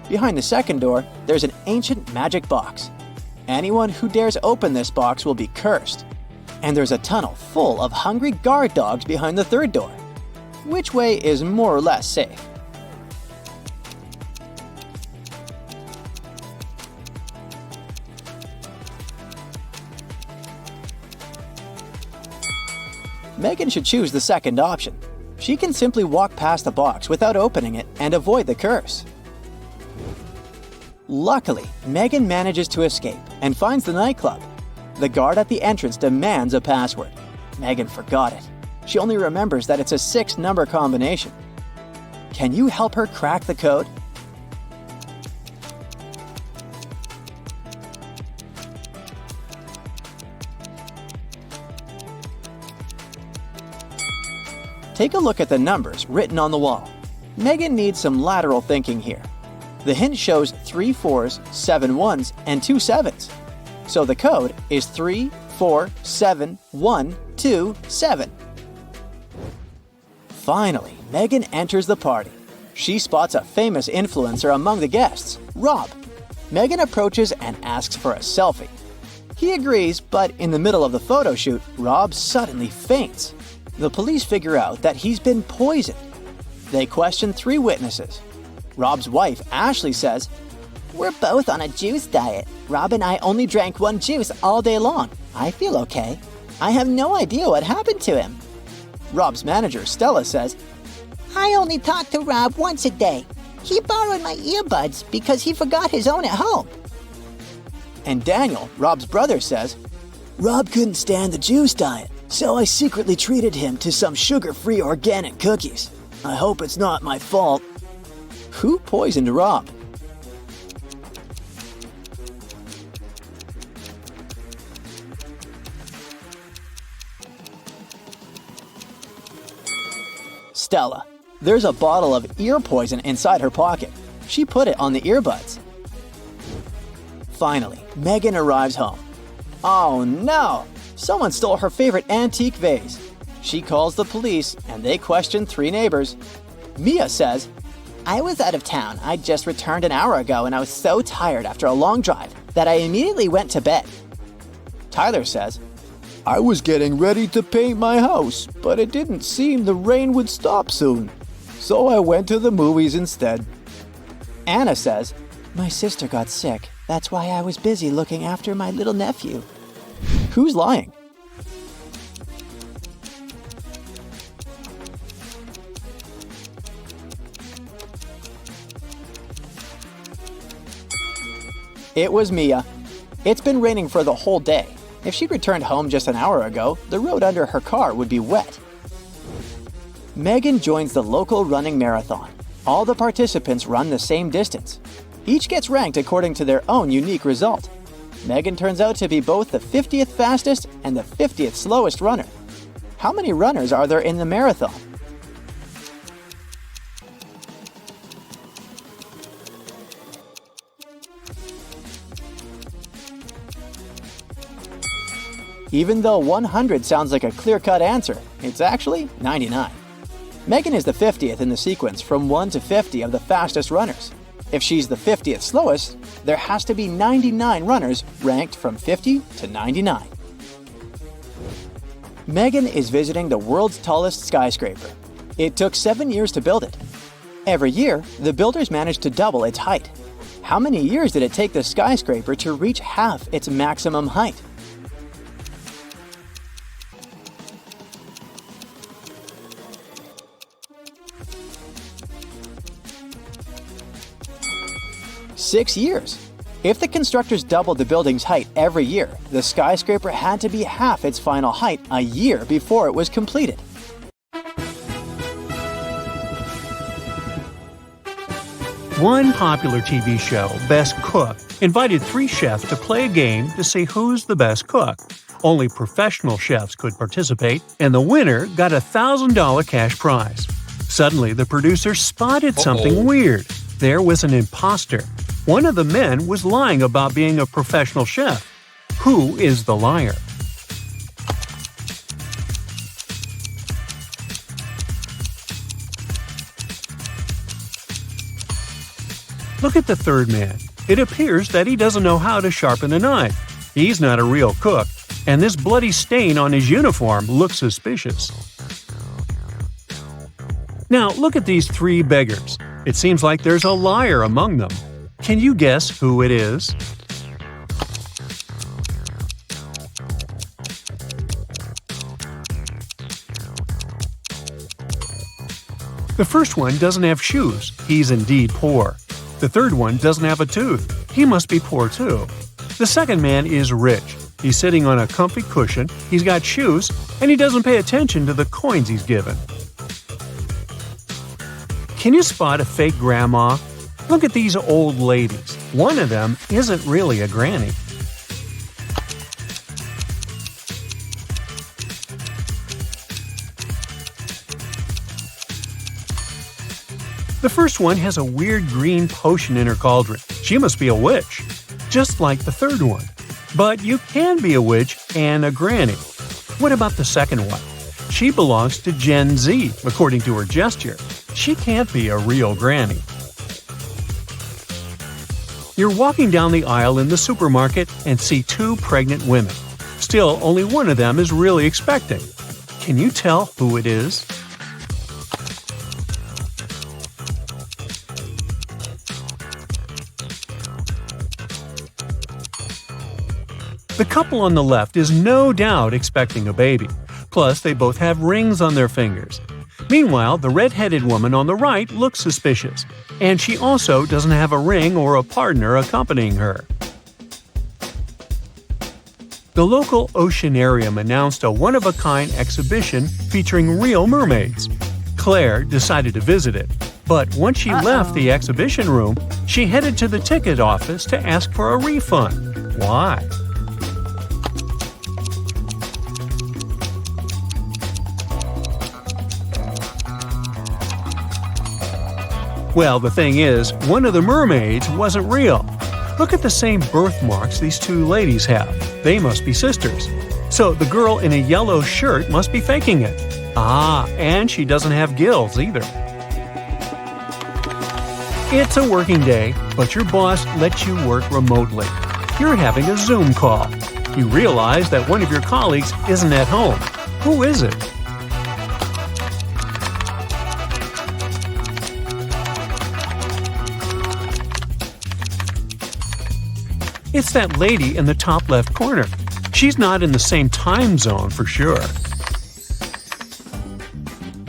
Behind the second door, there's an ancient magic box. Anyone who dares open this box will be cursed. And there's a tunnel full of hungry guard dogs behind the third door. Which way is more or less safe? Megan should choose the second option. She can simply walk past the box without opening it and avoid the curse. Luckily, Megan manages to escape and finds the nightclub. The guard at the entrance demands a password. Megan forgot it. She only remembers that it's a 6-number combination. Can you help her crack the code? Take a look at the numbers written on the wall. Megan needs some lateral thinking here. The hint shows 3 4s, 7 1s, and 2 7s. So the code is 3 4 7 1 2 7. Finally, Megan enters the party. She spots a famous influencer among the guests, Rob. Megan approaches and asks for a selfie. He agrees, but in the middle of the photo shoot, Rob suddenly faints. The police figure out that he's been poisoned. They question 3 witnesses. Rob's wife, Ashley, says, We're both on a juice diet. Rob and I only drank 1 juice all day long. I feel okay. I have no idea what happened to him. Rob's manager, Stella, says, I only talk to Rob once a day. He borrowed my earbuds because he forgot his own at home. And Daniel, Rob's brother, says, Rob couldn't stand the juice diet, so I secretly treated him to some sugar-free organic cookies. I hope it's not my fault. Who poisoned Rob? Stella. There's a bottle of ear poison inside her pocket. She put it on the earbuds. Finally, Megan arrives home. Oh no! Someone stole her favorite antique vase. She calls the police and they question 3 neighbors. Mia says, I was out of town. I just returned an hour ago and I was so tired after a long drive that I immediately went to bed. Tyler says, I was getting ready to paint my house, but it didn't seem the rain would stop soon. So I went to the movies instead. Anna says, my sister got sick. That's why I was busy looking after my little nephew. Who's lying? It was Mia. It's been raining for the whole day. If she'd returned home just an hour ago, the road under her car would be wet. Megan joins the local running marathon. All the participants run the same distance. Each gets ranked according to their own unique result. Megan turns out to be both the 50th fastest and the 50th slowest runner. How many runners are there in the marathon? Even though 100 sounds like a clear-cut answer, it's actually 99. Megan is the 50th in the sequence from 1 to 50 of the fastest runners. If she's the 50th slowest, there has to be 99 runners ranked from 50 to 99. Megan is visiting the world's tallest skyscraper. It took 7 years to build it. Every year, the builders managed to double its height. How many years did it take the skyscraper to reach half its maximum height? Six years. If the constructors doubled the building's height every year, the skyscraper had to be half its final height a year before it was completed. One popular TV show, Best Cook, invited 3 chefs to play a game to see who's the best cook. Only professional chefs could participate, and the winner got a $1,000 cash prize. Suddenly, the producer spotted something weird. There was an imposter. One of the men was lying about being a professional chef. Who is the liar? Look at the third man. It appears that he doesn't know how to sharpen a knife. He's not a real cook, and this bloody stain on his uniform looks suspicious. Now, look at these 3 beggars. It seems like there's a liar among them. Can you guess who it is? The first one doesn't have shoes. He's indeed poor. The third one doesn't have a tooth. He must be poor too. The second man is rich. He's sitting on a comfy cushion, he's got shoes, and he doesn't pay attention to the coins he's given. Can you spot a fake grandma? Look at these old ladies. One of them isn't really a granny. The first one has a weird green potion in her cauldron. She must be a witch, just like the third one. But you can be a witch and a granny. What about the second one? She belongs to Gen Z, according to her gesture. She can't be a real granny. You're walking down the aisle in the supermarket and see 2 pregnant women. Still, only one of them is really expecting. Can you tell who it is? The couple on the left is no doubt expecting a baby. Plus, they both have rings on their fingers. Meanwhile, the red-headed woman on the right looks suspicious, and she also doesn't have a ring or a partner accompanying her. The local oceanarium announced a one-of-a-kind exhibition featuring real mermaids. Claire decided to visit it, but once she left the exhibition room, she headed to the ticket office to ask for a refund. Why? Well, the thing is, one of the mermaids wasn't real. Look at the same birthmarks these two ladies have. They must be sisters. So the girl in a yellow shirt must be faking it. Ah, and she doesn't have gills either. It's a working day, but your boss lets you work remotely. You're having a Zoom call. You realize that one of your colleagues isn't at home. Who is it? It's that lady in the top left corner. She's not in the same time zone for sure.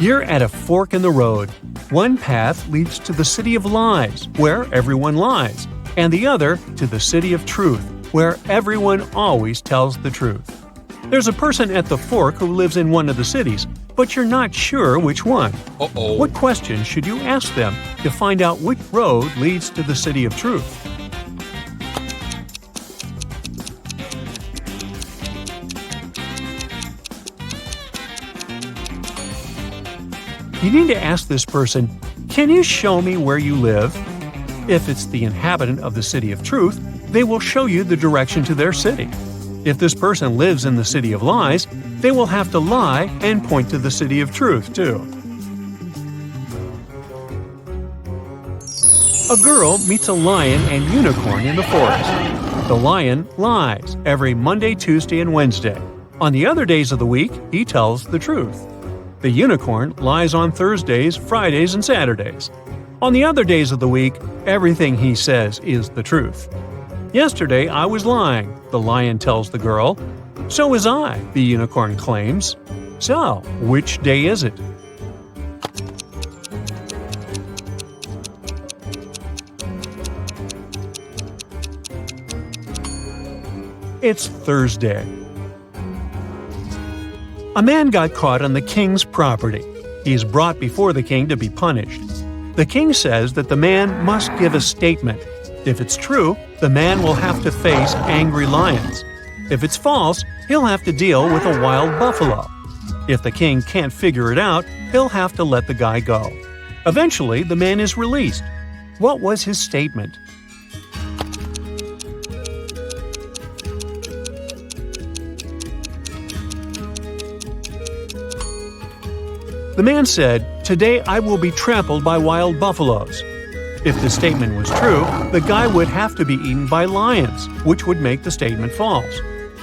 You're at a fork in the road. One path leads to the city of lies, where everyone lies, and the other to the city of truth, where everyone always tells the truth. There's a person at the fork who lives in one of the cities, but you're not sure which one. Uh-oh. What question should you ask them to find out which road leads to the city of truth? You need to ask this person, "Can you show me where you live?" If it's the inhabitant of the city of truth, they will show you the direction to their city. If this person lives in the city of lies, they will have to lie and point to the city of truth, too. A girl meets a lion and unicorn in the forest. The lion lies every Monday, Tuesday, and Wednesday. On the other days of the week, he tells the truth. The unicorn lies on Thursdays, Fridays, and Saturdays. On the other days of the week, everything he says is the truth. "Yesterday I was lying," the lion tells the girl. "So was I," the unicorn claims. So, which day is it? It's Thursday. A man got caught on the king's property. He is brought before the king to be punished. The king says that the man must give a statement. If it's true, the man will have to face angry lions. If it's false, he'll have to deal with a wild buffalo. If the king can't figure it out, he'll have to let the guy go. Eventually, the man is released. What was his statement? The man said, "Today I will be trampled by wild buffaloes." If the statement was true, the guy would have to be eaten by lions, which would make the statement false.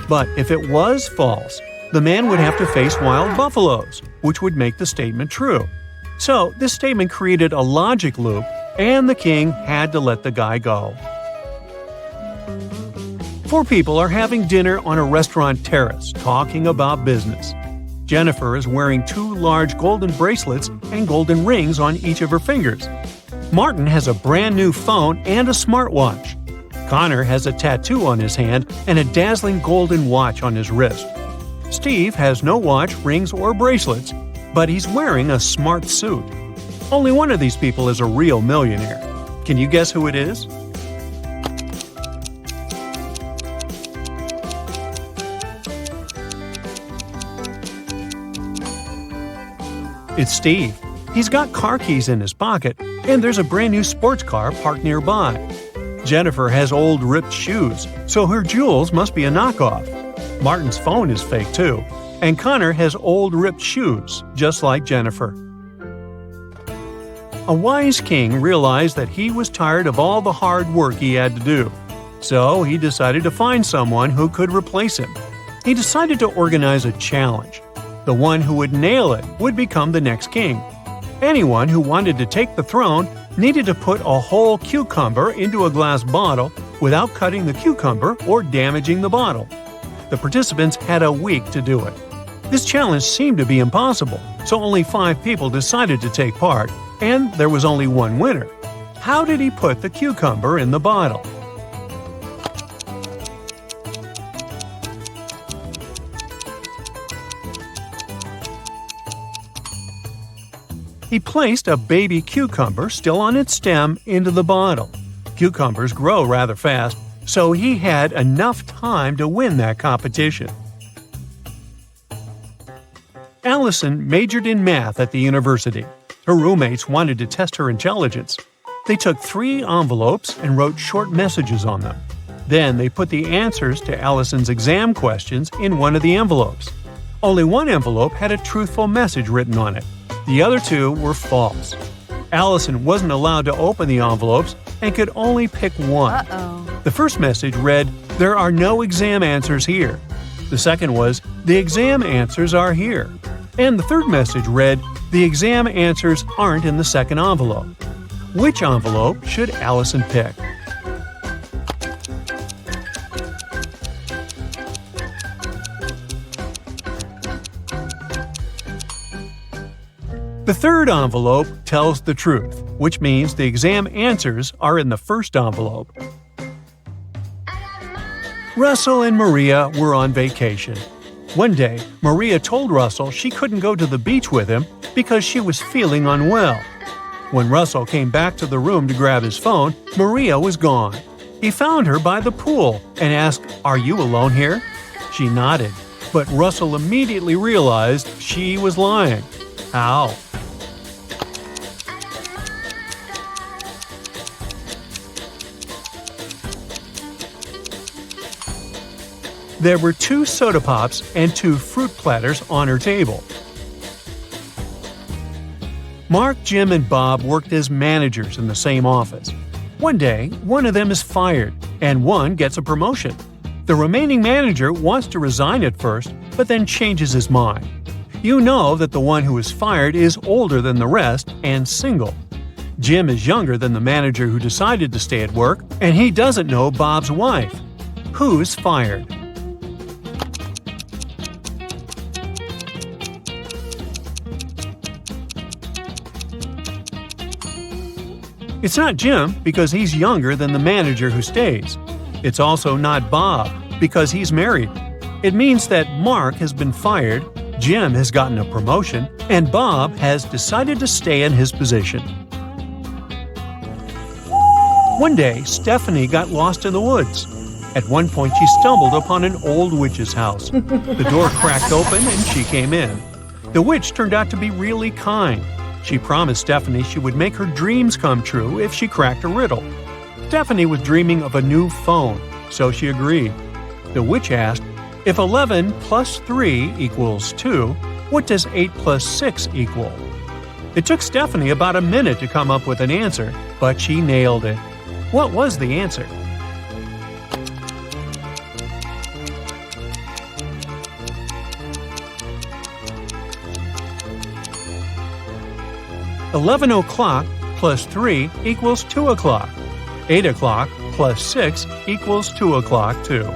But if it was false, the man would have to face wild buffaloes, which would make the statement true. So this statement created a logic loop, and the king had to let the guy go. 4 people are having dinner on a restaurant terrace, talking about business. Jennifer is wearing 2 large golden bracelets and golden rings on each of her fingers. Martin has a brand new phone and a smartwatch. Connor has a tattoo on his hand and a dazzling golden watch on his wrist. Steve has no watch, rings, or bracelets, but he's wearing a smart suit. Only one of these people is a real millionaire. Can you guess who it is? It's Steve. He's got car keys in his pocket, and there's a brand new sports car parked nearby. Jennifer has old ripped shoes, so her jewels must be a knockoff. Martin's phone is fake too, and Connor has old ripped shoes, just like Jennifer. A wise king realized that he was tired of all the hard work he had to do, so he decided to find someone who could replace him. He decided to organize a challenge. The one who would nail it would become the next king. Anyone who wanted to take the throne needed to put a whole cucumber into a glass bottle without cutting the cucumber or damaging the bottle. The participants had a week to do it. This challenge seemed to be impossible, so only 5 people decided to take part, and there was only one winner. How did he put the cucumber in the bottle? He placed a baby cucumber still on its stem into the bottle. Cucumbers grow rather fast, so he had enough time to win that competition. Allison majored in math at the university. Her roommates wanted to test her intelligence. They took 3 envelopes and wrote short messages on them. Then they put the answers to Allison's exam questions in one of the envelopes. Only one envelope had a truthful message written on it. The other 2 were false. Allison wasn't allowed to open the envelopes and could only pick one. Uh-oh. The first message read, "There are no exam answers here." The second was, "The exam answers are here." And the third message read, "The exam answers aren't in the second envelope." Which envelope should Allison pick? The third envelope tells the truth, which means the exam answers are in the first envelope. Russell and Maria were on vacation. One day, Maria told Russell she couldn't go to the beach with him because she was feeling unwell. When Russell came back to the room to grab his phone, Maria was gone. He found her by the pool and asked, "Are you alone here?" She nodded, but Russell immediately realized she was lying. How? There were 2 soda pops and 2 fruit platters on her table. Mark, Jim, and Bob worked as managers in the same office. One day, one of them is fired, and one gets a promotion. The remaining manager wants to resign at first, but then changes his mind. You know that the one who is fired is older than the rest and single. Jim is younger than the manager who decided to stay at work, and he doesn't know Bob's wife. Who's fired? It's not Jim because he's younger than the manager who stays. It's also not Bob because he's married. It means that Mark has been fired, Jim has gotten a promotion, and Bob has decided to stay in his position. One day, Stephanie got lost in the woods. At one point, she stumbled upon an old witch's house. The door cracked open and she came in. The witch turned out to be really kind. She promised Stephanie she would make her dreams come true if she cracked a riddle. Stephanie was dreaming of a new phone, so she agreed. The witch asked, "If 11 plus 3 equals 2, what does 8 plus 6 equal?" It took Stephanie about a minute to come up with an answer, but she nailed it. What was the answer? "11 plus 3 equals 2 o'clock. 8 o'clock plus 6 equals 2 o'clock too."